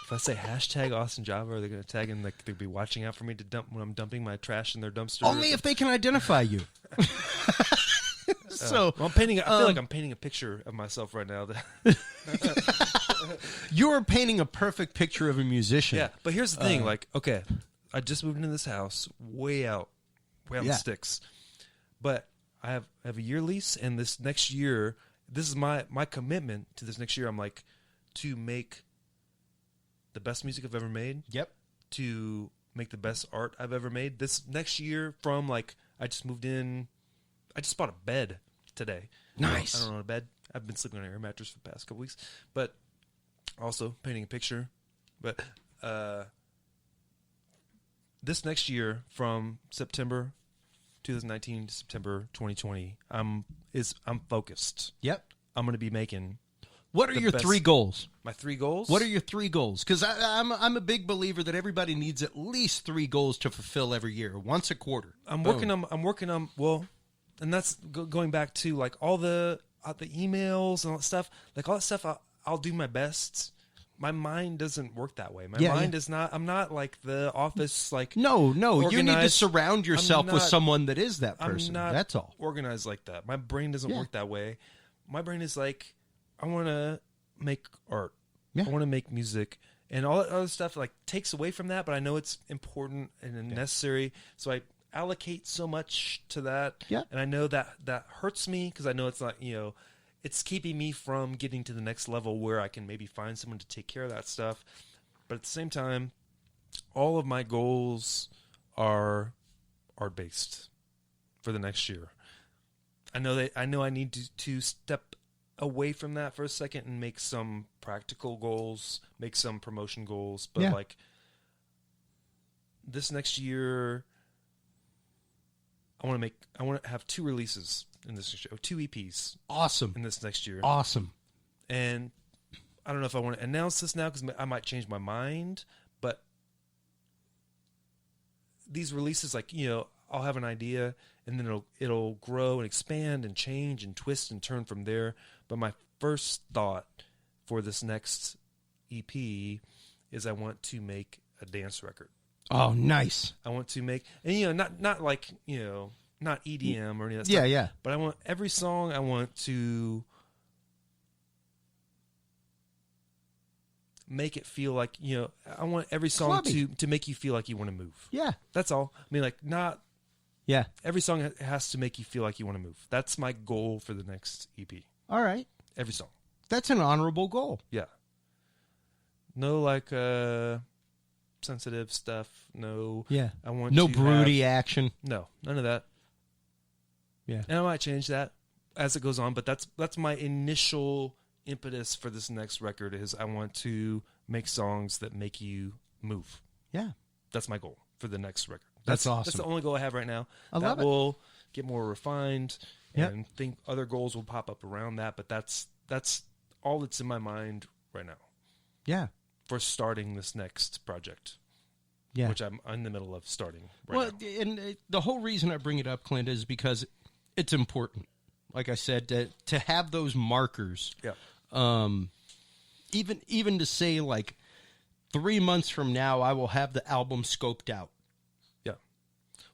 Speaker 5: if I say hashtag Austin Java, are they going to tag in? Like they'll be watching out for me to dump when I'm dumping my trash in their dumpster.
Speaker 4: Only if they can identify you. So
Speaker 5: well, I feel like I'm painting a picture of myself right now.
Speaker 4: You're painting a perfect picture of a musician.
Speaker 5: Yeah, but here's the thing. Like, okay, I just moved into this house way out in the sticks. But I have a year lease, and this next year, this is my commitment to this next year. I'm like, to make the best music I've ever made.
Speaker 4: Yep.
Speaker 5: To make the best art I've ever made. This next year, from like, I just moved in. I just bought a bed today.
Speaker 4: Nice.
Speaker 5: I don't own a bed. I've been sleeping on an air mattress for the past couple weeks. But also painting a picture. But this next year, from September 2019 to September 2020, I'm focused.
Speaker 4: Yep.
Speaker 5: I'm going to be making.
Speaker 4: What are your 3 goals?
Speaker 5: My 3 goals?
Speaker 4: What are your 3 goals? Because I'm a big believer that everybody needs at least 3 goals to fulfill every year, once a quarter.
Speaker 5: I'm working on well, and that's going back to like all the emails and all that stuff. Like all that stuff, I'll do my best. My mind doesn't work that way. My mind is not. I'm not like the office. Like
Speaker 4: no.
Speaker 5: Organized.
Speaker 4: You need to surround yourself with someone that is that person.
Speaker 5: I'm not
Speaker 4: That's all.
Speaker 5: Organized like that. My brain doesn't work that way. My brain is like, I want to make art.
Speaker 4: Yeah.
Speaker 5: I want to make music, and all that other stuff like takes away from that. But I know it's important and necessary, so I allocate so much to that.
Speaker 4: Yeah.
Speaker 5: And I know that hurts me because I know it's not, it's keeping me from getting to the next level where I can maybe find someone to take care of that stuff. But at the same time, all of my goals are based for the next year. I know I need to step away from that for a second and make some practical goals, make some promotion goals. But like this next year, I want to have 2 releases in this next year, 2 EPs.
Speaker 4: Awesome.
Speaker 5: In this next year.
Speaker 4: Awesome.
Speaker 5: And I don't know if I want to announce this now because I might change my mind, but these releases, like, I'll have an idea and then it'll grow and expand and change and twist and turn from there. But my first thought for this next EP is I want to make a dance record.
Speaker 4: Oh, nice.
Speaker 5: I want to make, and not like, not EDM or any of that stuff.
Speaker 4: Yeah.
Speaker 5: But I want every song, I want to make it feel like, I want every song to make you feel like you want to move.
Speaker 4: Yeah.
Speaker 5: That's all. I mean, like, not
Speaker 4: Yeah.
Speaker 5: every song has to make you feel like you want to move. That's my goal for the next EP.
Speaker 4: All right.
Speaker 5: Every song.
Speaker 4: That's an honorable goal.
Speaker 5: Yeah. No, like, sensitive stuff. No.
Speaker 4: Yeah.
Speaker 5: I want
Speaker 4: no
Speaker 5: to
Speaker 4: broody action.
Speaker 5: No, none of that.
Speaker 4: Yeah.
Speaker 5: And I might change that as it goes on, but that's my initial impetus for this next record is I want to make songs that make you move.
Speaker 4: Yeah.
Speaker 5: That's my goal for the next record.
Speaker 4: That's awesome.
Speaker 5: That's the only goal I have right now.
Speaker 4: I love it.
Speaker 5: That will get more refined
Speaker 4: Yep.
Speaker 5: and think other goals will pop up around that, but that's all that's in my mind right now
Speaker 4: Yeah.
Speaker 5: for starting this next project.
Speaker 4: Yeah.
Speaker 5: Which I'm in the middle of starting right now.
Speaker 4: And the whole reason I bring it up, Clint, is because it's important. Like I said, to have those markers.
Speaker 5: Yeah.
Speaker 4: Even to say, like, 3 months from now, I will have the album scoped out.
Speaker 5: Yeah.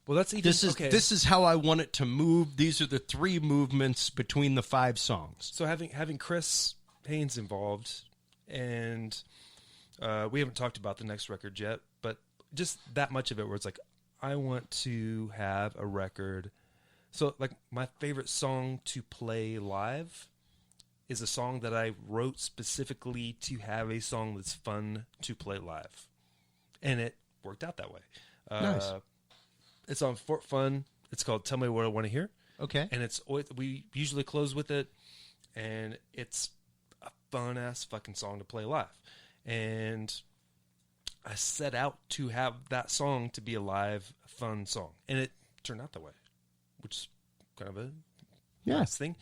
Speaker 5: Well, that's even
Speaker 4: This is how I want it to move. These are the 3 movements between the 5 songs.
Speaker 5: So having Chris Haynes involved, and we haven't talked about the next record yet, but just that much of it where it's like, I want to have a record. So, like, my favorite song to play live is a song that I wrote specifically to have a song that's fun to play live. And it worked out that way.
Speaker 4: Nice.
Speaker 5: It's on Fort Fun. It's called Tell Me What I Want to Hear.
Speaker 4: Okay.
Speaker 5: And we usually close with it, and it's a fun-ass fucking song to play live. And I set out to have that song to be a live, fun song. And it turned out that way, which is kind of a nice thing.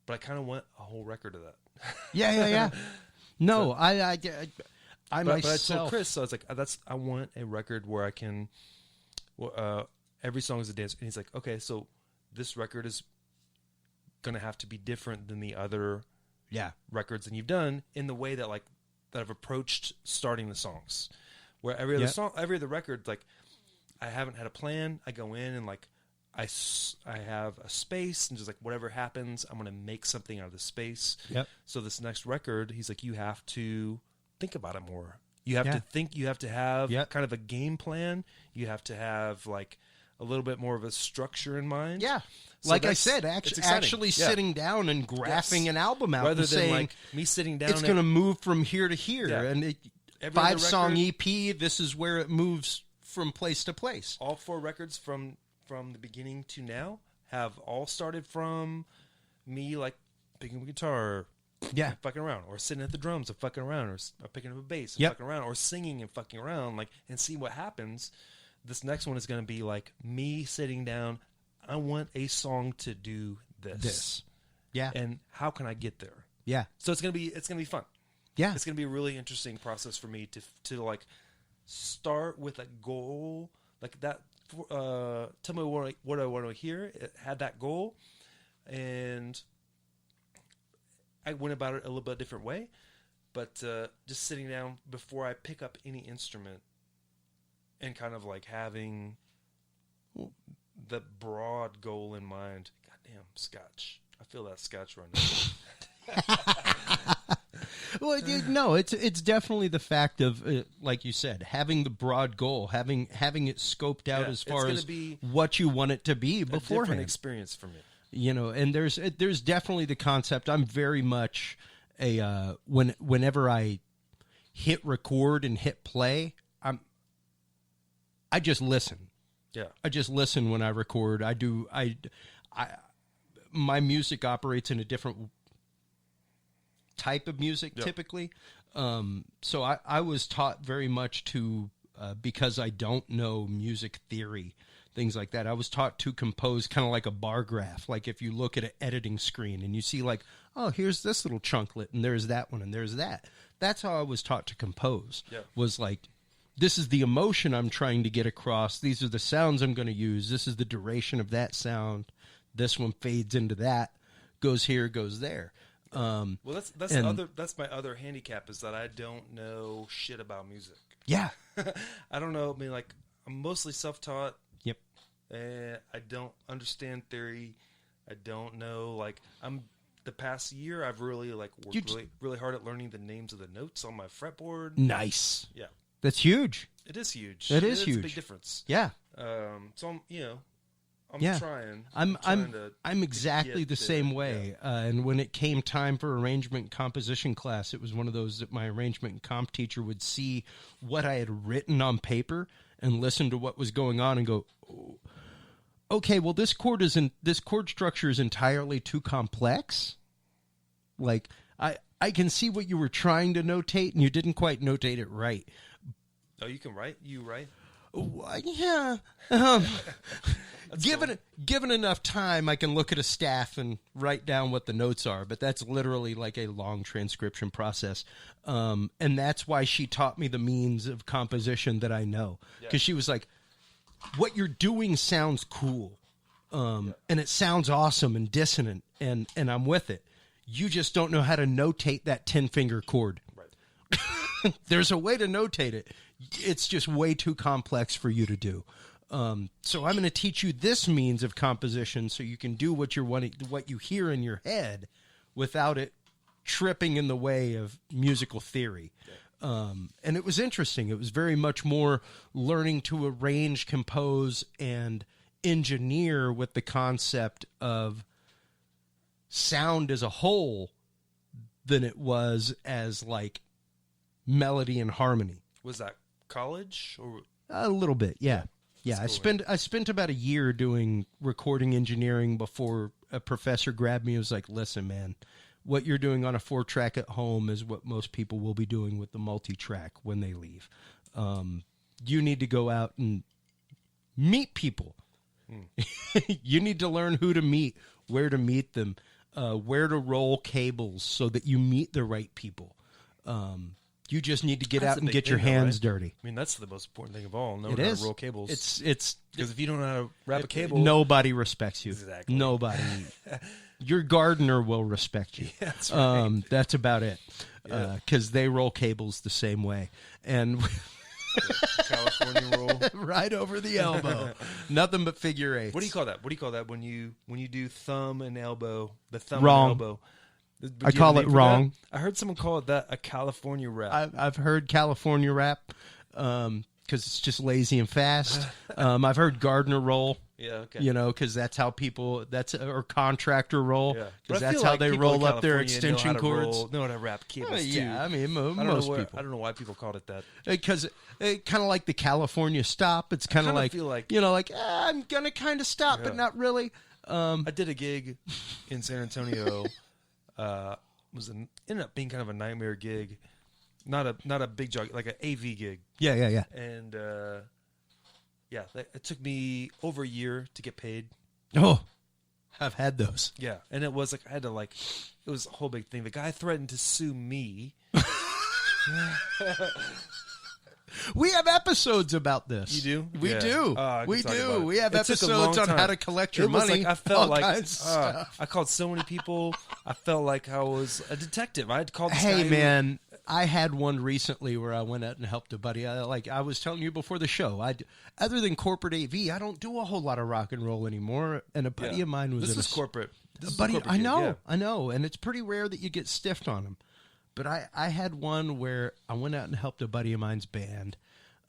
Speaker 5: But I kind of want a whole record of that.
Speaker 4: Yeah. No, I
Speaker 5: But
Speaker 4: myself.
Speaker 5: I told Chris, so I was like, I want a record where I can, every song is a dance. And he's like, okay, so this record is going to have to be different than the other records that you've done in the way that I've approached starting the songs. Where every other song, every other record, like, I haven't had a plan. I go in and, like, I have a space, and just, like, whatever happens, I'm going to make something out of the space.
Speaker 4: Yep.
Speaker 5: So this next record, he's like, you have to think about it more. You have to think, you have to have kind of a game plan. You have to have, like, a little bit more of a structure in mind.
Speaker 4: Yeah.
Speaker 5: So
Speaker 4: Like I said, actually sitting down and graphing an album out
Speaker 5: rather
Speaker 4: and
Speaker 5: than
Speaker 4: saying,
Speaker 5: like me sitting down.
Speaker 4: it's going to move from here to here.
Speaker 5: Yeah.
Speaker 4: And
Speaker 5: Every other
Speaker 4: 5-song
Speaker 5: record-
Speaker 4: EP, this is where it moves from place to place.
Speaker 5: all 4 records from the beginning to now have all started from me, like, picking up a guitar,
Speaker 4: Yeah.
Speaker 5: fucking around, or sitting at the drums and fucking around, or picking up a bass and
Speaker 4: Yep.
Speaker 5: fucking around, or singing and fucking around, like, and see what happens. This next one is going to be like me sitting down. I want a song to do this.
Speaker 4: Yeah.
Speaker 5: And how can I get there?
Speaker 4: Yeah.
Speaker 5: So it's gonna be fun.
Speaker 4: Yeah.
Speaker 5: It's gonna be a really interesting process for me to like start with a goal like that. Tell me what I want to hear. It had that goal, and I went about it a little bit different way. But just sitting down before I pick up any instrument, and kind of like having the broad goal in mind. Goddamn, scotch. I feel that scotch right now.
Speaker 4: Well, no, it's definitely the fact of, like you said, having the broad goal, having it scoped out as far as what you want it to be beforehand.
Speaker 5: Different experience for me.
Speaker 4: You know, and there's definitely the concept. I'm very much a whenever I hit record and hit play, I just listen.
Speaker 5: Yeah,
Speaker 4: I just listen when I record. My music operates in a different type of music typically. So I was taught very much to, because I don't know music theory, things like that. I was taught to compose kind of like a bar graph. Like if you look at an editing screen and you see like, oh, here's this little chunklet and there's that one and there's that. That's how I was taught to compose. Yeah. Was like, this is the emotion I'm trying to get across. These are the sounds I'm going to use. This is the duration of that sound. This one fades into that, goes here, goes there.
Speaker 5: Well, that's my other handicap is that I don't know shit about music.
Speaker 4: Yeah.
Speaker 5: I don't know. I mean, like, I'm mostly self-taught.
Speaker 4: Yep.
Speaker 5: And I don't understand theory. I don't know. Like, the past year, I've really worked really hard at learning the names of the notes on my fretboard.
Speaker 4: Nice.
Speaker 5: Yeah.
Speaker 4: That's huge.
Speaker 5: It is huge.
Speaker 4: It is huge.
Speaker 5: It's a big difference.
Speaker 4: Yeah.
Speaker 5: So I'm trying.
Speaker 4: I'm exactly the same way. Yeah. And when it came time for arrangement and composition class, it was one of those that my arrangement and comp teacher would see what I had written on paper and listen to what was going on and go, oh, okay, well this chord structure is entirely too complex. Like I can see what you were trying to notate and you didn't quite notate it right.
Speaker 5: Oh, you can write? You write?
Speaker 4: Yeah. Given enough time, I can look at a staff and write down what the notes are, but that's literally like a long transcription process. And that's why she taught me the means of composition that I know. Because she was like, what you're doing sounds cool. And it sounds awesome and dissonant, and I'm with it. You just don't know how to notate that 10-finger chord. Right. There's a way to notate it. It's just way too complex for you to do. So I'm going to teach you this means of composition so you can do what you hear in your head without it tripping in the way of musical theory. And it was interesting. It was very much more learning to arrange, compose, and engineer with the concept of sound as a whole than it was as like melody and harmony.
Speaker 5: Was that college or
Speaker 4: a little bit? Yeah. I spent about a year doing recording engineering before a professor grabbed me and was like, listen, man, what you're doing on a 4-track at home is what most people will be doing with the multi-track when they leave. You need to go out and meet people. You need to learn who to meet, where to meet them, where to roll cables so that you meet the right people. You just need to get out and get your hands dirty.
Speaker 5: I mean, that's the most important thing of all. Knowing how to roll cables.
Speaker 4: It's
Speaker 5: because if you don't know how to wrap a cable,
Speaker 4: nobody respects you.
Speaker 5: Exactly.
Speaker 4: Nobody. Your gardener will respect you.
Speaker 5: Yeah, that's right.
Speaker 4: That's about it. Because they roll cables the same way. And
Speaker 5: California roll
Speaker 4: right over the elbow. Nothing but figure eights.
Speaker 5: What do you call that? What do you call that when you do thumb and elbow? The thumb
Speaker 4: Wrong.
Speaker 5: and elbow.
Speaker 4: I call it wrong.
Speaker 5: That? I heard someone call it that a California rap.
Speaker 4: I've heard California rap because it's just lazy and fast. I've heard gardener roll.
Speaker 5: Yeah, okay.
Speaker 4: You know, because that's how people. Or contractor roll. Because that's how they roll up their extension cords.
Speaker 5: Know how to wrap cables too.
Speaker 4: Yeah, I mean most people.
Speaker 5: I don't know why people called it that.
Speaker 4: Because kind of like the California stop. It's kind of like,
Speaker 5: feel like
Speaker 4: I'm gonna kind of stop, but not really.
Speaker 5: I did a gig in San Antonio. Ended up being kind of a nightmare gig, not a big job, like an AV gig.
Speaker 4: Yeah.
Speaker 5: And it took me over a year to get paid.
Speaker 4: Oh, I've had those.
Speaker 5: Yeah, and it was like I had to it was a whole big thing. The guy threatened to sue me.
Speaker 4: We have episodes about this.
Speaker 5: You do?
Speaker 4: We do. We do. We have episodes on how to collect your
Speaker 5: Like,
Speaker 4: money.
Speaker 5: I felt like
Speaker 4: stuff.
Speaker 5: I called so many people. I felt like I was a detective. I had called this
Speaker 4: Hey,
Speaker 5: guy
Speaker 4: man, I had one recently where I went out and helped a buddy. I was telling you before the show, other than corporate AV, I don't do a whole lot of rock and roll anymore. And a buddy of mine was
Speaker 5: This is corporate.
Speaker 4: I know. And it's pretty rare that you get stiffed on them. But I had one where I went out and helped a buddy of mine's band.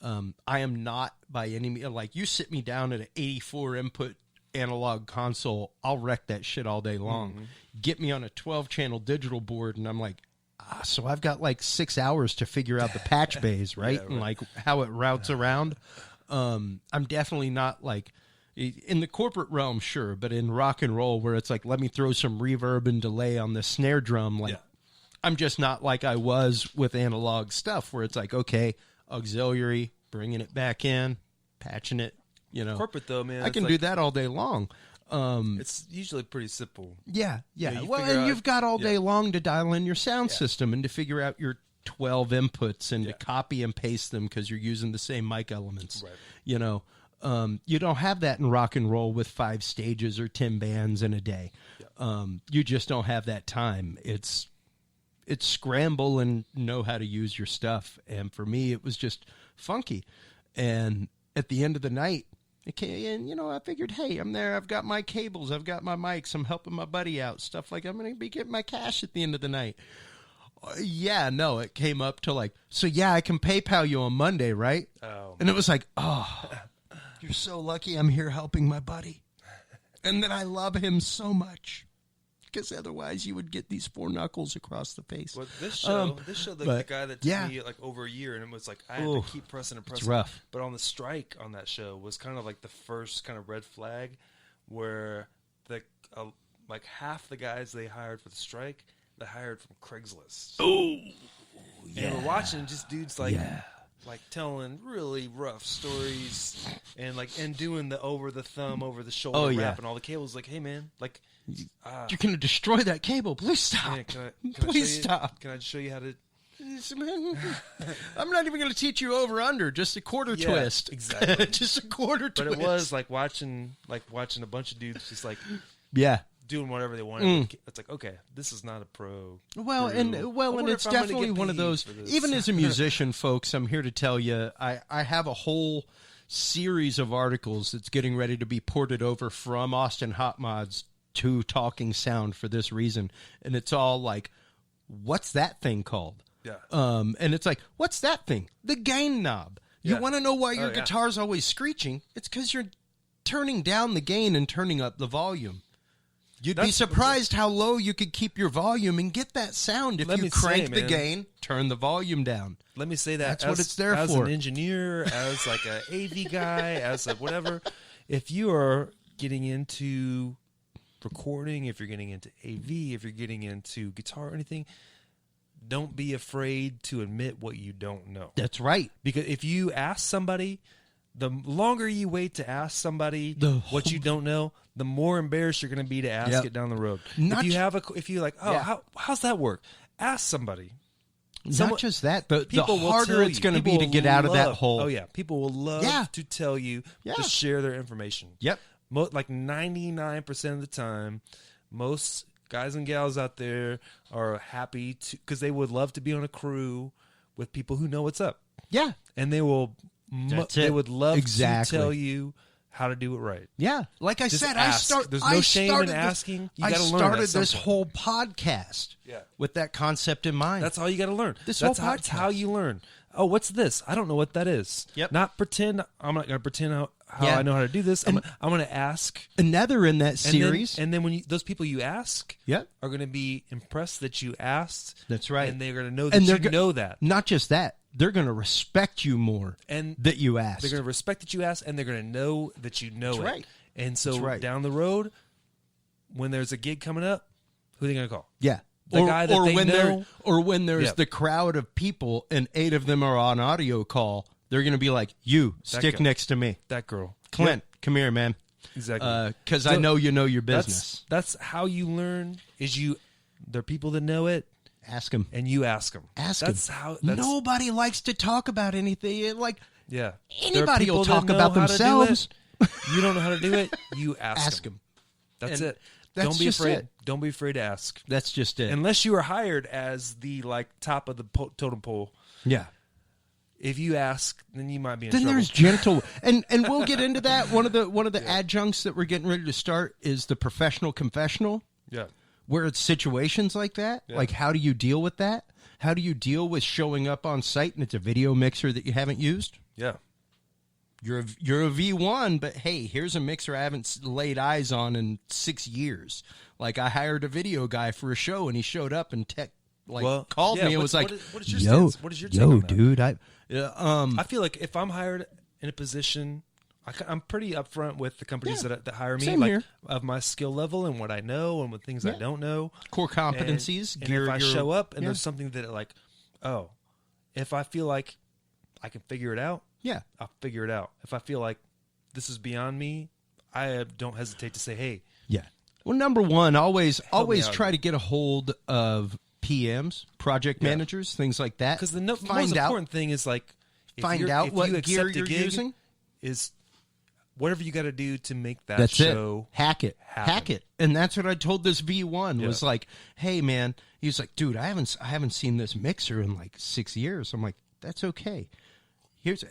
Speaker 4: I am not by any means, like, you sit me down at an 84 input analog console, I'll wreck that shit all day long. Get me on a 12-channel digital board, and I'm like, so I've got like 6 hours to figure out the patch bays, right? And like how it routes around. I'm definitely not like, in the corporate realm, sure, but in rock and roll, where it's like, let me throw some reverb and delay on the snare drum, like, I'm just not like I was with analog stuff, where it's like, okay, auxiliary, bringing it back in, patching it, you know.
Speaker 5: Corporate, though, man,
Speaker 4: I can do that all day long.
Speaker 5: It's usually pretty simple.
Speaker 4: Yeah.
Speaker 5: You
Speaker 4: Well,
Speaker 5: figure
Speaker 4: and
Speaker 5: out-
Speaker 4: you've got all day long to dial in your sound system and to figure out your 12 inputs and to copy and paste them because you're using the same mic elements. Right. You know, you don't have that in rock and roll with 5 stages or 10 bands in a day. You just don't have that time. It's scramble and know how to use your stuff. And for me, it was just funky. And at the end of the night, it came, and, you know, I figured, hey, I'm there. I've got my cables. I've got my mics. I'm helping my buddy out. Stuff like I'm going to be getting my cash at the end of the night. It came up to like, so yeah, I can PayPal you on Monday, right? Oh. And it was like, oh, you're so lucky I'm here helping my buddy. And then I love him so much. Because otherwise you would get these 4 knuckles across the face.
Speaker 5: Well, this show, the guy that took me like over a year, and it was like I had to keep pressing and pressing.
Speaker 4: It's rough.
Speaker 5: But on the strike on that show was kind of like the first kind of red flag, where like half the guys they hired for the strike, they hired from Craigslist.
Speaker 4: Oh, yeah.
Speaker 5: And we're watching just dudes like telling really rough stories and doing the over the thumb, over the shoulder rap and all the cables. Like, hey man, like.
Speaker 4: You're going to destroy that cable. Please stop.
Speaker 5: Yeah,
Speaker 4: Please stop.
Speaker 5: Can I just show you how to...
Speaker 4: I'm not even going to teach you over under. Just a quarter twist.
Speaker 5: Exactly.
Speaker 4: Just a quarter twist.
Speaker 5: But it was like watching a bunch of dudes just like doing whatever they wanted. It's like, okay, this is not a pro.
Speaker 4: Well, and it's definitely one of those. Even as a musician, folks, I'm here to tell you, I have a whole series of articles that's getting ready to be ported over from Austin Hot Mods to Talking Sound for this reason, and it's all like, what's that thing called? Yeah. And it's like, what's that thing? The gain knob. You want to know why your guitar's always screeching? It's because you're turning down the gain and turning up the volume. You'd be surprised how low you could keep your volume and get that sound if you crank the gain, turn the volume down.
Speaker 5: Let me say that
Speaker 4: that's what it's there for.
Speaker 5: As an engineer, as like an AV guy, as a whatever, if you are getting into recording, if you're getting into AV, if you're getting into guitar or anything, don't be afraid to admit what you don't know.
Speaker 4: That's right.
Speaker 5: Because if you ask somebody, the longer you wait to ask somebody what you don't know, the more embarrassed you're going to be to ask it down the road. If you're like, how's that work? Ask somebody.
Speaker 4: Not just that, the harder it's going to be to get out of that hole.
Speaker 5: Oh yeah, people will love to tell you to share their information.
Speaker 4: Yep.
Speaker 5: Like 99% of the time, most guys and gals out there are happy to, because they would love to be on a crew with people who know what's up.
Speaker 4: Yeah,
Speaker 5: and they will. They would love to tell you how to do it right.
Speaker 4: Yeah, like I said,
Speaker 5: there's no shame in asking. You got to learn. I started
Speaker 4: this whole podcast with that concept in mind.
Speaker 5: That's all you got to learn.
Speaker 4: That's
Speaker 5: how you learn. Oh, what's this? I don't know what that is.
Speaker 4: Yep.
Speaker 5: Not pretend. I'm not going to pretend how I know how to do this. I'm going to ask.
Speaker 4: Another in that series.
Speaker 5: And then when those people you ask
Speaker 4: are
Speaker 5: going to be impressed that you asked.
Speaker 4: That's right.
Speaker 5: And they're going to know that you know that.
Speaker 4: Not just that. They're going to respect you more that you asked.
Speaker 5: They're going to respect that you asked, and they're going to know that you know
Speaker 4: That's
Speaker 5: it.
Speaker 4: Right.
Speaker 5: And so down the road, when there's a gig coming up, who are they going to call?
Speaker 4: Yeah.
Speaker 5: The guy that they know.
Speaker 4: Or when there's the crowd of people and 8 of them are on audio call, they're going to be like, you, stick next to me.
Speaker 5: That girl.
Speaker 4: Clint, come here, man.
Speaker 5: Exactly.
Speaker 4: Because I know you know your business.
Speaker 5: That's how you learn, there are people that know it.
Speaker 4: Ask them.
Speaker 5: And you ask them.
Speaker 4: That's how. Nobody likes to talk about anything. Like,
Speaker 5: yeah.
Speaker 4: Anybody will talk about themselves.
Speaker 5: You don't know how to do it, you ask them. That's it. Don't be afraid. Don't be afraid to ask.
Speaker 4: That's just it.
Speaker 5: Unless you are hired as the top of the totem pole.
Speaker 4: Yeah.
Speaker 5: If you ask, then you might be in trouble.
Speaker 4: Then there's gentle, and we'll get into that. One of the adjuncts that we're getting ready to start is the professional confessional.
Speaker 5: Yeah.
Speaker 4: Where it's situations like that, like how do you deal with that? How do you deal with showing up on site and it's a video mixer that you haven't used?
Speaker 5: Yeah.
Speaker 4: You're a V1, but hey, here's a mixer I haven't laid eyes on in 6 years. Like, I hired a video guy for a show, and he showed up and called me and was like,
Speaker 5: what is your stance? What is your take on that?
Speaker 4: dude,
Speaker 5: I feel like if I'm hired in a position, I'm pretty upfront with the companies that hire me,
Speaker 4: same
Speaker 5: like
Speaker 4: here.
Speaker 5: of my skill level and what I know and what things I don't know.
Speaker 4: Core competencies.
Speaker 5: And if I show up and there's something that if I feel like I can figure it out, I'll figure it out. If I feel like this is beyond me, I don't hesitate to say, hey.
Speaker 4: Yeah. Well, number one, always
Speaker 5: out.
Speaker 4: try to get a hold of PMs, project managers, things like that.
Speaker 5: Because the most important thing is like,
Speaker 4: find out what gear you're
Speaker 5: gig,
Speaker 4: using.
Speaker 5: Is whatever you got to do to make that
Speaker 4: That's
Speaker 5: show
Speaker 4: hack it. And that's what I told this V1 was like, hey man, he was like, dude, I haven't seen this mixer in like 6 years. I'm like, that's okay.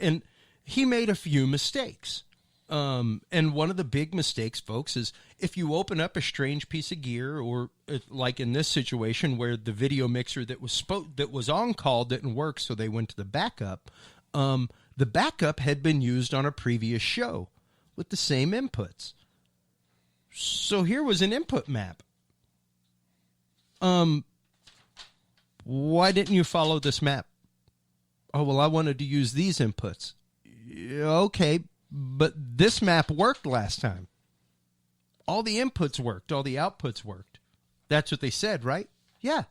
Speaker 4: And he made a few mistakes. And one of the big mistakes, folks, is if you open up a strange piece of gear, or like in this situation where the video mixer that was on call didn't work, so they went to the backup. The backup had been used on a previous show with the same inputs. So here was an input map. Why didn't you follow this map? Oh, well, I wanted to use these inputs. Okay, but this map worked last time. All the inputs worked. All the outputs worked. That's what they said, right? Yeah.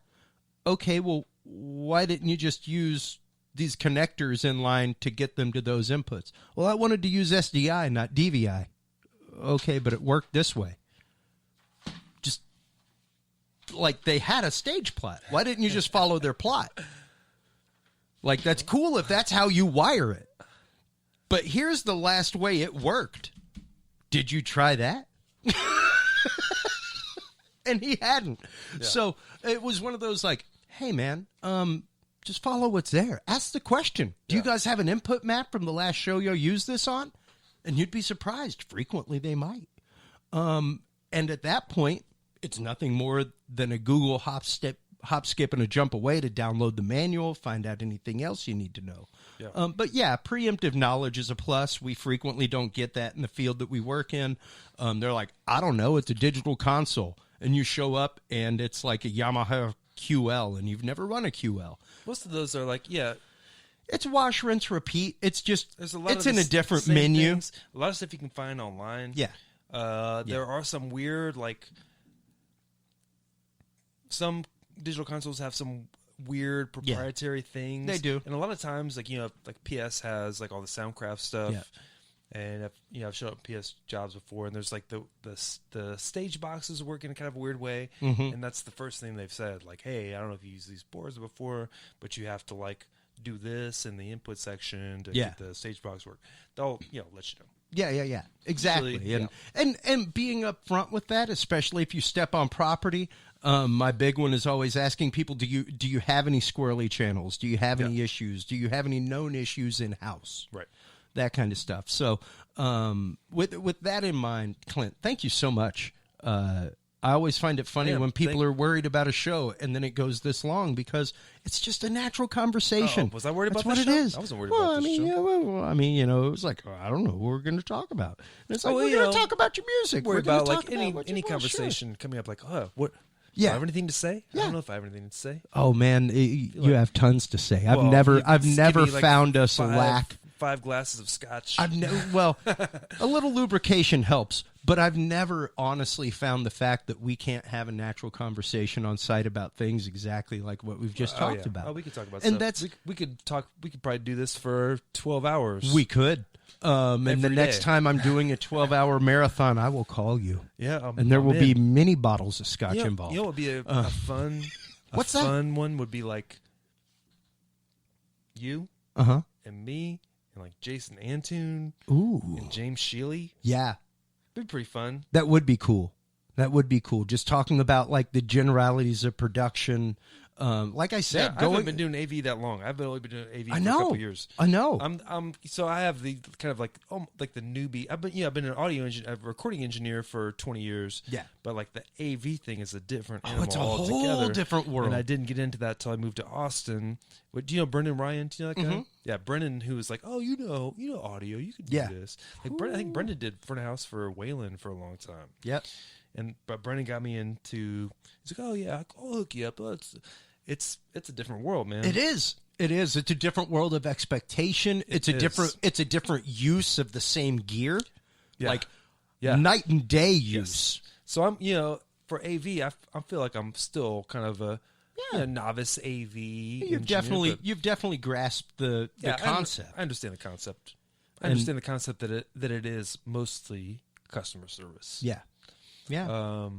Speaker 4: Okay, well, why didn't you just use these connectors in line to get them to those inputs? Well, I wanted to use SDI, not DVI. Okay, but it worked this way. Just like they had a stage plot. Why didn't you just follow their plot? Like, that's cool if that's how you wire it. But here's the last way it worked. Did you try that? And he hadn't. Yeah. So it was one of those like, hey, man, just follow what's there. Ask the question. Do you guys have an input map from the last show you'll use this on? And you'd be surprised. Frequently they might. And at that point, it's nothing more than a Google hop, skip, and a jump away to download the manual, find out anything else you need to know. Yeah. But yeah, preemptive knowledge is a plus. We frequently don't get that in the field that we work in. They're like, I don't know, it's a digital console. And you show up and it's like a Yamaha QL and you've never run a QL.
Speaker 5: Most of those are like,
Speaker 4: it's wash, rinse, repeat. It's just,
Speaker 5: there's a lot
Speaker 4: it's
Speaker 5: of
Speaker 4: in a different menu.
Speaker 5: Things, a lot of stuff you can find online.
Speaker 4: Yeah.
Speaker 5: There are some weird, like, some digital consoles have some weird proprietary things.
Speaker 4: They do.
Speaker 5: And a lot of times, like, like PS has like all the Soundcraft stuff. Yeah. And I've showed up PS jobs before, and there's like the stage boxes work in a kind of a weird way, and that's the first thing they've said. Like, hey, I don't know if you used these boards before, but you have to like do this in the input section to get the stage box work. They'll let you know.
Speaker 4: Yeah. Exactly. Really, and being upfront with that, especially if you step on property. My big one is always asking people, do you have any squirrely channels? Do you have any issues? Do you have any known issues in house?
Speaker 5: Right.
Speaker 4: That kind of stuff. So with that in mind, Clint, thank you so much. I always find it funny when people are worried about a show and then it goes this long because it's just a natural conversation.
Speaker 5: Was I worried about
Speaker 4: That's
Speaker 5: that
Speaker 4: what
Speaker 5: show?
Speaker 4: it is.
Speaker 5: I wasn't worried about this show.
Speaker 4: It was like, I don't know what we're going to talk about. And it's like, we're going to talk about your music.
Speaker 5: Worry
Speaker 4: we're
Speaker 5: about
Speaker 4: talk
Speaker 5: like
Speaker 4: about
Speaker 5: any conversation coming up like, what?
Speaker 4: Yeah.
Speaker 5: Do I have anything to say? I don't know if I have anything to say.
Speaker 4: Oh man, you have tons to say. I've never found us lack
Speaker 5: 5 glasses of scotch.
Speaker 4: a little lubrication helps, but I've never honestly found the fact that we can't have a natural conversation on site about things exactly like what we've just talked about.
Speaker 5: Oh, we could talk about
Speaker 4: and
Speaker 5: stuff.
Speaker 4: that's
Speaker 5: we could talk. We could probably do this for 12 hours.
Speaker 4: We could. And the next time I'm doing a 12-hour marathon, I will call you.
Speaker 5: Yeah,
Speaker 4: and there will be many bottles of scotch involved.
Speaker 5: You know what would be a fun
Speaker 4: what's
Speaker 5: fun one would be like you and me and like Jason Antoon and James Shealy.
Speaker 4: Yeah.
Speaker 5: It'd be pretty fun.
Speaker 4: That would be cool. Just talking about like the generalities of production, Like I said,
Speaker 5: I haven't been doing AV that long. I've only been doing AV for a couple years.
Speaker 4: I know.
Speaker 5: So I have the kind of like the newbie. I've been an a recording engineer for 20 years.
Speaker 4: Yeah.
Speaker 5: But like the AV thing is a different animal
Speaker 4: it's a
Speaker 5: altogether.
Speaker 4: whole different world.
Speaker 5: And I didn't get into that till I moved to Austin. Do you know Brendan Ryan? Do you know that guy? Yeah, Brendan, who was like, oh, you know audio, you can do this. Like I think Brendan did front of house for Waylon for a long time.
Speaker 4: Yep.
Speaker 5: But Brendan got me into. He's like, oh yeah, I'll hook you up. It's a different world, man.
Speaker 4: It is. It's a different world of expectation. It's a different use of the same gear.
Speaker 5: Yeah.
Speaker 4: Like night and day use.
Speaker 5: Yes. So I'm, for AV, I feel like I'm still kind of a novice AV.
Speaker 4: You've definitely grasped the concept.
Speaker 5: I understand the concept. I understand the concept that it is mostly customer service.
Speaker 4: Yeah. Yeah.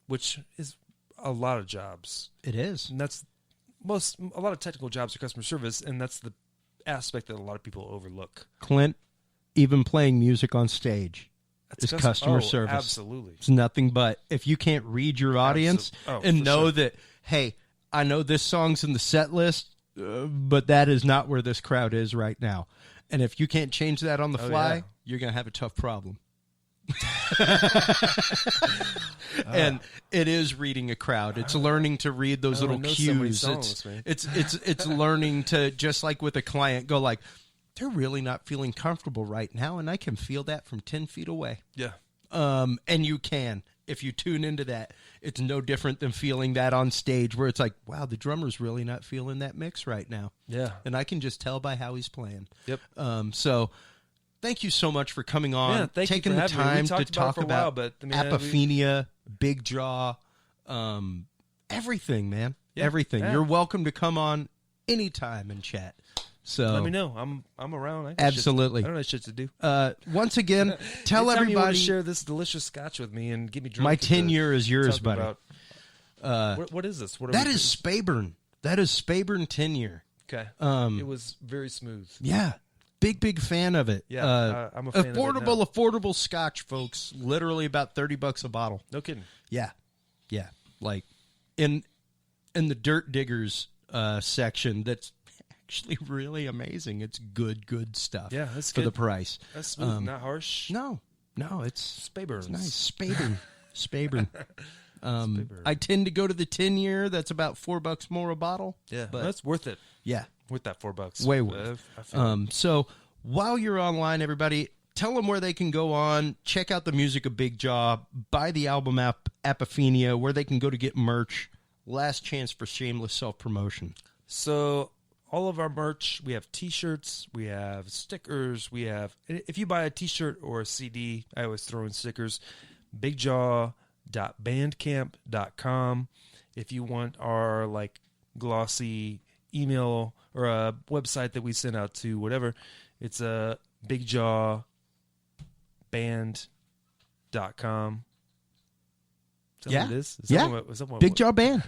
Speaker 5: Which is a lot of jobs.
Speaker 4: It is.
Speaker 5: And that's a lot of technical jobs are customer service, and that's the aspect that a lot of people overlook.
Speaker 4: Clint, even playing music on stage is customer service.
Speaker 5: Absolutely.
Speaker 4: It's nothing but if you can't read your audience and know that, hey, I know this song's in the set list, but that is not where this crowd is right now. And if you can't change that on the fly, you're going to have a tough problem. And it is reading a crowd. It's learning to read those little cues. It's learning to, just like with a client, go like, they're really not feeling comfortable right now, and I can feel that from 10 feet away.
Speaker 5: Yeah.
Speaker 4: And you can. If you tune into that, it's no different than feeling that on stage where it's like, wow, the drummer's really not feeling that mix right now.
Speaker 5: Yeah.
Speaker 4: And I can just tell by how he's playing.
Speaker 5: Yep.
Speaker 4: So thank you so much for coming on, taking the time to talk about Apophenia, Big Jaw, everything, man. Yeah. Everything. Yeah. You're welcome to come on anytime and chat. So
Speaker 5: let me know. I'm around.
Speaker 4: Absolutely.
Speaker 5: I don't know shit to do.
Speaker 4: Once again, tell everybody
Speaker 5: you want to share this delicious scotch with me and get me drunk.
Speaker 4: My tenure is yours, buddy.
Speaker 5: What is this?
Speaker 4: That is Speyburn. That is Speyburn tenure.
Speaker 5: Okay. It was very smooth.
Speaker 4: Yeah. Big fan of it.
Speaker 5: Yeah. I'm a fan of it now.
Speaker 4: Affordable scotch, folks. Literally about $30 a bottle.
Speaker 5: No kidding.
Speaker 4: Yeah. Yeah. Like in the Dirt Diggers section, that's actually really amazing. It's good stuff.
Speaker 5: Yeah, that's
Speaker 4: for
Speaker 5: good.
Speaker 4: the price.
Speaker 5: That's smooth, not harsh.
Speaker 4: No, it's
Speaker 5: Speyburn.
Speaker 4: It's nice. Speyburn. I tend to go to the 10-year. That's about $4 more a bottle.
Speaker 5: Yeah,
Speaker 4: but
Speaker 5: that's worth it.
Speaker 4: Yeah,
Speaker 5: worth that $4.
Speaker 4: Way worth. So while you're online, everybody, tell them where they can go on, check out the music of Big Jaw, buy the album Apophenia, where they can go to get merch. Last chance for shameless self-promotion.
Speaker 5: So all of our merch, we have T-shirts, we have stickers, if you buy a T-shirt or a CD, I always throw in stickers, bigjaw.bandcamp.com. If you want our like glossy email or a website that we send out to, whatever, it's bigjawband.com. Is that what it is?
Speaker 4: Big Jaw Band.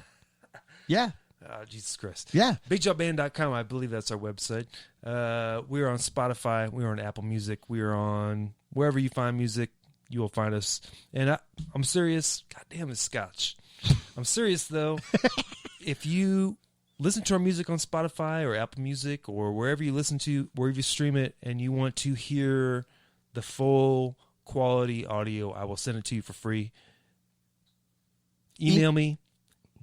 Speaker 4: Yeah.
Speaker 5: Oh, Jesus Christ.
Speaker 4: Yeah.
Speaker 5: BigJawBand.com, I believe that's our website. We're on Spotify. We're on Apple Music. We're on wherever you find music, you will find us. And I'm serious. God damn, it's scotch. I'm serious, though. If you listen to our music on Spotify or Apple Music or wherever you stream it, and you want to hear the full quality audio, I will send it to you for free. Email me.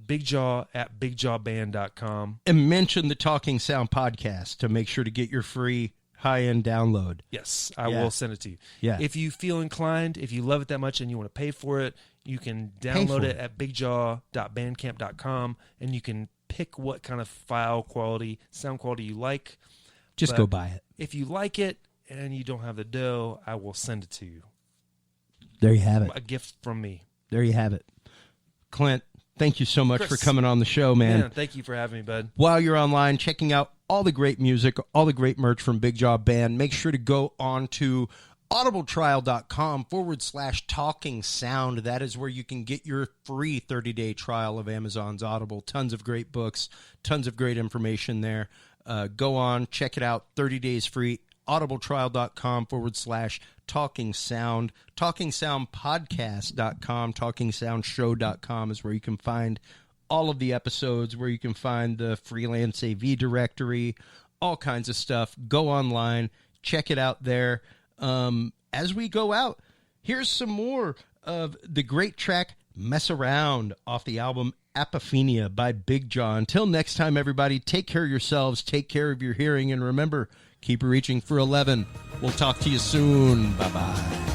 Speaker 5: BigJaw@bigjawband.com.
Speaker 4: And mention the Talking Sound podcast to make sure to get your free high-end download.
Speaker 5: Yes, I will send it to you.
Speaker 4: Yeah.
Speaker 5: If you feel inclined, if you love it that much and you want to pay for it, you can download it at bigjaw.bandcamp.com, and you can pick what kind of file quality, sound quality you like.
Speaker 4: Just go buy it.
Speaker 5: If you like it and you don't have the dough, I will send it to you.
Speaker 4: There you have it.
Speaker 5: A gift from me.
Speaker 4: There you have it. Clint, thank you so much for coming on the show, man.
Speaker 5: Yeah, thank you for having me, bud.
Speaker 4: While you're online, checking out all the great music, all the great merch from Big Jaw Band, make sure to go on to audibletrial.com/talking sound. That is where you can get your free 30-day trial of Amazon's Audible. Tons of great books, tons of great information there. Go on, check it out. 30 days free. audibletrial.com/talking sound. talkingsoundpodcast.com, talkingsoundshow.com is where you can find all of the episodes, where you can find the freelance AV directory, all kinds of stuff. Go online, check it out there. As we go out, here's some more of the great track Mess Around off the album Apophenia by Big Jaw. Until next time, everybody, take care of yourselves, take care of your hearing, and remember, keep reaching for 11. We'll talk to you soon. Bye-bye.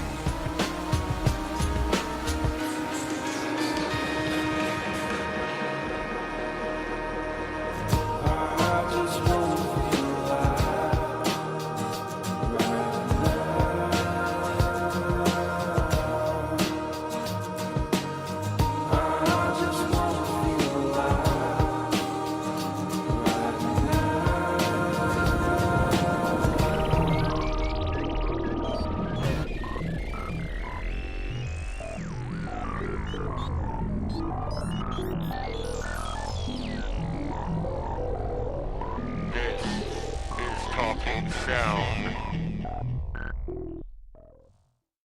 Speaker 3: Talking Sound.